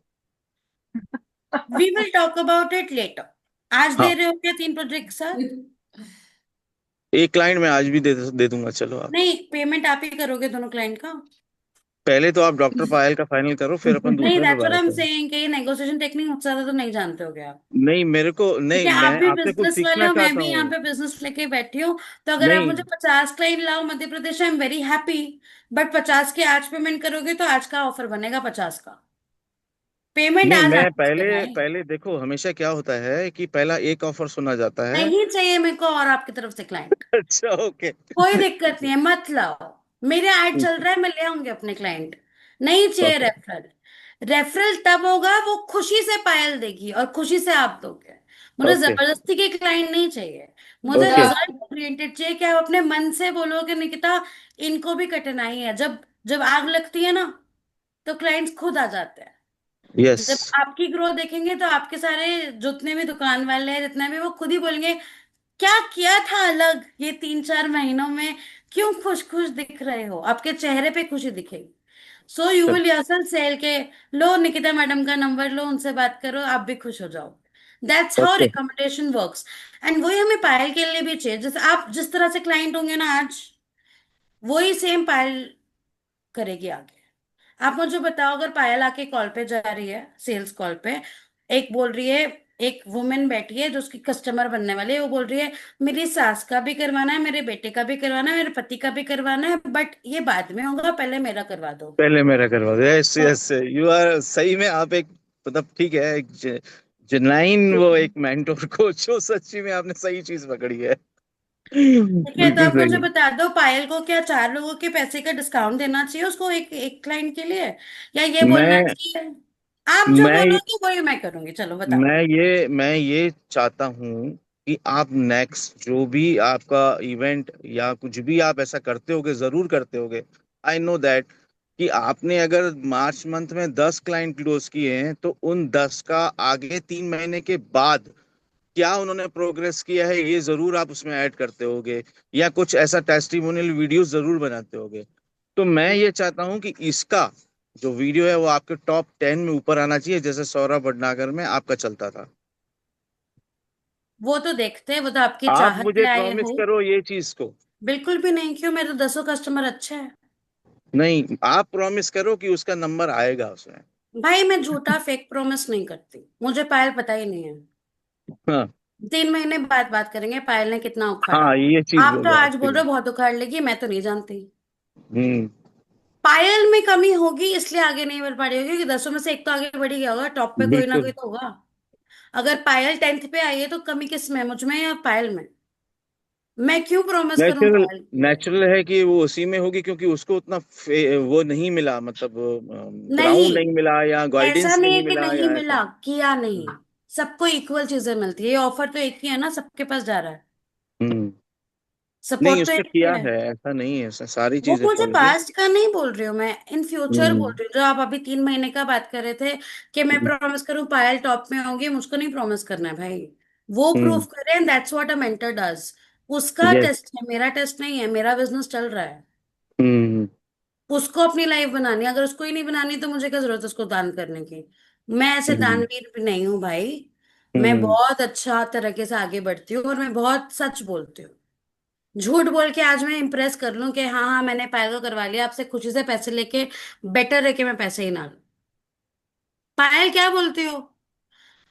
Speaker 2: We will talk about it later. आज दे
Speaker 3: हाँ,
Speaker 2: रहे हो क्या 3 प्रोजेक्ट सर?
Speaker 3: एक क्लाइंट मैं आज भी दे दूंगा, चलो आप।
Speaker 2: नहीं, पेमेंट आप ही करोगे दोनों क्लाइंट का?
Speaker 3: पहले तो आप डॉक्टर पायल का फाइनल करो, फिर अपन
Speaker 2: नहीं,
Speaker 3: दूसरे पे
Speaker 2: दैट्स व्हाट आई
Speaker 3: बात
Speaker 2: एम
Speaker 3: करें।
Speaker 2: सेइंग कि ये नेगोशिएशन टेक्निक मुझसे ज्यादा तो नहीं जानते हो क्या आप?
Speaker 3: नहीं, मेरे को नहीं,
Speaker 2: क्योंकि आप
Speaker 3: मैं
Speaker 2: भी
Speaker 3: आपसे कुछ
Speaker 2: बिजनेस वाले
Speaker 3: सीखना
Speaker 2: हो, मैं
Speaker 3: चाहता
Speaker 2: भी यहाँ
Speaker 3: हूँ।
Speaker 2: पे बिजनेस लेके बैठी हूँ। तो अगर आप
Speaker 3: नहीं
Speaker 2: मुझे 50 क्लाइंट लाओ Madhya Pradesh, I am very happy. But 50 के आज पेमेंट करोगे तो आज का ऑफर बनेगा 50 का। पेमेंट
Speaker 3: नहीं,
Speaker 2: आज
Speaker 3: मैं
Speaker 2: आना चाहिए
Speaker 3: पहले
Speaker 2: भाई।
Speaker 3: पहले देखो, हमेशा क्या होता है कि पहला एक ऑफर सुना जाता है।
Speaker 2: नहीं चाहिए मेरे को और आपकी तरफ से क्लाइंट।
Speaker 3: अच्छा, ओके।
Speaker 2: कोई दिक्कत नहीं है, मत लाओ। मेरे ऐड
Speaker 3: ठीक
Speaker 2: चल
Speaker 3: है।
Speaker 2: रहा है, मैं ले आऊंगी अपने क्लाइंट। नहीं चाहिए
Speaker 3: ओके
Speaker 2: रेफरल। रेफरल तब होगा वो खुशी से पायल देगी और खुशी से आप दोगे। मुझे
Speaker 3: ओके
Speaker 2: जबरदस्ती के क्लाइंट नहीं चाहिए। मुझे
Speaker 3: ओके।
Speaker 2: रिजल्ट ओरिएंटेड चाहिए कि आप अपने मन से बोलो कि निकिता, इनको भी कठिनाई है। जब जब आग लगती है ना, तो क्लाइंट्स खुद आ जाते हैं।
Speaker 3: यस।
Speaker 2: जब आपकी ग्रोथ देखेंगे तो आपके सारे जितने भी दुकान वाले हैं, जितने भी, वो खुद ही बोलेंगे क्या किया था अलग ये 3-4 महीनों में, क्यों खुश खुश दिख रहे हो, आपके चेहरे पे खुशी दिखेगी। So you will yourself sell के लो निकिता मैडम का नंबर लो, उनसे बात करो, आप भी खुश हो जाओ। That's how
Speaker 3: okay.
Speaker 2: Recommendation works. And वही हमें पायल के लिए भी चाहिए, जैसे आप जिस तरह से क्लाइंट होंगे ना आज, वही सेम पायल करेगी आगे। आप मुझे बताओ, अगर पायल आके कॉल पे जा रही है, सेल्स कॉल पे, एक बोल रही है, एक वुमेन बैठी है जो उसकी कस्टमर बनने वाली है, वो बोल रही है मेरी सास का भी करवाना है, मेरे बेटे का भी करवाना है, मेरे पति का भी करवाना है, बट ये बाद में होगा, पहले मेरा करवा दो।
Speaker 3: पहले मेरा करवा दो। यस
Speaker 2: तो
Speaker 3: यस, यू आर सही में आप एक, मतलब ठीक है, एक जेन्युइन वो एक मेंटोर को, जो सच्ची में आपने सही चीज पकड़ी है।
Speaker 2: ठीक है, तो
Speaker 3: बिल्कुल
Speaker 2: आप मुझे
Speaker 3: सही।
Speaker 2: बता दो, पायल को क्या 4 लोगों के पैसे का डिस्काउंट देना चाहिए उसको, एक एक क्लाइंट के लिए, या ये बोलना
Speaker 3: मैं
Speaker 2: चाहिए आप जो
Speaker 3: मैं
Speaker 2: बोलोगे वही मैं करूंगी, चलो बताओ।
Speaker 3: मैं ये चाहता हूँ कि आप नेक्स्ट जो भी आपका इवेंट या कुछ भी आप ऐसा करते होगे, जरूर करते होगे, आई नो दैट, कि आपने अगर मार्च मंथ में 10 क्लाइंट क्लोज किए हैं तो उन 10 का आगे 3 महीने के बाद क्या उन्होंने प्रोग्रेस किया है, ये जरूर आप उसमें ऐड करते होगे, या कुछ ऐसा टेस्टिमोनियल वीडियो जरूर बनाते होगे। तो मैं ये चाहता हूँ कि इसका जो वीडियो है वो आपके टॉप 10 में ऊपर आना चाहिए, जैसे सौरभ भटनागर में आपका चलता था।
Speaker 2: वो तो देखते हैं, वो तो आपकी
Speaker 3: आप
Speaker 2: चाहत
Speaker 3: मुझे
Speaker 2: से आए
Speaker 3: प्रॉमिस
Speaker 2: हो।
Speaker 3: करो ये चीज को।
Speaker 2: बिल्कुल भी नहीं, क्यों, मेरे तो 10 कस्टमर अच्छे हैं।
Speaker 3: नहीं, आप प्रॉमिस करो कि उसका नंबर आएगा उसमें।
Speaker 2: भाई मैं झूठा फेक प्रॉमिस नहीं करती, मुझे पायल पता ही नहीं है।
Speaker 3: हाँ।
Speaker 2: 3 महीने बाद बात करेंगे पायल ने कितना उखाड़ा।
Speaker 3: हाँ, ये चीज
Speaker 2: आप तो
Speaker 3: बोलो आप,
Speaker 2: आज बोल
Speaker 3: ठीक
Speaker 2: रहे
Speaker 3: है।
Speaker 2: हो बहुत उखाड़ लेगी, मैं तो नहीं जानती।
Speaker 3: हम्म।
Speaker 2: पायल में कमी होगी इसलिए आगे नहीं बढ़ पा रही होगी, क्योंकि 10 में से एक तो आगे बढ़ ही गया होगा, टॉप पे कोई ना कोई
Speaker 3: बिल्कुल।
Speaker 2: तो होगा। अगर पायल 10th पे आई है तो कमी किस में है, मुझ में या पायल में? मैं क्यों प्रॉमिस करूं
Speaker 3: नेचुरल
Speaker 2: पायल के लिए?
Speaker 3: नेचुरल है कि वो उसी में होगी, क्योंकि उसको उतना वो नहीं मिला, मतलब
Speaker 2: नहीं,
Speaker 3: ग्राउंड नहीं मिला या
Speaker 2: ऐसा
Speaker 3: गाइडेंस
Speaker 2: नहीं है
Speaker 3: नहीं
Speaker 2: कि
Speaker 3: मिला
Speaker 2: नहीं
Speaker 3: या ऐसा।
Speaker 2: मिला, किया नहीं। सबको इक्वल चीजें मिलती है, ये ऑफर तो एक ही है ना, सबके पास जा रहा है।
Speaker 3: हम्म। नहीं,
Speaker 2: सपोर्ट तो
Speaker 3: उसने
Speaker 2: एक ही
Speaker 3: किया
Speaker 2: है।
Speaker 3: है, ऐसा नहीं है, ऐसा सारी
Speaker 2: वो
Speaker 3: चीजें
Speaker 2: मुझे
Speaker 3: फॉलो की।
Speaker 2: पास्ट का नहीं बोल रही हूँ मैं, इन फ्यूचर बोल
Speaker 3: हम्म।
Speaker 2: रही हूँ, जो आप अभी 3 महीने का बात कर रहे थे कि मैं प्रॉमिस करूँ पायल टॉप में होगी, मुझको नहीं प्रॉमिस करना है भाई। वो
Speaker 3: हम्म।
Speaker 2: प्रूफ करे, that's what a mentor does. उसका
Speaker 3: यस।
Speaker 2: टेस्ट है, मेरा टेस्ट नहीं है, मेरा बिजनेस चल रहा है।
Speaker 3: हम्म।
Speaker 2: उसको अपनी लाइफ बनानी है, अगर उसको ही नहीं बनानी तो मुझे क्या जरूरत है उसको दान करने की। मैं ऐसे
Speaker 3: हम्म।
Speaker 2: दानवीर भी नहीं हूँ भाई। मैं
Speaker 3: हम्म।
Speaker 2: बहुत अच्छा तरीके से आगे बढ़ती हूँ और मैं बहुत सच बोलती हूँ। झूठ बोल के आज मैं इंप्रेस कर लूं कि हाँ हाँ मैंने पायल को करवा लिया, आपसे खुशी से पैसे लेके, बेटर है कि मैं पैसे ही ना लूं। पायल क्या बोलती हो?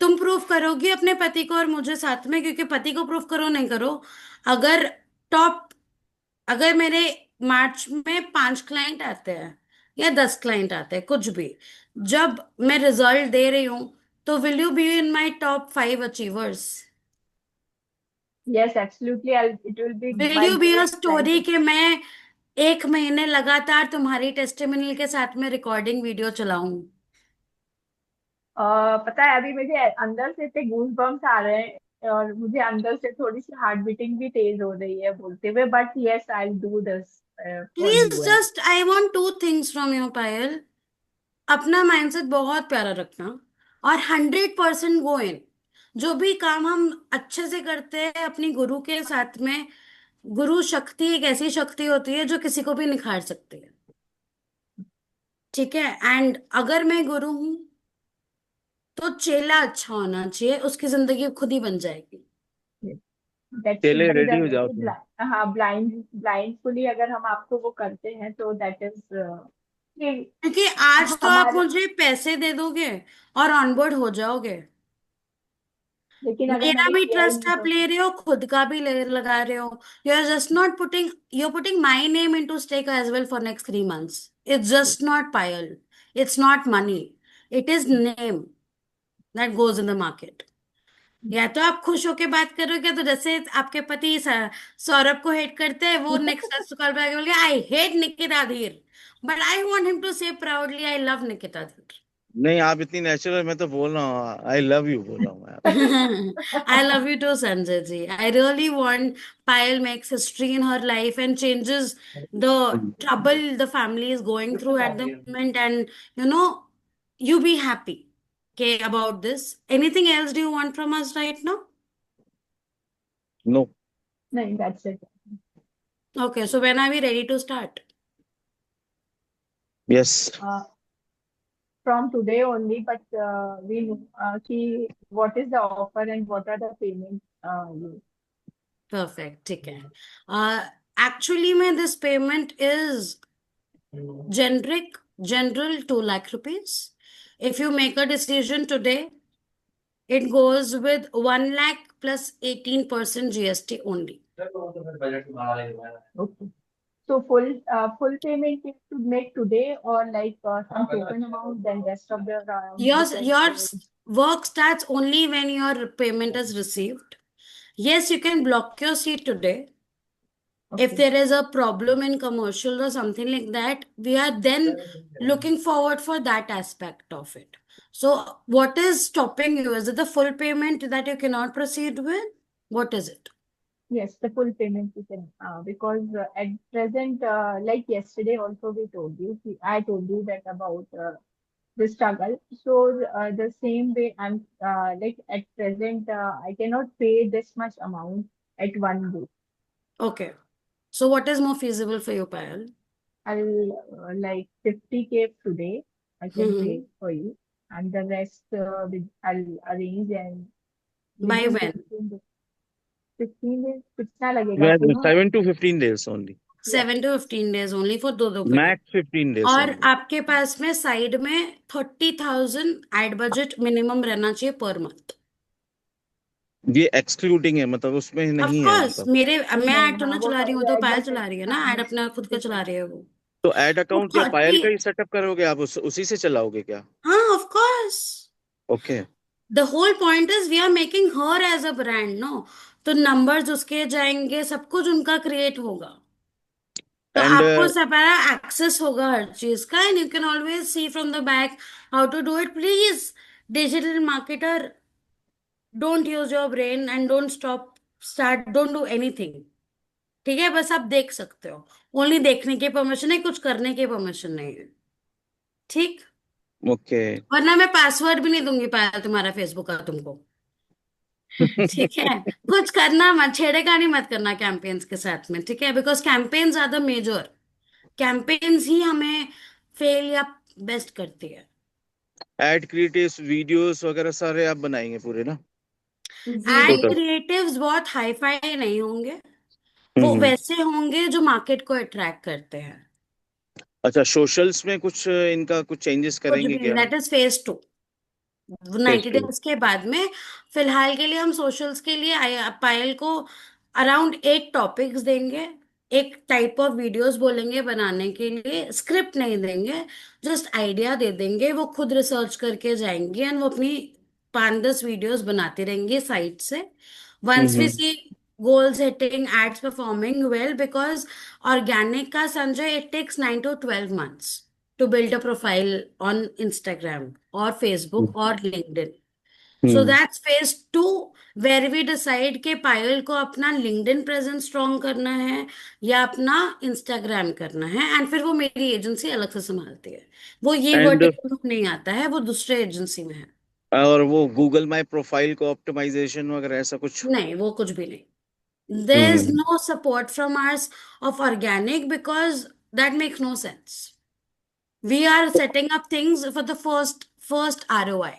Speaker 2: तुम प्रूफ करोगी अपने पति को और मुझे साथ में, क्योंकि पति को प्रूफ करो नहीं करो, अगर टॉप, अगर मेरे मार्च में 5 क्लाइंट आते हैं या 10 क्लाइंट आते हैं कुछ भी, जब मैं रिजल्ट दे रही हूं, तो will you be in my top 5 achievers?
Speaker 1: Yes, absolutely. It will be
Speaker 2: will
Speaker 1: my
Speaker 2: you be a
Speaker 1: great
Speaker 2: story
Speaker 1: pleasure.
Speaker 2: कि मैं 1 महीने लगातार तुम्हारी टेस्टिमोनियल के साथ में रिकॉर्डिंग वीडियो चलाऊं?
Speaker 1: पता है अभी मुझे अंदर से इतने गूज बम्स आ रहे हैं और मुझे अंदर से थोड़ी सी हार्ट बीटिंग भी तेज हो रही है बोलते हुए, but yes I do this for
Speaker 2: please
Speaker 1: you.
Speaker 2: Just I want 2 things from you Payal. अपना माइंडसेट बहुत प्यारा रखना, और 100% गो इन। जो भी काम हम अच्छे से करते हैं अपनी गुरु के साथ में, गुरु शक्ति एक ऐसी शक्ति होती है जो किसी को भी निखार सकती है। ठीक है, एंड अगर मैं गुरु हूं तो चेला अच्छा होना चाहिए, उसकी जिंदगी खुद ही बन जाएगी।
Speaker 1: दैट शुड
Speaker 3: चले
Speaker 1: बी द
Speaker 3: रेडी हो
Speaker 1: वे
Speaker 3: जाओ
Speaker 1: कि
Speaker 3: तुम।
Speaker 1: हाँ, ब्लाइंडफुली अगर हम आपको वो करते हैं तो दैट इज कि
Speaker 2: क्योंकि आज तो आप
Speaker 1: हमारे,
Speaker 2: मुझे पैसे दे दोगे और ऑनबोर्ड हो जाओगे,
Speaker 1: लेकिन अगर
Speaker 2: मेरा
Speaker 1: मैंने
Speaker 2: भी
Speaker 1: किया ही
Speaker 2: ट्रस्ट
Speaker 1: नहीं
Speaker 2: आप
Speaker 1: तो।
Speaker 2: ले रहे हो, खुद का भी लगा रहे हो। You are just not putting, you are putting my name into stake as well for next 3 months। It's just not Payal, it's not money, it is name that goes in the market. या तो आप खुश होके बात करोगे, तो जैसे आपके पति सौरभ को हेट करते हैं, वो नेक्स्ट कॉल पे आके बोलेंगे आई hate Nikita Dheer, but I want him to say proudly I love Nikita Dheer.
Speaker 3: नहीं, आप इतनी नेचुरल, मैं तो बोल रहा हूँ आई लव यू बोल रहा हूँ मैं।
Speaker 2: I love you too, Sanjay ji. I really want Payal makes history in her life and changes the trouble the family is going through at the moment, and you know, you be happy. Okay, about this. Anything else do you want from us right now?
Speaker 3: No.
Speaker 1: No, that's it.
Speaker 2: Okay, so when are we ready to start?
Speaker 3: Yes.
Speaker 1: From today only, but we know what is the offer and what are the payments.
Speaker 2: Perfect. ठीक है. Actually, में this payment is general 2 lakh rupees. If you make a decision today, it goes with 1 lakh plus 18% GST only.
Speaker 1: Okay. So full payment you should make today, or like some token amount, then rest of the
Speaker 2: Your work starts only when your payment is received. Yes, you can block your seat today. If
Speaker 1: Okay.
Speaker 2: there is a problem in commercial or something like that, we are then looking forward for that aspect of it. So, what is stopping you? Is it the full payment that you cannot proceed with? What is it?
Speaker 1: Yes, the full payment you can, because at present, like yesterday also I told you that about the struggle. So the same way I'm like at present, I cannot pay this much amount at one go.
Speaker 2: Okay. So, what is more feasible for you, Payal?
Speaker 1: I'll like 50K today, I can
Speaker 2: Hmm.
Speaker 1: pay for you, and the rest I'll arrange and
Speaker 2: By
Speaker 1: within
Speaker 2: when?
Speaker 1: 15 days कितना लगेगा आपको ना?
Speaker 3: 7 to 15 days only.
Speaker 2: 7 to 15 days only for दो का
Speaker 3: Max 15 days
Speaker 2: और
Speaker 3: only.
Speaker 2: आपके पास में साइड में 30,000 एड बजट मिनिमम रहना चाहिए पर मंथ.
Speaker 3: ये एक्सक्लूडिंग है, मतलब उसमें
Speaker 2: ऑफ
Speaker 3: नहीं है
Speaker 2: कोर्स
Speaker 3: मतलब.
Speaker 2: मैं
Speaker 1: नहीं
Speaker 2: ऐड तो
Speaker 1: हाँ
Speaker 2: ना
Speaker 1: वो
Speaker 2: चला रही हूँ,
Speaker 1: वो
Speaker 2: तो
Speaker 1: ऐड
Speaker 2: पायल
Speaker 1: बजट
Speaker 2: चला रही है ना,
Speaker 1: हाँ
Speaker 2: ऐड
Speaker 1: हाँ
Speaker 2: अपना खुद का
Speaker 1: ठीक है.
Speaker 2: चला रही है वो.
Speaker 3: तो एड
Speaker 2: तो
Speaker 3: अकाउंट क्या पायल
Speaker 2: 30.
Speaker 3: का ही सेटअप करोगे आप, उसी से चलाओगे क्या?
Speaker 2: हाँ of course.
Speaker 3: Okay.
Speaker 2: The whole point is we are making her as a brand no. तो नंबर्स उसके जाएंगे, सब कुछ उनका क्रिएट होगा, तो
Speaker 3: एंड
Speaker 2: आपको सारा एक्सेस होगा हर चीज का, and you can always see from the back how to do it. Please digital marketer, don't use your brain and don't do anything. ठीक है, बस आप देख सकते हो. ओनली देखने की परमिशन है, कुछ करने की परमिशन नहीं है. ठीक.
Speaker 3: ओके.
Speaker 2: वरना मैं पासवर्ड भी नहीं दूंगी पाया तुम्हारा फेसबुक का तुमको. ठीक है. कुछ करना मत, छेड़खानी मत करना कैंपेन्स के साथ में. ठीक है, because campaigns are the major. Campaigns ही हमें फेल या बेस्ट करती है.
Speaker 3: एड क्रिएटिव्स वीडियोस वगैरह सारे आप बनाएंगे पूरे ना?
Speaker 2: Ad
Speaker 3: total.
Speaker 2: क्रिएटिव्स बहुत हाई फाई नहीं होंगे. वो
Speaker 3: हम्म.
Speaker 2: वैसे होंगे जो मार्केट को अट्रैक्ट करते हैं.
Speaker 3: अच्छा, सोशल्स में कुछ इनका कुछ चेंजेस
Speaker 2: कुछ
Speaker 3: करेंगे
Speaker 2: भी नहीं.
Speaker 3: क्या?
Speaker 2: That is phase 2.
Speaker 3: Phase
Speaker 2: 90
Speaker 3: two.
Speaker 2: Days के बाद में. फिलहाल के लिए हम सोशल्स के लिए पायल को अराउंड 8 टॉपिक्स देंगे. एक टाइप ऑफ वीडियोस बोलेंगे बनाने के लिए, स्क्रिप्ट नहीं देंगे, जस्ट आइडिया दे देंगे. वो खुद रिसर्च करके जाएंगे एंड वो अपनी 5-10 वीडियोस बनाती रहेंगी साइट से. Once we
Speaker 3: hmm.
Speaker 2: See goals hitting, ads performing well, because organic का Sanjay it takes 9 to 12 months to build a profile on Instagram or Facebook or LinkedIn. So
Speaker 3: hmm.
Speaker 2: that's phase 2, where we decide कि पायल को अपना LinkedIn presence strong करना है या अपना Instagram करना है, एंड फिर वो मेरी एजेंसी अलग से संभालती है. वो ये
Speaker 3: एंड
Speaker 2: वर्टिकल नहीं आता है, वो दूसरे एजेंसी में है.
Speaker 3: और वो गूगल माई प्रोफाइल को ऑप्टिमाइजेशन वगैरह ऐसा कुछ?
Speaker 2: नहीं, वो कुछ भी नहीं. There is
Speaker 3: hmm.
Speaker 2: no support from us of organic because that makes no sense. We are setting up things for the first ROI.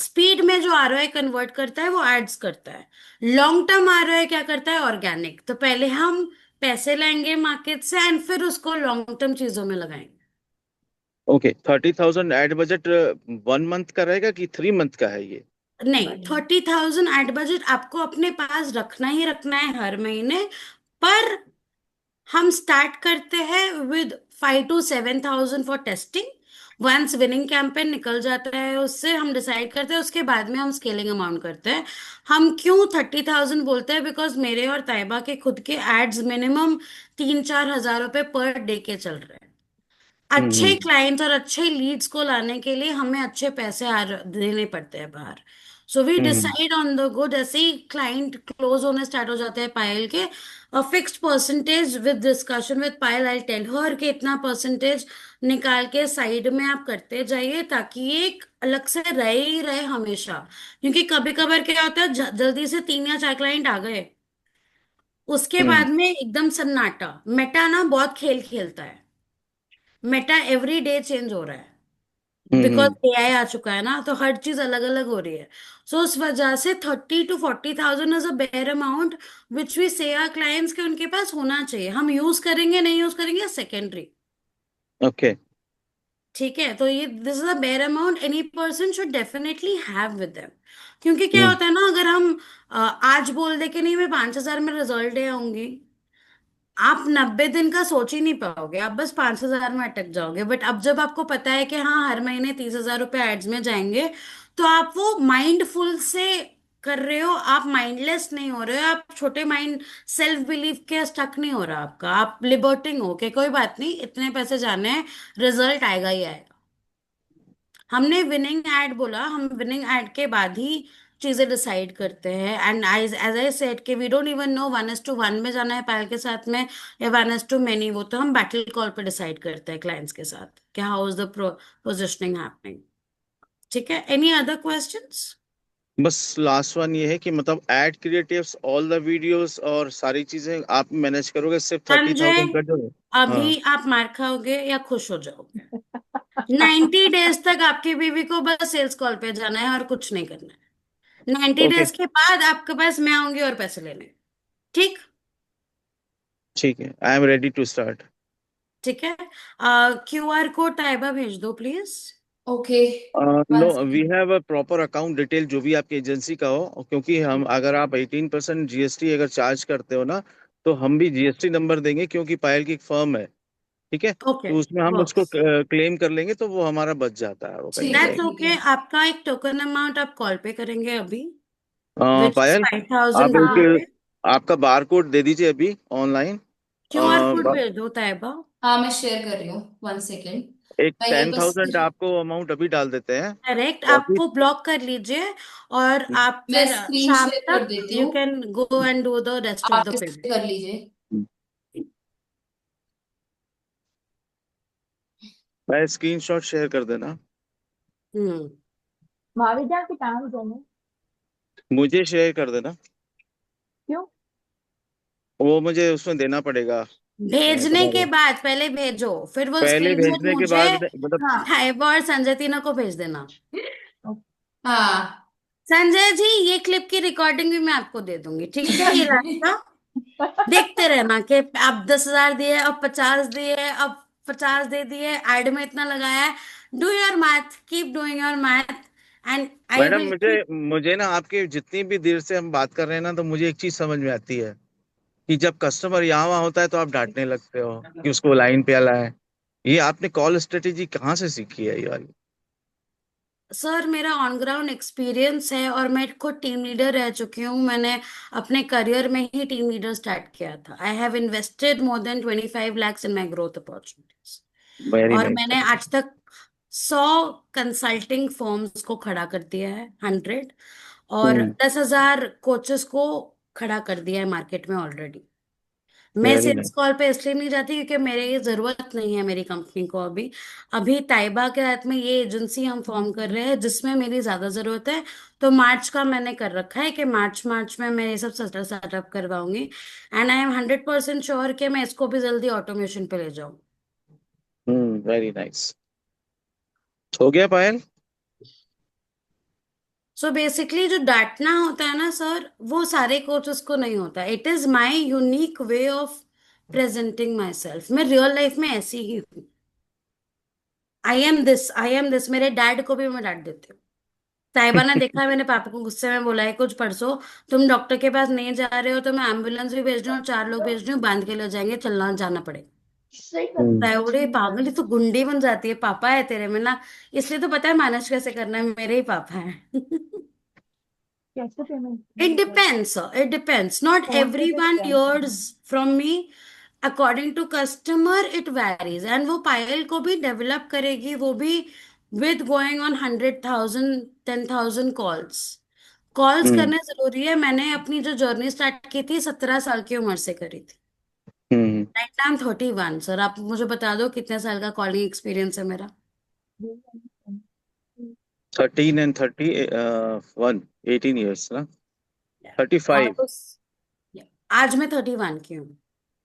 Speaker 2: Speed में जो आरओआई कन्वर्ट करता है वो एड्स करता है. लॉन्ग टर्म आरओआई क्या करता है? ऑर्गेनिक. तो पहले हम पैसे लाएंगे मार्केट से एंड फिर उसको लॉन्ग टर्म चीजों में लगाएंगे.
Speaker 3: ओके. 30,000 एड बजट 1 मंथ का रहेगा कि 3 मंथ का है ये?
Speaker 2: नहीं, 30,000 एड बजट आपको अपने पास रखना ही रखना है हर महीने. पर हम स्टार्ट करते हैं with 5 to 7,000 for testing. Once winning campaign निकल जाता है उससे हम डिसाइड करते हैं, उसके बाद में हम स्केलिंग अमाउंट करते हैं. हम क्यों 30,000 बोलते हैं? बिकॉज मेरे और ताइबा के खुद के एड्स मिनिमम 3-4 हजार रुपए पर डे के चल रहे हैं. अच्छे
Speaker 3: हम्म.
Speaker 2: क्लाइंट्स और अच्छे लीड्स को लाने के लिए हमें अच्छे पैसे देने पड़ते हैं बाहर. So we
Speaker 3: hmm
Speaker 2: decide on the go, जैसे ही क्लाइंट क्लोज होने स्टार्ट हो जाते हैं पायल के, a fixed percentage with discussion with Payal, I tell her कि इतना परसेंटेज निकाल के साइड में आप करते जाइए, ताकि ये एक अलग से रहे ही रहे हमेशा। क्योंकि कभी कभार क्या होता है, जल्दी से 3 या 4 क्लाइंट आ गए, उसके
Speaker 3: हम्म
Speaker 2: बाद में एकदम सन्नाटा। मेटा ना बहुत खेल खेलता है, मेटा एवरी डे चेंज हो रहा है, बिकॉज
Speaker 3: हम्म
Speaker 2: एआई आ चुका है ना, तो हर चीज अलग अलग हो रही है। सो उस वजह से 30 to 40,000 is a bare amount which we say are clients के उनके पास होना चाहिए। हम यूज करेंगे नहीं यूज करेंगे सेकेंडरी।
Speaker 3: ओके।
Speaker 2: ठीक है, तो ये this is a bare amount any person should definitely have with them. क्योंकि क्या
Speaker 3: हम्म
Speaker 2: होता है ना, अगर हम आज बोल दे कि नहीं मैं 5,000 में रिजल्ट दे आऊंगी, आप 90 दिन का सोच ही नहीं पाओगे, आप बस 5,000 में अटक जाओगे। बट अब जब आपको पता है कि हाँ हर महीने 30,000 रुपए एड्स में जाएंगे, तो आप वो माइंडफुल से कर रहे हो, आप माइंडलेस नहीं हो रहे हो, आप छोटे माइंड सेल्फ बिलीव के स्टक नहीं हो रहा आपका, आप लिबर्टिंग हो कि कोई बात नहीं, इतने पैसे जाने हैं, रिजल्ट आएगा ही आएगा। हमने विनिंग एड बोला, हम विनिंग एड के बाद ही चीजें डिसाइड करते हैं। And as as I said कि वी डोंट इवन नो 1:1 में जाना है पायल के साथ में या 1:many, वो तो हम बैटल कॉल पे डिसाइड करते हैं क्लाइंट्स के साथ कि how is the positioning happening. ठीक है, एनी अदर क्वेश्चंस?
Speaker 3: बस लास्ट वन ये है कि मतलब ad creatives all the videos और सारी चीजें आप मैनेज करोगे, सिर्फ थर्टी
Speaker 2: संजय,
Speaker 3: थाउजेंड का जो। हाँ।
Speaker 2: अभी आप मार खाओगे या खुश हो जाओगे? 90 डेज तक आपकी बीवी को बस सेल्स कॉल पे जाना है और कुछ नहीं करना है। Ninety
Speaker 3: okay.
Speaker 2: डेज के बाद आपके पास मैं आऊंगी और पैसे लेने। ठीक?
Speaker 3: ठीक है, I am ready to start.
Speaker 2: ठीक है, QR कोड ताइबा भेज दो please.
Speaker 4: Okay,
Speaker 3: no,
Speaker 4: one
Speaker 3: we
Speaker 4: second.
Speaker 3: Have a proper account detail जो भी आपकी एजेंसी का हो, क्योंकि हम अगर आप 18% जीएसटी अगर चार्ज करते हो ना, तो हम भी जीएसटी नंबर देंगे, क्योंकि पायल की एक फर्म है। ठीक है,
Speaker 2: ओके,
Speaker 3: तो उसमें हम उसको
Speaker 2: वर्क्स।
Speaker 3: क्लेम कर लेंगे, तो वो हमारा बच जाता है, वो कहीं ना
Speaker 4: ठीक है,
Speaker 2: दैट्स
Speaker 3: कहीं।
Speaker 4: ठीक
Speaker 2: ओके,
Speaker 4: है।
Speaker 2: आपका एक टोकन अमाउंट आप कॉल पे करेंगे अभी, विच इज
Speaker 3: पायल,
Speaker 2: फाइव
Speaker 3: आप
Speaker 2: थाउजेंड
Speaker 3: एक
Speaker 1: हाँ
Speaker 2: रुपीज
Speaker 3: आपका बार कोड दे दीजिए अभी ऑनलाइन।
Speaker 2: QR कोड भेज दो ताइबा।
Speaker 4: हाँ, मैं शेयर कर रही हूँ, वन सेकेंड।
Speaker 3: एक
Speaker 4: मैं यहीं
Speaker 3: टेन
Speaker 4: पर
Speaker 3: थाउजेंड आपको अमाउंट अभी डाल देते हैं।
Speaker 2: डायरेक्ट
Speaker 3: और
Speaker 2: आप वो ब्लॉक कर लीजिए, और आप
Speaker 4: मैं
Speaker 2: फिर
Speaker 4: स्क्रीन
Speaker 2: शाम
Speaker 4: शेयर कर
Speaker 2: तक
Speaker 4: देती
Speaker 2: यू
Speaker 4: हूँ,
Speaker 2: can go and do the rest of
Speaker 4: आप
Speaker 2: द
Speaker 4: इससे
Speaker 2: पेमेंट।
Speaker 4: कर लीजिए।
Speaker 3: मैं स्क्रीनशॉट शेयर कर देना।
Speaker 2: हम्म।
Speaker 1: भाभी जान के कहाँ दोनों?
Speaker 3: मुझे शेयर कर देना,
Speaker 1: क्यों?
Speaker 3: वो मुझे उसमें देना पड़ेगा।
Speaker 2: भेजने के
Speaker 3: तुम्हारे
Speaker 2: बाद पहले भेजो, फिर वो
Speaker 3: पहले
Speaker 2: स्क्रीनशॉट
Speaker 3: भेजने के
Speaker 2: मुझे,
Speaker 3: बाद मतलब।
Speaker 1: हाँ।
Speaker 2: ताइबा और संजय तीनों को भेज देना।
Speaker 4: हाँ।
Speaker 2: संजय जी, ये क्लिप की रिकॉर्डिंग भी मैं आपको दे दूंगी, ठीक है? ये रास्ता देखते रहना कि अब 10,000 दिए, अब 50 दिए, अब 50 दे दिए, एड में इतना लगाया है। Do your math, keep doing your math, and I
Speaker 3: madam,
Speaker 2: will
Speaker 3: मुझे
Speaker 2: कीप।
Speaker 3: मुझे ना आपके जितनी भी देर से हम बात कर रहे हैं ना, तो मुझे एक चीज समझ में आती है कि जब कस्टमर यहाँ वहाँ होता है तो आप डांटने लगते हो कि उसको लाइन पे आला है। ये आपने कॉल स्ट्रेटेजी कहाँ से सीखी है ये वाली?
Speaker 2: सर, मेरा ऑन ग्राउंड एक्सपीरियंस है और मैं खुद टीम लीडर रह चुकी हूँ। मैंने अपने करियर में ही टीम लीडर स्टार्ट किया था। I have invested more than 25 lakhs in my growth opportunities.
Speaker 3: Very
Speaker 2: और
Speaker 3: नाइस।
Speaker 2: मैंने आज तक 100 कंसल्टिंग फर्म्स को खड़ा कर दिया है, 100, और
Speaker 3: हम्म।
Speaker 2: 10,000 कोचेस को खड़ा कर दिया है मार्केट में ऑलरेडी। मैं
Speaker 3: वेरी
Speaker 2: सेल्स
Speaker 3: नाइस।
Speaker 2: कॉल पे इसलिए नहीं जाती क्योंकि मेरे ये जरूरत नहीं है मेरी कंपनी को अभी। अभी ताइबा के साथ में ये एजेंसी हम फॉर्म कर रहे हैं जिसमें मेरी ज्यादा जरूरत है। तो मार्च का मैंने कर रखा है कि मार्च मार्च में मैं ये सब सेटअप करवाऊंगी। एंड आई एम 100% श्योर कि मैं इसको भी जल्दी ऑटोमेशन पे ले जाऊं।
Speaker 3: Very nice. हो गया पायल?
Speaker 2: सो बेसिकली जो डांटना होता है ना सर, वो सारे कोचेस को नहीं होता। It is my unique way of presenting my self. मैं रियल लाइफ में ऐसी ही हूँ। आई एम दिस मेरे डैड को भी मैं डांट देती हूँ। साहिबा ने देखा है, मैंने पापा को गुस्से में बोला है कुछ परसों, तुम डॉक्टर के पास नहीं जा रहे हो तो मैं एम्बुलेंस भी भेज रही हूँ और 4 लोग भेज रही हूँ, बांध के ले जाएंगे, चलना जाना पड़ेगा।
Speaker 1: सही
Speaker 3: हम्म
Speaker 2: तायबड़े
Speaker 1: कर।
Speaker 2: पागल, ये तो गुंडी बन जाती है, पापा है तेरे में ना, इसलिए तो पता है मैनेज कैसे करना है, मेरे ही पापा है।
Speaker 1: कैसे पेमेंट
Speaker 2: It
Speaker 1: कर?
Speaker 2: depends, sir. It depends. Not
Speaker 1: phone पे तो
Speaker 2: everyone
Speaker 1: स्कैन करना है।
Speaker 2: hears from me. According to customer, it varies. And वो पायल को भी डेवलप करेगी, वो भी with going on 100,000, 10,000 calls. Calls
Speaker 3: हम्म
Speaker 2: करने जरूरी है। मैंने अपनी जो जर्नी स्टार्ट की थी 17 साल की उम्र से करी थी।
Speaker 3: Hmm.
Speaker 2: Right now I am 31 sir. आप मुझे बता दो कितने साल का कॉलिंग एक्सपीरियंस है मेरा।
Speaker 3: 13 and 31, 18 years ना? थर्टी
Speaker 2: और
Speaker 3: फाइव
Speaker 2: उस आज मैं 31 की हूँ।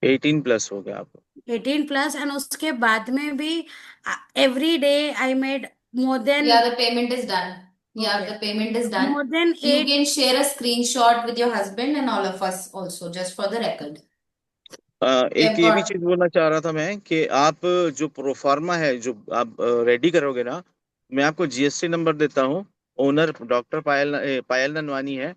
Speaker 3: 18+ हो गया आपको।
Speaker 2: 18 प्लस, एंड उसके बाद में भी every day I made more than,
Speaker 4: Yeah, the payment is done. Yeah,
Speaker 2: okay,
Speaker 4: the payment is done.
Speaker 2: More than
Speaker 4: You
Speaker 2: 8।
Speaker 4: can share a screenshot with your husband and all of us also, just for the record. We
Speaker 3: एक
Speaker 4: have
Speaker 3: ये भी
Speaker 4: got.
Speaker 3: चीज बोलना चाह रहा था मैं कि आप जो प्रोफार्मा है जो आप रेडी करोगे ना, मैं आपको जीएसटी नंबर देता हूँ। ओनर डॉक्टर पायल ननवानी है,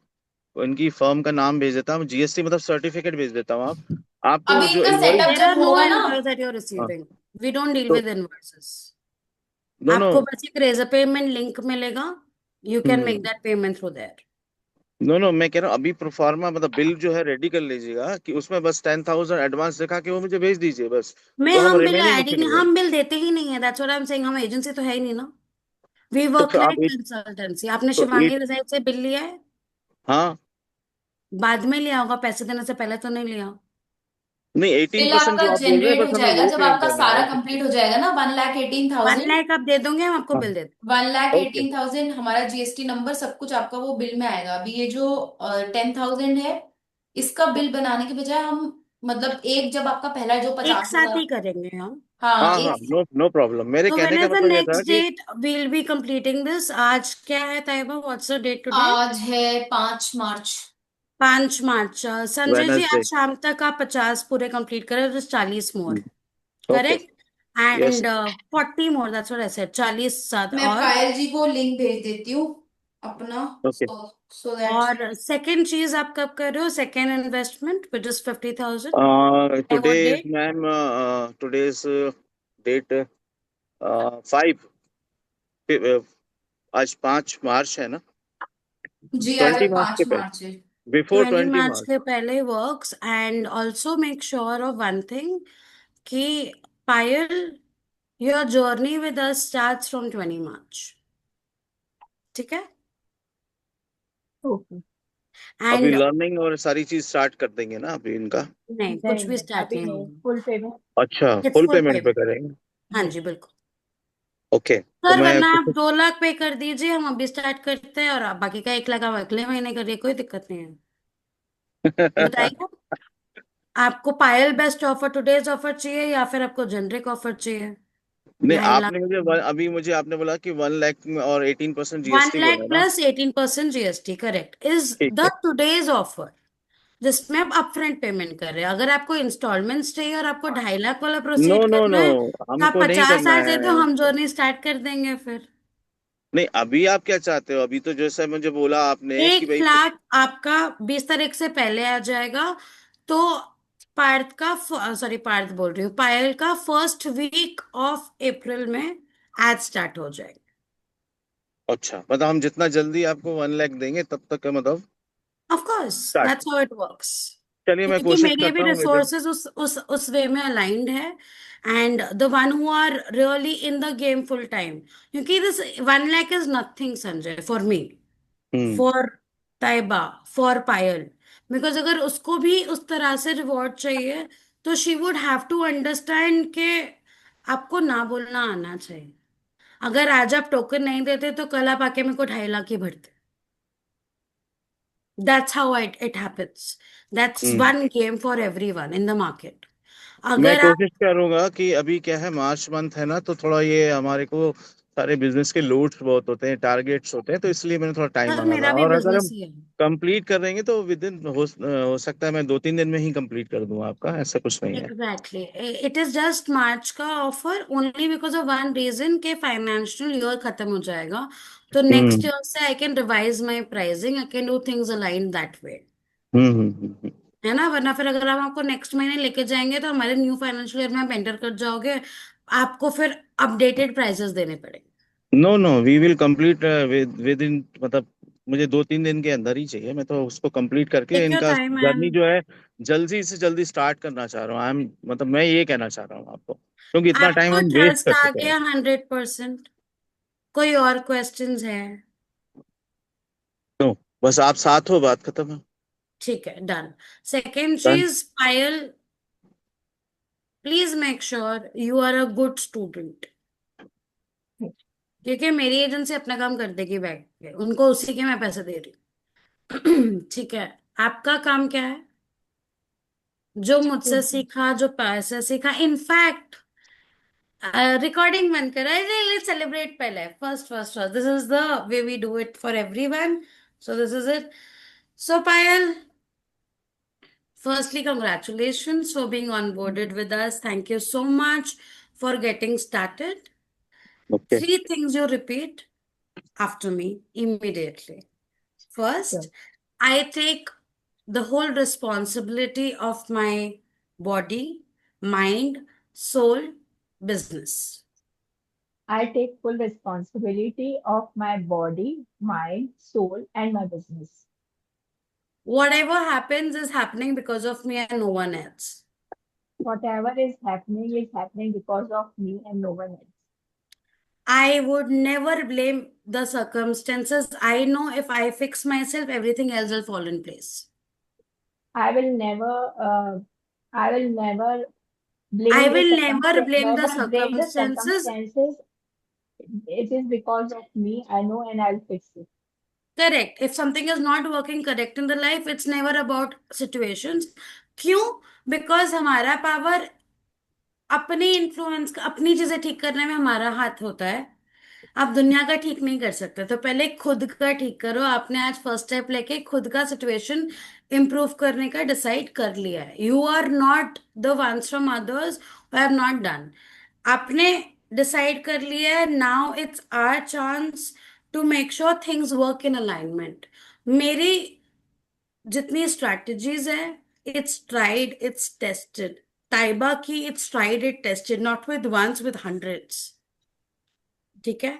Speaker 3: उनकी फर्म का नाम भेज देता हूँ, जीएसटी मतलब सर्टिफिकेट भेज देता हूँ। आप
Speaker 4: अभी
Speaker 3: जो
Speaker 4: इनका
Speaker 3: इनवॉइस।
Speaker 4: सेटअप
Speaker 2: देर
Speaker 4: जब
Speaker 2: आर नो
Speaker 4: होगा ना,
Speaker 2: invoice that you are receiving. We don't deal
Speaker 3: तो
Speaker 2: विद इनवॉइसेस।
Speaker 3: नो नो
Speaker 2: आपको बस एक रेजर पेमेंट लिंक मिलेगा, you can make
Speaker 3: hmm
Speaker 2: that payment through there.
Speaker 3: No no, मैं कह रहा हूँ अभी प्रोफार्मा मतलब बिल जो है रेडी कर लीजिएगा कि उसमें बस 10,000 एडवांस दिखा के वो मुझे भेज दीजिए बस।
Speaker 2: मैं
Speaker 3: तो हम
Speaker 2: हम बिल
Speaker 3: रिमेनिंग
Speaker 2: ऐड ही
Speaker 3: उसी
Speaker 2: नहीं,
Speaker 3: में
Speaker 2: हम बिल देते ही नहीं है। That's what I am saying. हम एजेंसी तो है ही नहीं ना। वी
Speaker 3: तो
Speaker 2: वर्क
Speaker 3: फिर आप
Speaker 2: लाइक कंसल्टेंसी। आपने
Speaker 3: तो
Speaker 2: शिवांगी
Speaker 3: एट
Speaker 2: रजाई से बिल लिया है?
Speaker 3: हाँ।
Speaker 2: बाद में लिया होगा, पैसे देने से पहले तो नहीं लिया।
Speaker 3: नहीं, एटीन
Speaker 4: बिल
Speaker 3: परसेंट
Speaker 4: आपका
Speaker 3: जो आप बोल रहे हैं
Speaker 4: जनरेट हो
Speaker 3: बस हमें
Speaker 4: जाएगा
Speaker 3: वो
Speaker 4: जब
Speaker 3: पेमेंट
Speaker 4: आपका
Speaker 3: करना है,
Speaker 4: सारा
Speaker 3: और कुछ नहीं।
Speaker 4: कंप्लीट हो जाएगा ना, 1,18,000।
Speaker 2: 1 लाख आप दे दोगे, हम आपको
Speaker 3: हाँ।
Speaker 2: बिल दे देंगे।
Speaker 4: 1,18,000 हमारा जीएसटी नंबर सब कुछ आपका वो बिल में आएगा। अभी ये जो 10,000 है, इसका बिल बनाने के बजाय हम, मतलब एक जब आपका पहला जो
Speaker 2: एक
Speaker 4: पचास
Speaker 2: साथ
Speaker 4: हजार
Speaker 2: ही करेंगे हम।
Speaker 4: हाँ
Speaker 3: हाँ हाँ,
Speaker 4: एक।
Speaker 3: No no problem. मेरे
Speaker 2: तो
Speaker 3: कहने
Speaker 2: व्हेन
Speaker 3: का
Speaker 2: इज द
Speaker 3: मतलब ये था
Speaker 2: नेक्स्ट
Speaker 3: कि
Speaker 2: date will be completing this? आज क्या है Taiba? What's the date today?
Speaker 4: आज है 5 मार्च।
Speaker 2: 5 मार्च। संजय जी, आज
Speaker 3: वेनसडे।
Speaker 2: शाम तक आप 50 पूरे कंप्लीट करें तो 40 more.
Speaker 3: Okay.
Speaker 2: Correct.
Speaker 3: Yes.
Speaker 2: And 40 more, that's what I said, 40 साथ
Speaker 4: मैं
Speaker 2: और।
Speaker 4: पायल जी को लिंक भेज देती हूँ अपना,
Speaker 3: ओके।
Speaker 4: So that.
Speaker 2: और सेकंड चीज आप कब कर रहे हो? Second investment which is 50,000। By
Speaker 3: today
Speaker 2: what
Speaker 3: is
Speaker 2: date?
Speaker 3: Ma'am, today is date 5। आज 5 मार्च है ना?
Speaker 4: जी आज
Speaker 3: 20 मार्च के
Speaker 4: पांच
Speaker 3: पहले,
Speaker 4: मार्च है।
Speaker 3: Before
Speaker 2: 20 March
Speaker 3: 20 March.
Speaker 2: के पहले works. And also make sure of one thing कि Payal, your journey with us starts from 20 March. ठीक है।
Speaker 1: ओके।
Speaker 3: अभी
Speaker 2: एंड
Speaker 3: लर्निंग और सारी चीज स्टार्ट कर देंगे ना अभी इनका?
Speaker 2: नहीं, कुछ
Speaker 1: नहीं
Speaker 2: भी
Speaker 1: नहीं,
Speaker 2: स्टार्ट
Speaker 1: अभी
Speaker 2: नहीं
Speaker 1: नहीं,
Speaker 2: होगा।
Speaker 1: Full payment.
Speaker 3: अच्छा,
Speaker 2: इट्स
Speaker 3: फुल
Speaker 2: फुल
Speaker 3: पेमेंट पे
Speaker 2: पेमेंट।
Speaker 3: करेंगे?
Speaker 2: हाँ
Speaker 1: जी।
Speaker 2: जी, बिल्कुल।
Speaker 3: ओके, तो
Speaker 2: सर
Speaker 3: मैं
Speaker 2: वरना आप
Speaker 3: कुछ
Speaker 2: 2 लाख पे कर दीजिए, हम अभी स्टार्ट करते हैं, और आप बाकी का 1 लाख आप अगले महीने करिए, कोई दिक्कत नहीं है। बताइए, आपको पायल बेस्ट ऑफर, टुडेज ऑफर चाहिए या फिर आपको जेनरिक ऑफर चाहिए?
Speaker 3: नहीं,
Speaker 2: 9 लाख।
Speaker 3: आपने मुझे अभी मुझे आपने बोला कि 1 लाख में और 18%
Speaker 2: वन
Speaker 3: जीएसटी
Speaker 2: लाख
Speaker 3: बोला ना?
Speaker 2: प्लस 18% जीएसटी, करेक्ट, इज
Speaker 3: ठीक
Speaker 2: द
Speaker 3: है।
Speaker 2: टुडेज ऑफर, जिसमें आप अपफ्रंट पेमेंट कर रहे हैं। अगर आपको इंस्टॉलमेंट्स चाहिए और आपको 2.5 लाख वाला
Speaker 3: नो
Speaker 2: प्रोसीड
Speaker 3: नो
Speaker 2: करना
Speaker 3: नो,
Speaker 2: है, तो आप
Speaker 3: हमको नहीं
Speaker 2: 50
Speaker 3: करना
Speaker 2: आज दे दो,
Speaker 3: है।
Speaker 2: हम जर्नी स्टार्ट कर देंगे फिर।
Speaker 3: नहीं, अभी आप क्या चाहते हो? अभी तो जैसा मुझे बोला आपने कि
Speaker 2: एक
Speaker 3: भाई।
Speaker 2: लाख आपका 20 तारीख से पहले आ जाएगा। तो पार्थ का, सॉरी पार्थ बोल रही हूँ, पायल का फर्स्ट वीक ऑफ अप्रैल में एड स्टार्ट हो जाएगा।
Speaker 3: अच्छा, मतलब हम जितना जल्दी आपको 1 लाख देंगे तब तक का मतलब
Speaker 2: of course,
Speaker 3: start.
Speaker 2: That's how it works.
Speaker 3: चलिए, मैं
Speaker 2: क्योंकि
Speaker 3: कोशिश
Speaker 2: मेरे भी
Speaker 3: करता हूँ विद इन।
Speaker 2: रिसोर्सेज उस वे में अलाइंड है। And the one who are really in the game full time, क्योंकि this 1 lakh is nothing Sanjay for me,
Speaker 3: hmm
Speaker 2: for Taiba, for Payal. Because अगर उसको भी उस तरह से रिवॉर्ड चाहिए, तो she would have to understand के आपको ना बोलना आना चाहिए। अगर आज आप टोकन नहीं देते तो कल आप आके मेरे को 2.5 लाख ही भरते। That's how it happens. That's
Speaker 3: hmm.
Speaker 2: One game for everyone in the market.
Speaker 3: मैं
Speaker 2: अगर आप,
Speaker 3: कोशिश करूंगा कि अभी क्या है, मार्च मंथ है ना, तो थोड़ा ये हमारे को सारे बिजनेस के लोड्स बहुत होते हैं, टारगेट्स होते हैं, तो इसलिए मैंने थोड़ा टाइम
Speaker 2: सर
Speaker 3: मांगा
Speaker 2: मेरा
Speaker 3: था।
Speaker 2: भी
Speaker 3: और अगर हम
Speaker 2: बिजनेस ही है।
Speaker 3: कंप्लीट कर देंगे तो विद इन हो सकता है मैं 2-3 दिन में ही कंप्लीट कर दूंगा आपका, ऐसा कुछ नहीं है।
Speaker 2: Exactly, it is just March का offer only because of one reason के फाइनेंशियल ईयर खत्म हो जाएगा। तो नेक्स्ट
Speaker 3: हम्म
Speaker 2: ईयर से I can revise my pricing, I can do things align that way.
Speaker 3: Hmm.
Speaker 2: है ना? वरना फिर अगर हम आपको नेक्स्ट महीने लेके जाएंगे तो हमारे न्यू फाइनेंशियल ईयर में आप एंटर कर जाओगे, आपको फिर अपडेटेड प्राइसेस देने पड़ेंगे।
Speaker 3: No no, we will complete within, मतलब मुझे 2-3 दिन के अंदर ही चाहिए। मैं तो उसको कंप्लीट करके
Speaker 2: टेक योर
Speaker 3: इनका
Speaker 2: टाइम
Speaker 3: जर्नी
Speaker 2: मैम।
Speaker 3: जो है जल्दी से जल्दी स्टार्ट करना चाह रहा हूँ। आई एम, मतलब मैं ये कहना चाह रहा हूँ आपको, क्योंकि इतना टाइम
Speaker 2: आपको
Speaker 3: हम वेस्ट
Speaker 2: ट्रस्ट
Speaker 3: कर
Speaker 2: आ
Speaker 3: चुके हैं।
Speaker 2: गया 100%? कोई और क्वेश्चंस है?
Speaker 3: नो। बस आप साथ हो, बात खत्म है।
Speaker 2: ठीक है, डन। Second
Speaker 3: Done.
Speaker 2: चीज, Payal, please make sure you are a good student, क्योंकि मेरी एजेंसी अपना काम कर देगी बैठ के, उनको उसी के मैं पैसे दे रही हूँ। ठीक है, आपका काम क्या है? जो मुझसे सीखा, जो पैसे सीखा, इनफैक्ट रिकॉर्डिंग बंद करा, लेट्स सेलिब्रेट पहले, first first first, this is the way we do it for everyone, so this is it. So Payal, firstly, congratulations for being onboarded with us. Thank you so much for getting started.
Speaker 3: Okay.
Speaker 2: Three things you repeat after me immediately.
Speaker 1: Sure.
Speaker 2: First, I take the whole responsibility of my body, mind, soul, business.
Speaker 1: I take full responsibility of my body, mind, soul, and my business.
Speaker 2: Whatever happens is happening because of me and no one else.
Speaker 1: Whatever is happening because of me and no one else.
Speaker 2: I would never blame the circumstances. I know if I fix myself, everything else will fall in place.
Speaker 1: I will never, uh, I will never
Speaker 2: I
Speaker 1: blame the
Speaker 2: will never
Speaker 1: circumstances.
Speaker 2: blame the
Speaker 1: Never blame the
Speaker 2: circumstances.
Speaker 1: circumstances. It is because of me. I know, and I'll fix it.
Speaker 2: Correct. If something is not working correct in the life, it's never about situations. क्यों? Because हमारा पावर अपने इन्फ्लुएंस, अपनी चीजें ठीक करने में हमारा हाथ होता है। आप दुनिया का ठीक नहीं कर सकते, तो पहले खुद का ठीक करो। आपने आज फर्स्ट स्टेप लेके खुद का सिचुएशन इंप्रूव करने का डिसाइड कर लिया है। You are not the ones from others who have not done. आपने डिसाइड कर लिया है, now it's our chance to make sure things work in alignment. मेरी जितनी स्ट्रैटेजीज है, it's tried, it's tested. Taiba की it's tried, it tested, not with ones, with hundreds. ठीक है,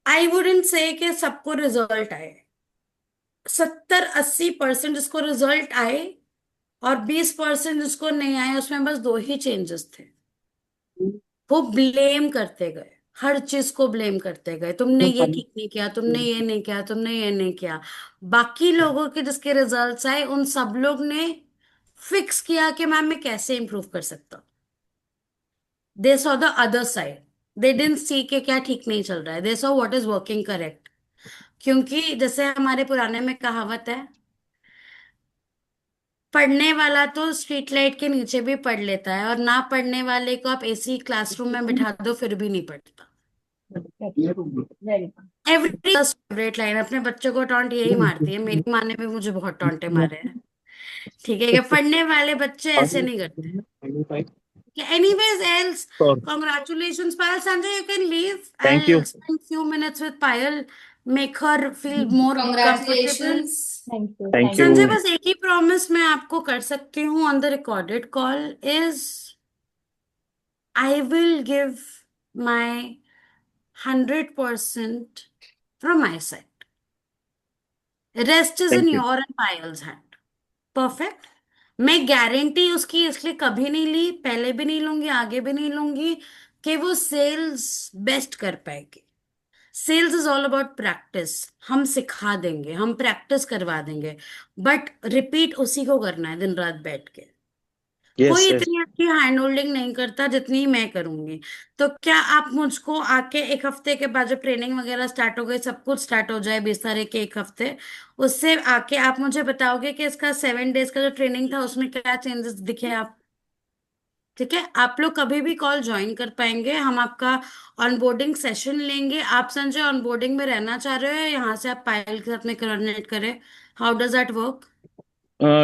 Speaker 2: आई वुडेंट से कि सबको रिजल्ट आए। 70-80% जिसको रिजल्ट आए और 20% जिसको नहीं आए, उसमें बस दो ही चेंजेस थे। वो ब्लेम करते गए, हर चीज को ब्लेम करते गए, तुमने ये ठीक नहीं किया, तुमने ये नहीं किया, तुमने ये नहीं किया। बाकी लोगों के जिसके रिजल्ट्स आए, उन सब लोग ने फिक्स किया कि मैम मैं कैसे इंप्रूव कर सकता हूँ। They saw the other side, they didn't see के क्या ठीक नहीं चल रहा है, they saw what is working correct. क्योंकि जैसे हमारे पुराने में कहावत है, पढ़ने वाला तो स्ट्रीट लाइट के नीचे भी पढ़ लेता है, और ना पढ़ने वाले को आप एसी क्लासरूम में बिठा दो फिर भी नहीं पढ़ता।
Speaker 1: Very good.
Speaker 2: Every favourite line, अपने बच्चों को टॉन्ट यही मारती है, मेरी माँ ने भी मुझे बहुत टॉन्टे मारे हैं। ठीक है, कि पढ़ने वाले बच्चे ऐसे नहीं करते। Anyways, else,
Speaker 3: Sure.
Speaker 2: congratulations, Payal. Sanjay, you can leave.
Speaker 3: Thank
Speaker 2: I'll
Speaker 3: you.
Speaker 2: spend few minutes with Payal, make her feel more comfortable.
Speaker 4: Congratulations.
Speaker 1: Thank you.
Speaker 3: Thank
Speaker 1: Thank
Speaker 3: you.
Speaker 2: Sanjay,
Speaker 1: you.
Speaker 2: बस एक ही प्रॉमिस मैं आपको कर सकती हूँ on the recorded call, is I will give my 100% from my side. Rest is in
Speaker 3: Thank you.
Speaker 2: Your and piles hand. Perfect. मैं गारंटी उसकी इसलिए कभी नहीं ली, पहले भी नहीं लूंगी, आगे भी नहीं लूंगी, कि वो सेल्स बेस्ट कर पाएगी। Sales is all about practice. हम सिखा देंगे, हम प्रैक्टिस करवा देंगे, बट रिपीट उसी को करना है दिन रात बैठ के। कोई
Speaker 3: Yes, yes.
Speaker 2: इतनी अच्छी हैंड होल्डिंग नहीं करता जितनी मैं करूंगी। तो क्या आप मुझको आके एक हफ्ते के बाद, जब ट्रेनिंग वगैरह स्टार्ट हो गई, सब कुछ स्टार्ट हो जाए, 20 तारीख के एक हफ्ते, उससे आके आप मुझे बताओगे कि इसका 7 डेज का जो ट्रेनिंग था उसमें क्या चेंजेस दिखे आप? ठीक है, आप लोग कभी भी कॉल ज्वाइन कर पाएंगे, हम आपका ऑनबोर्डिंग सेशन लेंगे। आप संजय ऑनबोर्डिंग में रहना चाह रहे हो, या यहाँ से आप पायल के साथ में कोऑर्डिनेट करें? How does that work?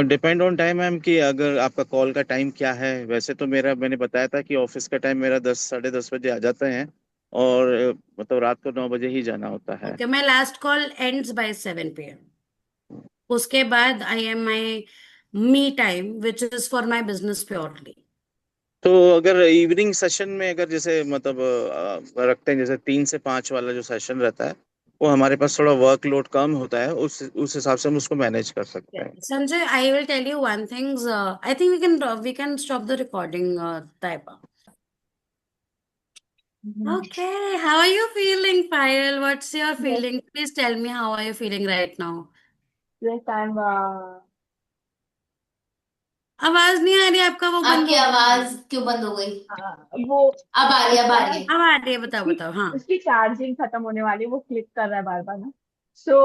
Speaker 3: Depend on time ma'am, कि अगर आपका कॉल का टाइम क्या है। वैसे तो मेरा, मैंने बताया था कि ऑफिस का टाइम मेरा 10 साढ़े 10 बजे आ जाते हैं, और मतलब रात को 9 बजे ही जाना होता है।
Speaker 2: ओके, मैं last call ends by 7 PM। उसके बाद I am my me time which is for my business purely.
Speaker 3: तो अगर इवनिंग सेशन में, अगर जैसे मतलब रखते हैं, जैसे 3 से 5 वाला जो सेशन रहता है, वो हमारे पास थोड़ा वर्कलोड कम होता है, उस हिसाब से हम उसको मैनेज कर सकते हैं।
Speaker 2: Sanjay, I will tell you one thing. I think we can stop the recording, Taiba. Okay, how are you feeling, Payal? What's your
Speaker 1: Yes,
Speaker 2: feeling? Please tell me, how are you feeling right now?
Speaker 1: Yes, I'm
Speaker 2: आवाज नहीं आ रही आपका, वो बंद
Speaker 4: आपकी
Speaker 2: हो गया।
Speaker 4: आवाज क्यों बंद हो गई?
Speaker 1: वो
Speaker 4: अब आ रही है, अब
Speaker 1: उसका
Speaker 4: आ
Speaker 1: ना
Speaker 4: रही है।
Speaker 2: अब आ रही है, बताओ
Speaker 1: उसकी
Speaker 2: बताओ। हाँ,
Speaker 1: उसकी चार्जिंग खत्म होने वाली है, वो क्लिक कर रहा है बार बार ना। So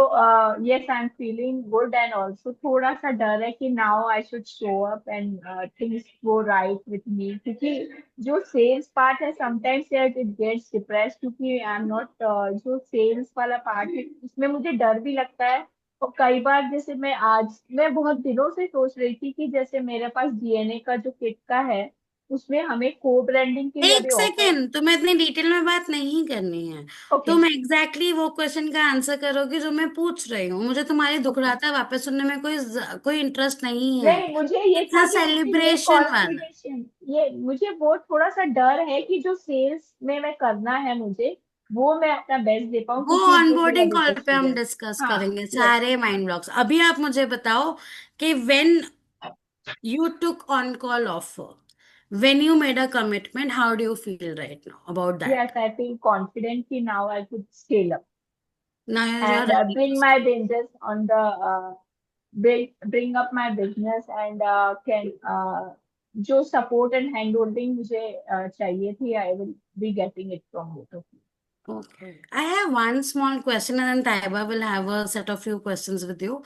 Speaker 1: yes, I am feeling good and also थोड़ा सा डर है कि now I should show up and things go right with me, क्योंकि जो सेल्स पार्ट है समटाइम्स यार इट गेट्स डिप्रेस, क्योंकि आई एम नॉट जो सेल्स वाला पार्ट है उसमें मुझे डर भी लगता है। और कई बार जैसे मैं बहुत दिनों से सोच रही थी कि जैसे मेरे पास डीएनए का जो किट का है उसमें हमें को ब्रांडिंग के लिए
Speaker 2: एक
Speaker 1: अभी ऑफर।
Speaker 2: सेकेंड, तुम्हें इतनी डिटेल में बात नहीं करनी है।
Speaker 1: ओके।
Speaker 2: तुम एग्जैक्टली exactly वो क्वेश्चन का आंसर करोगी जो मैं पूछ रही हूँ। मुझे तुम्हारी
Speaker 1: ओके।
Speaker 2: दुखड़ाता वापस सुनने में कोई इंटरेस्ट नहीं है।
Speaker 1: नहीं, मुझे ये
Speaker 2: इट्स
Speaker 1: था
Speaker 2: अ
Speaker 1: कि मुझे ये
Speaker 2: सेलिब्रेशन वाला।
Speaker 1: कॉन्फिडेंशियल, ये मुझे वो थोड़ा सा डर है कि जो सेल्स में मैं करना है मुझे, वो मैं अपना बेस्ट दे पाऊँ,
Speaker 2: वो
Speaker 1: क्योंकि this is
Speaker 2: onboarding
Speaker 1: a
Speaker 2: call
Speaker 1: big
Speaker 2: पे हम
Speaker 1: एक्सपीरियंस।
Speaker 2: डिस्कस
Speaker 1: हाँ।
Speaker 2: करेंगे
Speaker 1: यस।
Speaker 2: सारे माइंड ब्लॉक्स। अभी आप मुझे बताओ कि when you took on call offer, when you made a commitment, how do you feel right now about that?
Speaker 1: Yes, I feel confident कि now I could scale up
Speaker 2: now you are
Speaker 1: and
Speaker 2: ready to
Speaker 1: bring my
Speaker 2: scale.
Speaker 1: business on the bring up my business and can जो support and hand holding मुझे चाहिए थी, I will be getting it from both of you.
Speaker 2: Okay. I have one small question, and then Taiba will have a set of few questions with you.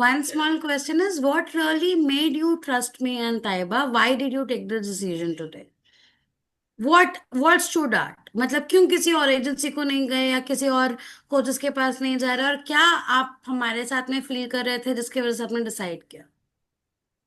Speaker 2: One small question is, what really made you trust me and Taiba? Why did you take the decision today? What stood out? मतलब क्यों किसी और एजेंसी को नहीं गए या किसी और कोचेस के पास नहीं जा रहे, और क्या आप हमारे साथ में फील कर रहे थे जिसकी वजह से आपने डिसाइड किया?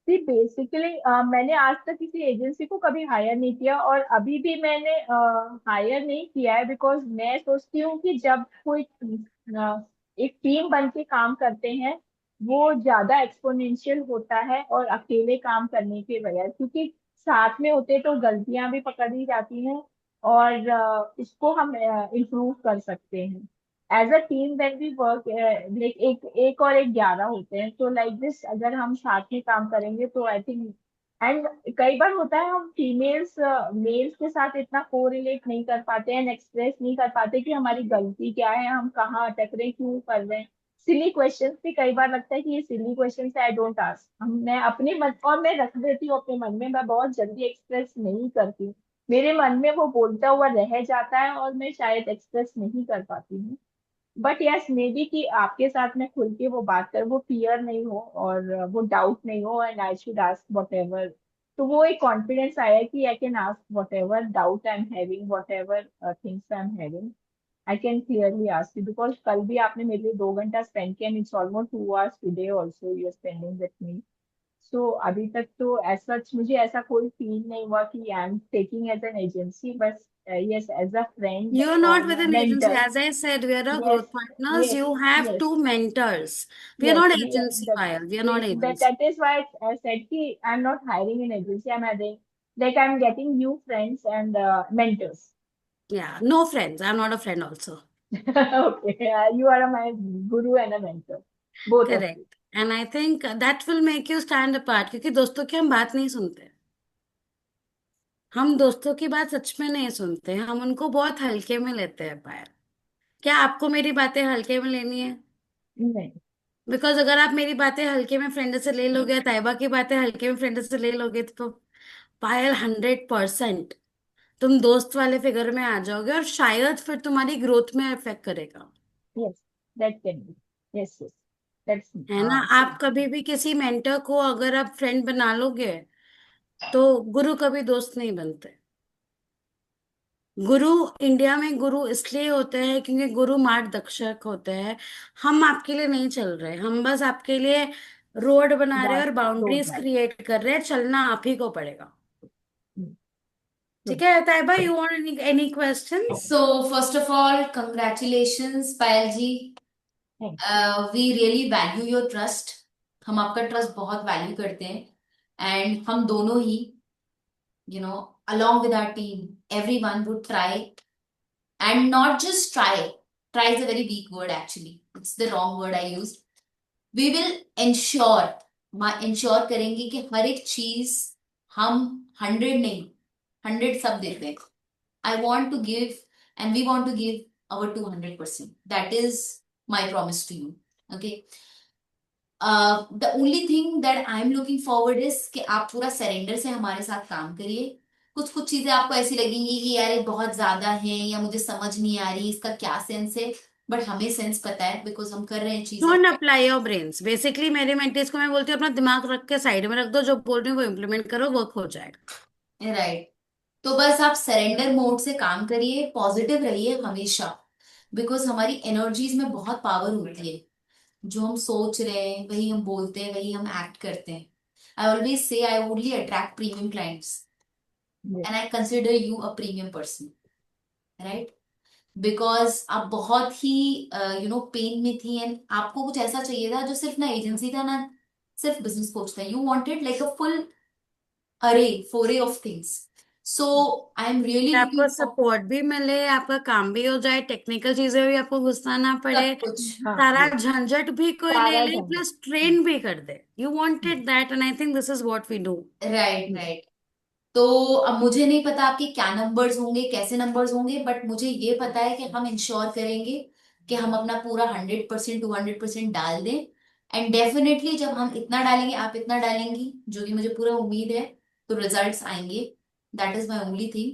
Speaker 1: जी बेसिकली मैंने आज तक किसी एजेंसी को कभी हायर नहीं किया और अभी भी मैंने हायर नहीं किया है, बिकॉज मैं सोचती हूँ कि जब कोई एक टीम बन के काम करते हैं वो ज्यादा एक्सपोनेंशियल होता है और अकेले काम करने के बगैर, क्योंकि साथ में होते तो गलतियां भी पकड़ी जाती हैं और इसको हम इम्प्रूव कर सकते हैं। As a team when we work, like एक एक और एक 11 होते हैं, तो लाइक दिस अगर हम साथ में काम करेंगे तो आई थिंक। एंड कई बार होता है हम फीमेल्स मेल्स के साथ इतना कोरिलेट नहीं कर पाते हैं, एक्सप्रेस नहीं कर पाते कि हमारी गलती क्या है, हम कहाँ अटक रहे हैं, क्यों कर रहे हैं। सिली क्वेश्चंस भी कई बार लगता है कि ये सिली क्वेश्चंस है, आई डोंट आस्क। मैं अपने मन और मैं रख देती हूँ अपने मन में, मैं बहुत जल्दी एक्सप्रेस नहीं करती हूँ, मेरे मन में वो बोलता हुआ रह जाता है और मैं शायद एक्सप्रेस नहीं कर पाती हूँ। बट यस मे बी कि आपके साथ में खुल के वो बात कर, वो फियर नहीं हो और वो डाउट नहीं हो, and I should ask whatever. तो वो एक कॉन्फिडेंस आया कि I can ask whatever doubt I am having, whatever things I am having, I can clearly ask you. Because कल भी आपने मेरे लिए 2 घंटा स्पेंड किया, it's almost 2 hours today also you are spending with me. So अभी तक तो ऐसा मुझे ऐसा कोई फील नहीं हुआ कि I am taking as an agency, बस yes as a friend
Speaker 2: You're not with
Speaker 1: और
Speaker 2: an agency.
Speaker 1: Mentor.
Speaker 2: As I said, we are a
Speaker 1: Yes,
Speaker 2: growth partners.
Speaker 1: yes,
Speaker 2: You have
Speaker 1: yes,
Speaker 2: two mentors. We are
Speaker 1: yes.
Speaker 2: not
Speaker 1: We are
Speaker 2: agency
Speaker 1: that.
Speaker 2: file. We are not
Speaker 1: We
Speaker 2: agency.
Speaker 1: that is why I said कि I'm not hiring an agency. I'm having like I'm getting new friends and mentors.
Speaker 2: Yeah, no friends. I'm not a friend also.
Speaker 1: Okay, you are my guru and a mentor, both of you.
Speaker 2: Correct. And I think that will make you stand apart, क्योंकि दोस्तों की हम बात नहीं सुनते। हम दोस्तों की बात सच में नहीं सुनते, हम उनको बहुत हल्के में लेते हैं पायल। क्या आपको मेरी बातें हल्के में लेनी है?
Speaker 1: नहीं।
Speaker 2: बिकॉज अगर आप मेरी बातें हल्के में फ्रेंड से ले लोगे, ताइबा की बातें हल्के में फ्रेंड से ले लोगे, तो पायल 100% तुम दोस्त वाले फिगर में आ जाओगे, और शायद फिर तुम्हारी ग्रोथ में इफेक्ट करेगा।
Speaker 1: Yes, that can be. Yes, yes. That's
Speaker 2: है ना?
Speaker 1: true.
Speaker 2: आप कभी भी किसी मेंटर को अगर आप फ्रेंड बना लोगे, तो गुरु कभी दोस्त नहीं बनते। गुरु, इंडिया में गुरु इसलिए होते हैं क्योंकि गुरु मार्गदर्शक होते हैं। हम आपके लिए नहीं चल रहे, हम बस आपके लिए रोड बना रहे हैं और
Speaker 1: Road
Speaker 2: बाउंड्रीज
Speaker 1: map.
Speaker 2: क्रिएट कर रहे हैं, चलना आप ही को पड़ेगा।
Speaker 1: Hmm.
Speaker 2: ठीक
Speaker 1: True.
Speaker 2: है Taiba, you want any questions?
Speaker 4: So first of all, congratulations, Payal ji.
Speaker 1: Thank
Speaker 4: we really value your trust. हम आपका ट्रस्ट बहुत वैल्यू करते हैं, एंड हम दोनों ही, along with our team, everyone would try, and not just try. Try is a very weak word, actually. It's the wrong word I used. We will ensure, ensure करेंगे कि हर एक चीज हम 100 नहीं, 100 सब देते हैं। I want to give, and we want to give our 200%. That is my promise to you. Okay. The only thing that I am looking forward is कि आप पूरा सरेंडर से हमारे साथ काम करिए। कुछ कुछ चीजें आपको ऐसी लगेंगी कि यार ये बहुत ज्यादा है या मुझे समझ नहीं आ रही इसका क्या सेंस है, बट हमें सेंस पता है बिकॉज हम कर रहे हैं चीजें।
Speaker 2: Don't apply your brains. Basically मेरे मेंटीज को मैं बोलती हूँ अपना दिमाग रख के साइड में रख दो, जो बोल रही हूँ वो इम्प्लीमेंट करो, वर्क हो जाएगा।
Speaker 4: राइट। तो बस आप सरेंडर मोड से काम करिए, पॉजिटिव रहिए हमेशा, बिकॉज हमारी एनर्जीज में बहुत पावर होती है। जो हम सोच रहे हैं वही हम बोलते हैं, वही हम एक्ट करते हैं। I always say I only attract premium clients
Speaker 1: Yes.
Speaker 4: And I consider you a premium person, right? Because आप बहुत ही पेन में थी एंड आपको कुछ ऐसा चाहिए था जो सिर्फ ना एजेंसी था ना सिर्फ बिजनेस कोच था। You wanted like a full अरे फोरे of things. So I am really
Speaker 2: आपको
Speaker 4: लुकिंग फॉर
Speaker 2: सपोर्ट भी मिले, आपका काम भी हो जाए, टेक्निकल चीजें भी आपको घुसना ना पड़े,
Speaker 4: सब कुछ।
Speaker 1: हाँ,
Speaker 2: सारा
Speaker 1: yes.
Speaker 2: झंझट भी कोई ले
Speaker 1: सारा
Speaker 2: ले,
Speaker 1: झंझट।
Speaker 2: प्लस ट्रेन भी कर दे। You wanted that and I think this is what we do.
Speaker 4: Right right. तो अब मुझे नहीं पता आपके क्या नंबर्स होंगे, कैसे नंबर्स होंगे, बट मुझे ये पता है कि हम इंश्योर करेंगे कि हम अपना पूरा 100% 200% डाल दें। एंड डेफिनेटली जब हम इतना डालेंगे, आप इतना डालेंगी, जो कि मुझे पूरा उम्मीद है, तो रिजल्ट्स आएंगे। That is my only thing.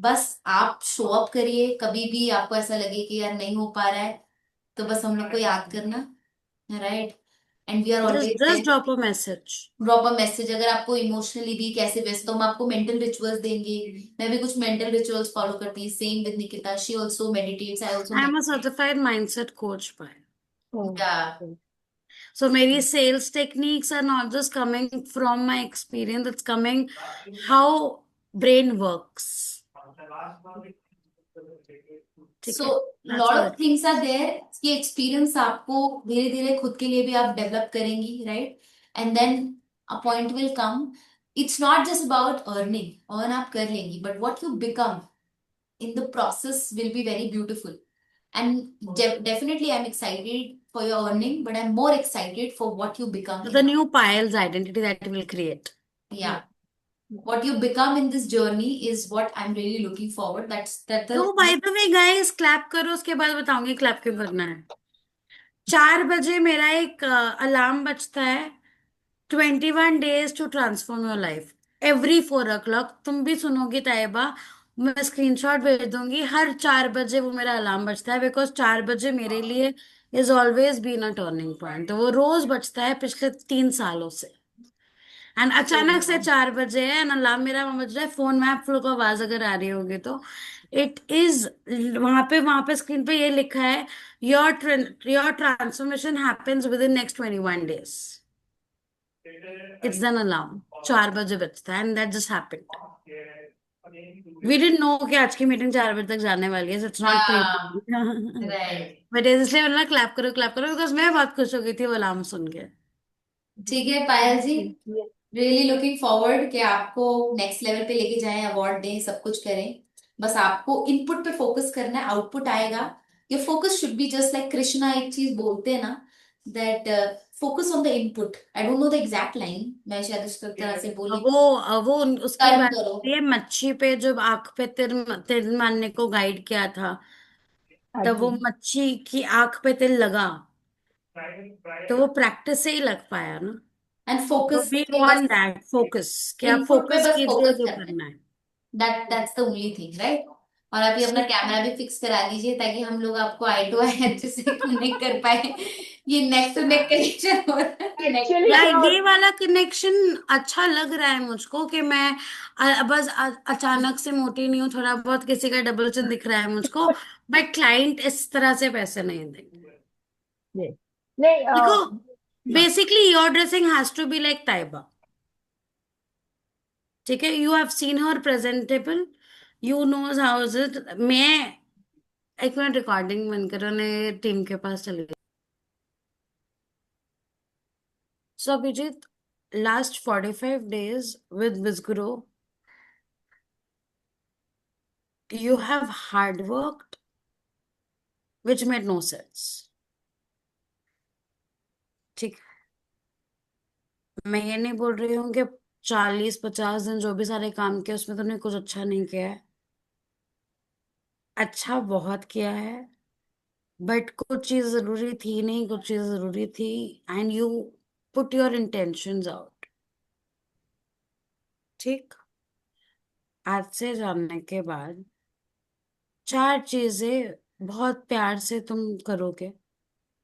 Speaker 4: बस आप शो अप करिए, कभी भी आपको ऐसा लगे कि यार नहीं हो पा रहा है, तो बस हम लोग को याद करना, right? And we are always
Speaker 2: just
Speaker 4: there.
Speaker 2: Drop a message.
Speaker 4: Drop a message. अगर आपको इमोशनली भी कैसे व्यस्त हो, हम आपको मेंटल रिचुअल्स देंगे। मैं भी कुछ मेंटल रिचुअल्स फॉलो करती हूँ, same with Nikita, she also meditates, I also
Speaker 2: I am a
Speaker 4: meditate.
Speaker 2: Certified mindset coach by.
Speaker 1: Oh,
Speaker 4: yeah
Speaker 1: okay.
Speaker 2: So मेरी sales techniques are not just coming from my experience, it's coming how brain works. ठीक
Speaker 4: सो
Speaker 2: है? That's
Speaker 4: lot
Speaker 2: all
Speaker 4: of
Speaker 2: it
Speaker 4: things
Speaker 2: is.
Speaker 4: Are there. ये एक्सपीरियंस आपको धीरे धीरे खुद के लिए भी आप डेवलप करेंगी, right? And then a point will come. It's not just about earning, earn आप कर लेंगी, but what you become in the process will be very beautiful. And definitely I'm excited for your earning, but I'm more excited for what you become
Speaker 2: So
Speaker 4: in.
Speaker 2: the new Payal's identity that will create.
Speaker 4: Yeah, what you become in this journey is what I'm really looking forward. That the
Speaker 2: तो by the way guys, clap करो, उसके बाद बताऊंगी clap क्यों करना है। 4 बजे मेरा एक अलार्म बजता है। 21 days to transform your life. Every 4 o'clock तुम भी सुनोगी ताइबा, मैं स्क्रीनशॉट भेज दूंगी। हर 4 बजे वो मेरा अलार्म बजता है, बिकॉज 4 बजे मेरे लिए is always been a turning point. तो वो रोज बजता है पिछले 3 सालों से। एंड अचानक से 4 बजे है एंड अलार्म मेरा वहां बज रहा है, फोन में आप लोग को आवाज अगर आ रही होगी तो इट इज, वहां पे स्क्रीन पे ये लिखा है, your transformation happens within next 21 days। It's an alarm. 4 बजे बजता है and that just happened. We didn't know कि आज की मीटिंग 4 बजे तक जाने वाली है, इट्स नॉट
Speaker 4: हाँ,
Speaker 2: क्रेजी।
Speaker 4: राइट।
Speaker 2: बट इसलिए मैंने क्लैप करो बिकॉज मैं बहुत खुश हो गई थी वो अलार्म सुन के।
Speaker 4: ठीक है पायल जी,
Speaker 1: Yes.
Speaker 4: रियली लुकिंग फॉरवर्ड कि आपको नेक्स्ट लेवल पे लेके जाएं, अवार्ड दें, सब कुछ करें। बस आपको इनपुट पे फोकस करना है, आउटपुट आएगा। Your focus should be just like Krishna एक चीज बोलते हैं ना, that focus on the input. I don't know the exact line, मैं शायद उस तरह से बोली।
Speaker 2: वो उसकी
Speaker 4: कर्म
Speaker 2: बात
Speaker 4: करो।
Speaker 2: ये मच्छी पे जो आंख पे तिल तिल मारने को गाइड किया था,
Speaker 1: हाँ
Speaker 2: तब वो
Speaker 1: जी।
Speaker 2: मच्छी की आंख पे तिल लगा, तो वो प्रैक्टिस से ही लग पाया ना।
Speaker 4: एंड
Speaker 2: तो
Speaker 4: फोकस
Speaker 2: वी
Speaker 4: पे बस,
Speaker 2: वांट दैट फोकस, कि आप
Speaker 4: इनपुट पे
Speaker 2: फोकस
Speaker 4: बस
Speaker 2: कीजिए
Speaker 4: फोकस
Speaker 2: जो
Speaker 4: करना है।
Speaker 2: करना है।
Speaker 4: That's the only thing, right? और अभी अपना
Speaker 2: ठीक है।
Speaker 4: कैमरा भी फिक्स करा दीजिए ताकि हम लोग आपको आई टू आई अच्छे से कनेक्ट कर पाए। ये नेक टू नेक कनेक्शन हो रहा है, नेक टू
Speaker 1: एक्चुअली
Speaker 2: यार
Speaker 1: क्या
Speaker 2: ये
Speaker 1: होता
Speaker 2: वाला कनेक्शन अच्छा लग रहा है मुझको, कि मैं अचानक से मोटी नहीं हूँ, थोड़ा बहुत किसी का डबल चिन दिख रहा है मुझको, बट क्लाइंट इस तरह से पैसे नहीं देंगे।
Speaker 1: है। नहीं,
Speaker 2: देखो,
Speaker 1: हाँ,
Speaker 2: basically your dressing has to be like Taiba. ठीक है, you have seen her presentable, you knows how is it. मैं एक मिनट रिकॉर्डिंग बंद करो ने टीम के पास चली गई। सो Abhijit, last 45 days with Vizguru, you have hard worked, which made no sense. ठीक है? मैं ये नहीं बोल रही हूँ कि 40-50 दिन जो भी सारे काम किए उसमें तुमने कुछ अच्छा नहीं किया है। अच्छा बहुत किया है, बट कुछ चीज जरूरी थी नहीं, कुछ चीज जरूरी थी, and you put your intentions out. ठीक। आज से जानने के बाद 4 चीजें बहुत प्यार से तुम करोगे,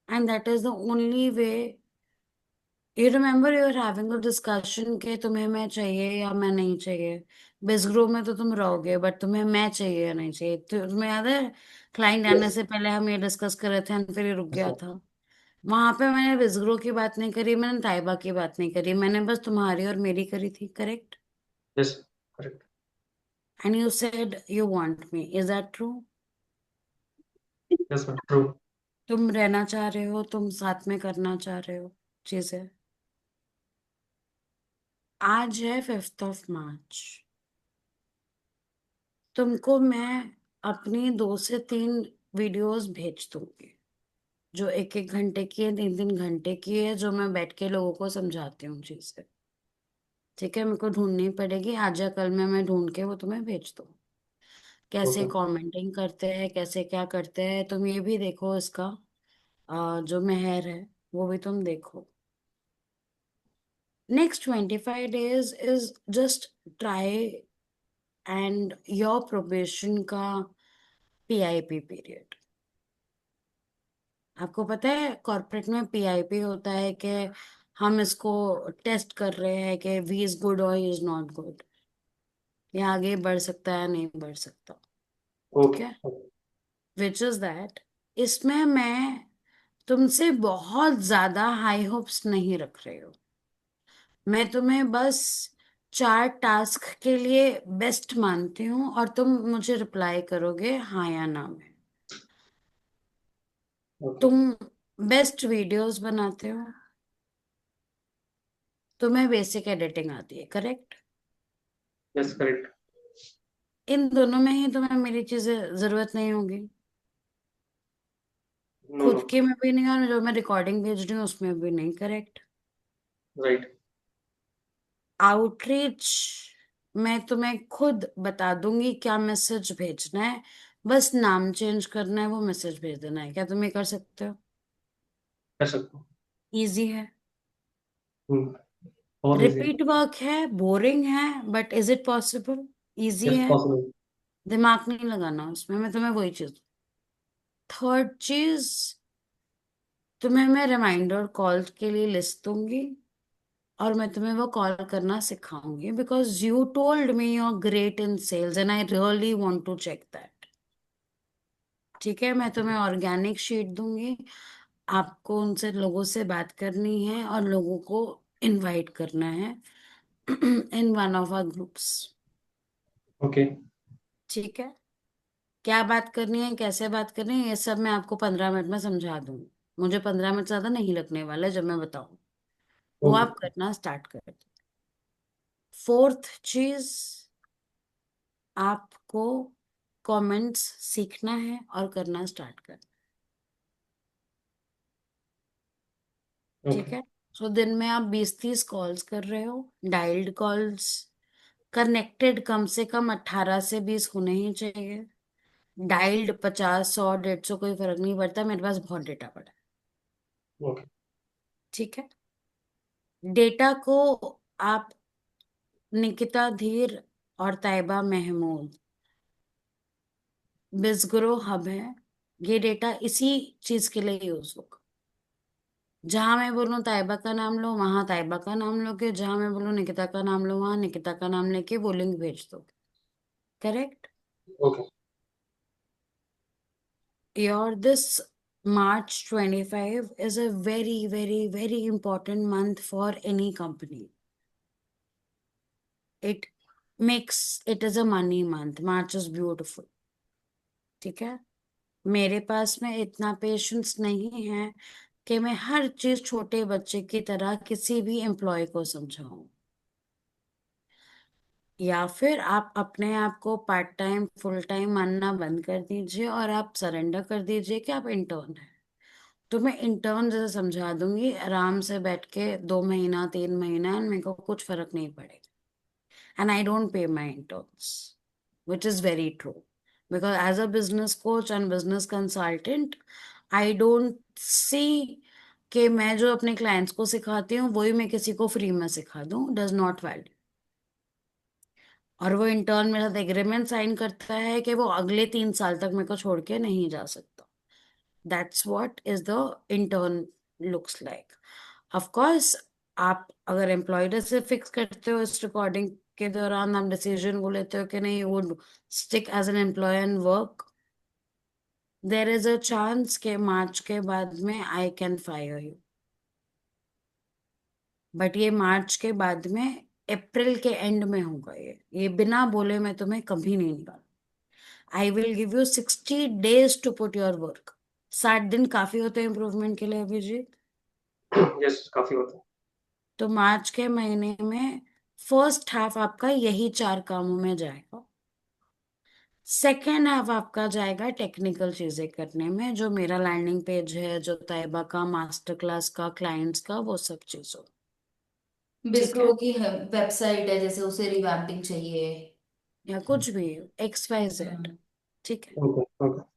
Speaker 2: and that is the only way. You remember you are having a discussion के तुम्हें मैं चाहिए या मैं नहीं चाहिए। बिजग्रो में तो तुम रहोगे, बट तुम्हें मैं चाहिए या नहीं चाहिए। तो तुम्हें याद है क्लाइंट आने
Speaker 5: यस
Speaker 2: से पहले हम ये डिस्कस कर रहे थे and फिर ये रुक
Speaker 5: यस
Speaker 2: गया
Speaker 5: मैम।
Speaker 2: था। वहां पे मैंने बिजग्रो की बात नहीं करी, मैंने ताइबा की बात नहीं करी, मैंने बस तुम्हारी और मेरी करी थी। Correct.
Speaker 5: Yes correct.
Speaker 2: And you said you want me, is that true?
Speaker 5: Yes ma'am true.
Speaker 2: तुम रहना चाह रहे हो, तुम साथ में करना चाह रहे हो चीजें। आज है 5 मार्च। तुमको मैं अपनी 2 से 3 वीडियोस भेज दूंगी, जो 1-1 घंटे की है, 3-3 घंटे की है, जो मैं बैठ के लोगों को समझाती हूँ चीजें। ठीक है, मेरे को ढूंढनी पड़ेगी, आज या कल में मैं ढूंढ के वो तुम्हें भेज दूँ। कैसे
Speaker 5: ओके
Speaker 2: कमेंटिंग करते हैं, कैसे क्या करते हैं, तुम ये भी देखो। इसका जो मेहर है वो भी तुम देखो। Next 25 days is just try and your probation का PIP पीरियड। आपको पता है कॉर्पोरेट में PIP होता है कि हम इसको टेस्ट कर रहे हैं कि वी इज गुड और ही इज नॉट गुड, या आगे बढ़ सकता है या नहीं बढ़ सकता। ठीक
Speaker 5: ओके
Speaker 2: है, विच इज दैट इसमें मैं तुमसे बहुत ज्यादा हाई होप्स नहीं रख रही हूँ। मैं तुम्हें बस 4 टास्क के लिए बेस्ट मानती हूँ, और तुम मुझे रिप्लाई करोगे हाँ या ना में।
Speaker 5: ओके।
Speaker 2: तुम बेस्ट वीडियोस बनाते हो, तुम्हें बेसिक एडिटिंग आती है। करेक्ट।
Speaker 5: Yes correct.
Speaker 2: इन दोनों में ही तुम्हें मेरी चीजें जरूरत नहीं होगी।
Speaker 5: No no.
Speaker 2: खुद के में भी नहीं, और जो मैं रिकॉर्डिंग भेज रही हूँ उसमें भी नहीं। करेक्ट।
Speaker 5: राइट।
Speaker 2: आउटरीच मैं तुम्हें खुद बता दूंगी क्या मैसेज भेजना है, बस नाम चेंज करना है, वो मैसेज भेज देना है। क्या तुम ये कर सकते हो?
Speaker 5: कर सकता हूँ।
Speaker 2: इजी है।
Speaker 5: बहुत इजी है।
Speaker 2: रिपीट वर्क है, बोरिंग है, but is it possible? Easy
Speaker 5: yes
Speaker 2: है।
Speaker 5: पॉसिबल।
Speaker 2: दिमाग नहीं लगाना उसमें। मैं तुम्हें वही चीज। थर्ड चीज, तुम्हें मैं रिमाइंडर कॉल के लिए लिस्ट दूंगी, और मैं तुम्हें वो कॉल करना सिखाऊंगी, because you told me you are great in sales and I really want to check that. ठीक है, मैं तुम्हें ऑर्गेनिक शीट दूंगी। आपको उनसे लोगों से बात करनी है और लोगों को इनवाइट करना है in one of our groups.
Speaker 5: Okay
Speaker 2: ठीक है, क्या बात करनी है, कैसे बात करनी है, ये सब मैं आपको 15 मिनट में समझा दूंगी। मुझे 15 मिनट ज्यादा नहीं लगने वाले जब मैं बताऊं। वो
Speaker 5: ओके
Speaker 2: आप करना स्टार्ट कर दो। फोर्थ चीज, आपको कमेंट्स सीखना है और करना स्टार्ट करना। ठीक
Speaker 5: ओके
Speaker 2: है, सो दिन में आप 20-30 कॉल्स कर रहे हो, डायल्ड कॉल्स। कनेक्टेड कम से कम 18 से 20 होने ही चाहिए। डायल्ड 50, 100, 150 कोई फर्क नहीं पड़ता, मेरे पास बहुत डेटा पड़ा है।
Speaker 5: ओके।
Speaker 2: ठीक है, डेटा को आप निकिता धीर और ताइबा महमूद बिजग्रो हब है, ये डेटा इसी चीज के लिए यूज होगा। जहां मैं बोलूं ताइबा का नाम लो, वहां ताइबा का नाम लोगे। जहां मैं बोलूं निकिता का नाम लो, वहां निकिता का नाम लेके वो लिंक भेज दोगे। Correct.
Speaker 5: Okay
Speaker 2: your this March 25 is a very, very, very important month for any company. It it is a money month. March is beautiful. ठीक है, मेरे पास में इतना पेशेंस नहीं है कि मैं हर चीज छोटे बच्चे की तरह किसी भी एम्प्लॉय को समझाऊं। या फिर आप अपने आप को पार्ट टाइम फुल टाइम मानना बंद कर दीजिए, और आप सरेंडर कर दीजिए कि आप इंटर्न हैं। तो मैं इंटर्न जैसे समझा दूंगी आराम से बैठ के, 2 महीना 3 महीना, and मेरे को कुछ फर्क नहीं पड़ेगा। And I don't pay my interns, which is very true, because as a business coach and business consultant, I don't see कि मैं जो अपने क्लाइंट्स को सिखाती हूँ वही मैं किसी को फ्री में सिखा दूँ, डज नॉट वैल्यू। और वो इंटर्न मेरे साथ एग्रीमेंट साइन करता है कि वो अगले 3 साल तक मेरे को छोड़ के नहीं जा सकता। That's what is the intern looks like. Of course आप अगर एम्प्लॉयड से फिक्स करते हो इस रिकॉर्डिंग के दौरान, आप डिसीजन वो लेते हो कि नहीं would stick as an employ and work, there is a chance के मार्च के बाद में I can fire you. But ये मार्च के बाद में अप्रैल के एंड में होगा। ये बिना बोले मैं तुम्हें कभी नहीं निकाल। I will give you 60 days to put your work. 60 दिन काफी होते हैं इम्प्रूवमेंट के लिए अभिजीत।
Speaker 5: यस, काफी होता है।
Speaker 2: तो मार्च के महीने में फर्स्ट हाफ आपका यही 4 कामों में जाएगा। सेकेंड हाफ आपका जाएगा टेक्निकल चीजें करने में, जो मेरा लैंडिंग पेज है, जो तैयबा का मास्टर क्लास का, क्लाइंट्स का, वो सब चीजों। ठीक है,
Speaker 4: बिस्ट्रो की वेबसाइट है जैसे उसे रिवैम्पिंग चाहिए।
Speaker 2: या कुछ भी XYZ।
Speaker 4: हम्म।
Speaker 2: ठीक है,
Speaker 5: ओके ओके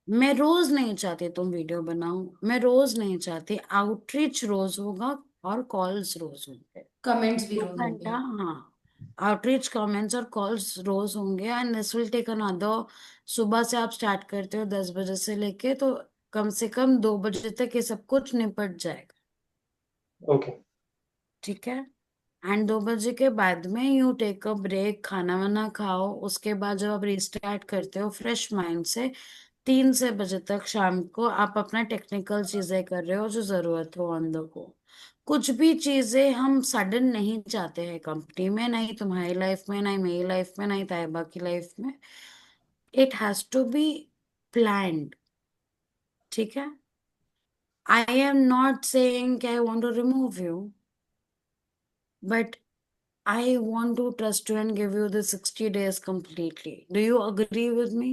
Speaker 2: मैं रोज नहीं चाहती तुम वीडियो बनाओ, मैं रोज नहीं चाहती। आउटरीच रोज होगा और कॉल्स रोज होंगे।
Speaker 4: कमेंट्स भी
Speaker 2: 2 घंटा,
Speaker 4: होंगे।
Speaker 2: हाँ, आउटरीच कमेंट्स और कॉल्स रोज होंगे। And this will take another, सुबह से आप स्टार्ट करते हो 10 बजे से लेके, तो कम से कम 2 बजे तक ये सब कुछ निपट जाएगा।
Speaker 5: ओके।
Speaker 2: ठीक है, एंड 2 बजे के बाद में यू टेक अ ब्रेक, खाना वाना खाओ। उसके बाद जब आप रिस्टार्ट करते हो फ्रेश माइंड से, 3 से बजे तक शाम को आप अपना टेक्निकल चीजें कर रहे हो जो जरूरत हो ऑन द गो। कुछ भी चीजें हम सडन नहीं चाहते हैं कंपनी में, नहीं तुम्हारी लाइफ में, नहीं मेरी लाइफ में, नहीं तैयबा की लाइफ में। It has to be planned. ठीक है, I am not saying I want to remove you, but I want to trust you and give you the 60 days completely. Do you agree with me?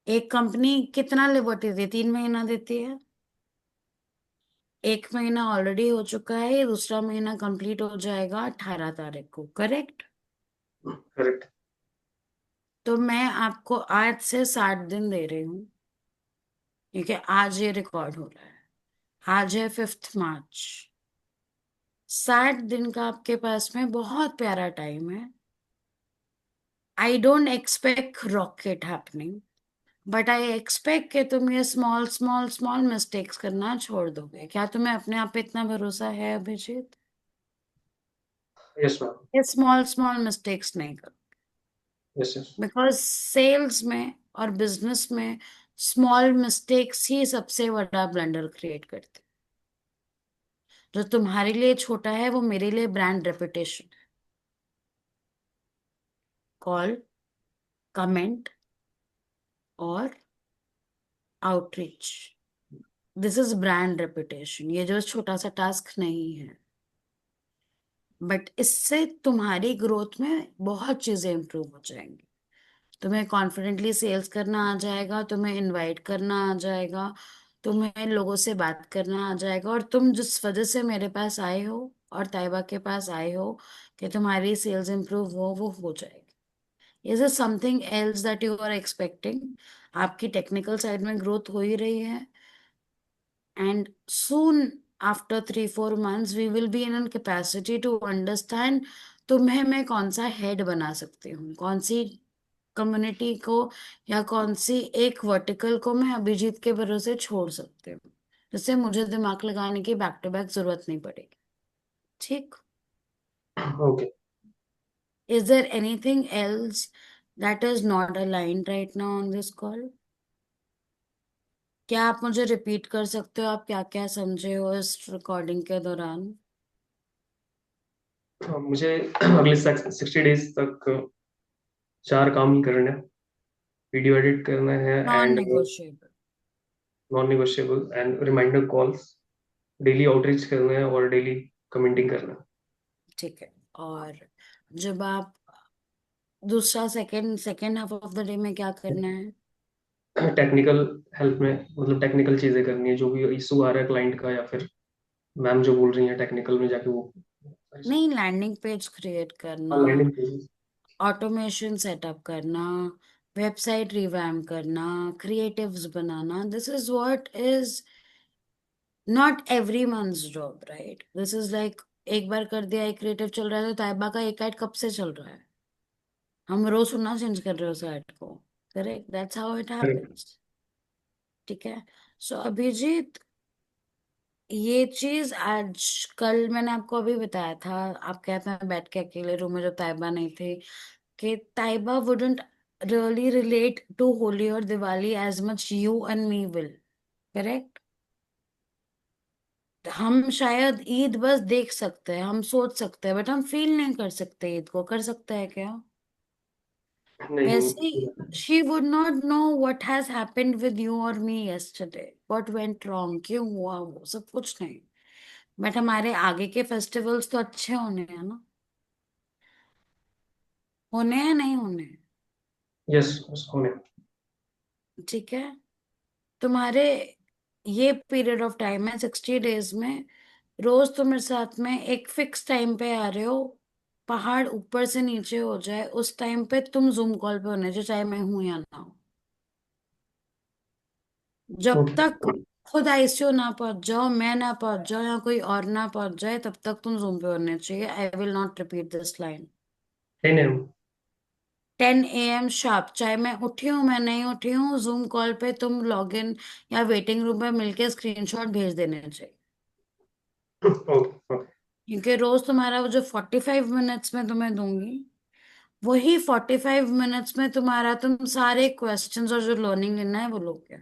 Speaker 2: एक कंपनी कितना लिबर्टी देती, 3 महीना देती है। 1 महीना ऑलरेडी हो चुका है, ये दूसरा महीना कंप्लीट हो जाएगा 18 तारीख को, करेक्ट?
Speaker 5: करेक्ट।
Speaker 2: तो मैं आपको आज से 60 दिन दे रही हूँ, क्योंकि आज ये रिकॉर्ड हो रहा है, आज है 5 मार्च। 60 दिन का आपके पास में बहुत प्यारा टाइम है। I don't expect rocket happening, but I expect कि तुम ये स्मॉल स्मॉल स्मॉल मिस्टेक्स करना छोड़ दोगे। क्या तुम्हें अपने आप पे इतना भरोसा है अभिजीत?
Speaker 5: Yes ma'am.
Speaker 2: ये स्मॉल स्मॉल मिस्टेक्स नहीं करो,
Speaker 5: यस यस।
Speaker 2: बिकॉज सेल्स में और बिजनेस में स्मॉल मिस्टेक्स ही सबसे बड़ा ब्लंडर क्रिएट करते हैं। जो तुम्हारे लिए छोटा है वो मेरे लिए ब्रांड रेपुटेशन है। कॉल, कमेंट और outreach, this is brand reputation. ये जो छोटा सा टास्क नहीं है, बट इससे तुम्हारी ग्रोथ में बहुत चीजें इंप्रूव हो जाएंगी। तुम्हें कॉन्फिडेंटली सेल्स करना आ जाएगा, तुम्हें इनवाइट करना आ जाएगा, तुम्हें लोगों से बात करना आ जाएगा। और तुम जिस वजह से मेरे पास आए हो और तैयबा के पास आए हो कि तुम्हारी सेल्स इंप्रूव वो हो जाएगी। Is it something else that you are expecting? आपकी टेक्निकल साइड में ग्रोथ हो ही रही है, and soon after 3-4 months we will be in a capacity to understand तुम्हें मैं कौन सा हेड बना सकती हूँ, कौन सी कम्युनिटी को या कौन सी एक वर्टिकल को मैं अभिजीत के भरोसे छोड़ सकती हूँ, जिससे मुझे दिमाग लगाने की बैक टू बैक जरूरत नहीं पड़ेगी। ठीक,
Speaker 5: okay.
Speaker 2: Is there anything else that is not aligned right now on this call? क्या आप मुझे रिपीट कर सकते हो आप क्या क्या समझे हो इस रिकॉर्डिंग के दौरान?
Speaker 5: मुझे अगले 60 डेज तक 4 काम ही करने हैं। वीडियो एडिट करना है
Speaker 2: non
Speaker 5: and
Speaker 2: negotiable.
Speaker 5: Non negotiable and reminder calls, daily outreach करना है और डेली कमेंटिंग करना
Speaker 2: ठीक है, और जब आप दूसरा second second half of the day में क्या करना है?
Speaker 5: है। टेक्निकल हेल्प में, मतलब टेक्निकल चीजें करनी है, जो भी इशू आ रहा है क्लाइंट का या फिर मैम जो बोल रही है टेक्निकल में जाके वो
Speaker 2: नहीं, लैंडिंग पेज क्रिएट करना,
Speaker 5: लैंडिंग पेजेस।
Speaker 2: ऑटोमेशन सेटअप करना, वेबसाइट रिवैम्प करना, creatives banana, this is what is not every months job, right? This is like एक बार कर दिया, एक क्रिएटिव चल रहा है, तो ताइबा का एक ऐड कब से चल रहा है? हम रोज सुनना चेंज कर रहे हो उस ऐड को। Correct, that's how it
Speaker 5: correct.
Speaker 2: Happens. ठीक है। सो अभिजीत, ये चीज आज कल मैंने आपको अभी बताया था, आप कहते हैं बैठ के अकेले रूम में जब ताइबा नहीं थी, कि Taiba wouldn't really relate to Holi और Diwali as much you and me will. Correct. हम शायद ईद बस देख सकते हैं, हम सोच सकते हैं, बट हम फील नहीं कर सकते ईद को। कर सकते हैं क्या?
Speaker 5: नहीं।
Speaker 2: वैसे she would not know what has happened with you or me yesterday, what went wrong, क्यों हुआ, वो सब कुछ नहीं। बट हमारे आगे के फेस्टिवल्स तो अच्छे होने हैं ना, होने हैं नहीं होने?
Speaker 5: यस, होने।
Speaker 2: ठीक है। तुम्हारे ये पीरियड ऑफ टाइम है 60 डेज में, रोज तुम मेरे साथ में एक फिक्स टाइम पे आ रहे हो, पहाड़ ऊपर से नीचे हो जाए उस टाइम पे तुम जूम कॉल पे होने चाहिए, चाहे मैं हूं या ना हूं। जब
Speaker 5: ओके।
Speaker 2: तक खुद आईसीयू ना पहुंच जाओ, मैं ना पहुंच जाऊं या कोई और ना पहुंच जाए, तब तक तुम जूम पे होने चाहिए। I will not repeat this line.
Speaker 5: 10 AM।
Speaker 2: 10 AM sharp, चाहे मैं उठी हूं मैं नहीं उठी हूँ, जूम कॉल पे तुम लॉग इन या वेटिंग रूम पे मिलके स्क्रीनशॉट भेज देने चाहिए।
Speaker 5: Okay okay.
Speaker 2: क्योंकि रोज तुम्हारा वो जो 45 मिनट्स में तुम्हें दूंगी, वही 45 मिनट्स में तुम्हारा तुम सारे क्वेश्चंस और जो लर्निंग लेना है वो लोगे।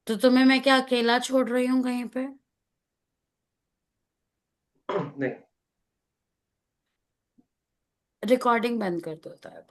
Speaker 2: तो तुम्हें मैं क्या अकेला छोड़ रही हूँ कहीं पे?
Speaker 5: नहीं।
Speaker 2: रिकॉर्डिंग बंद कर दो होता है।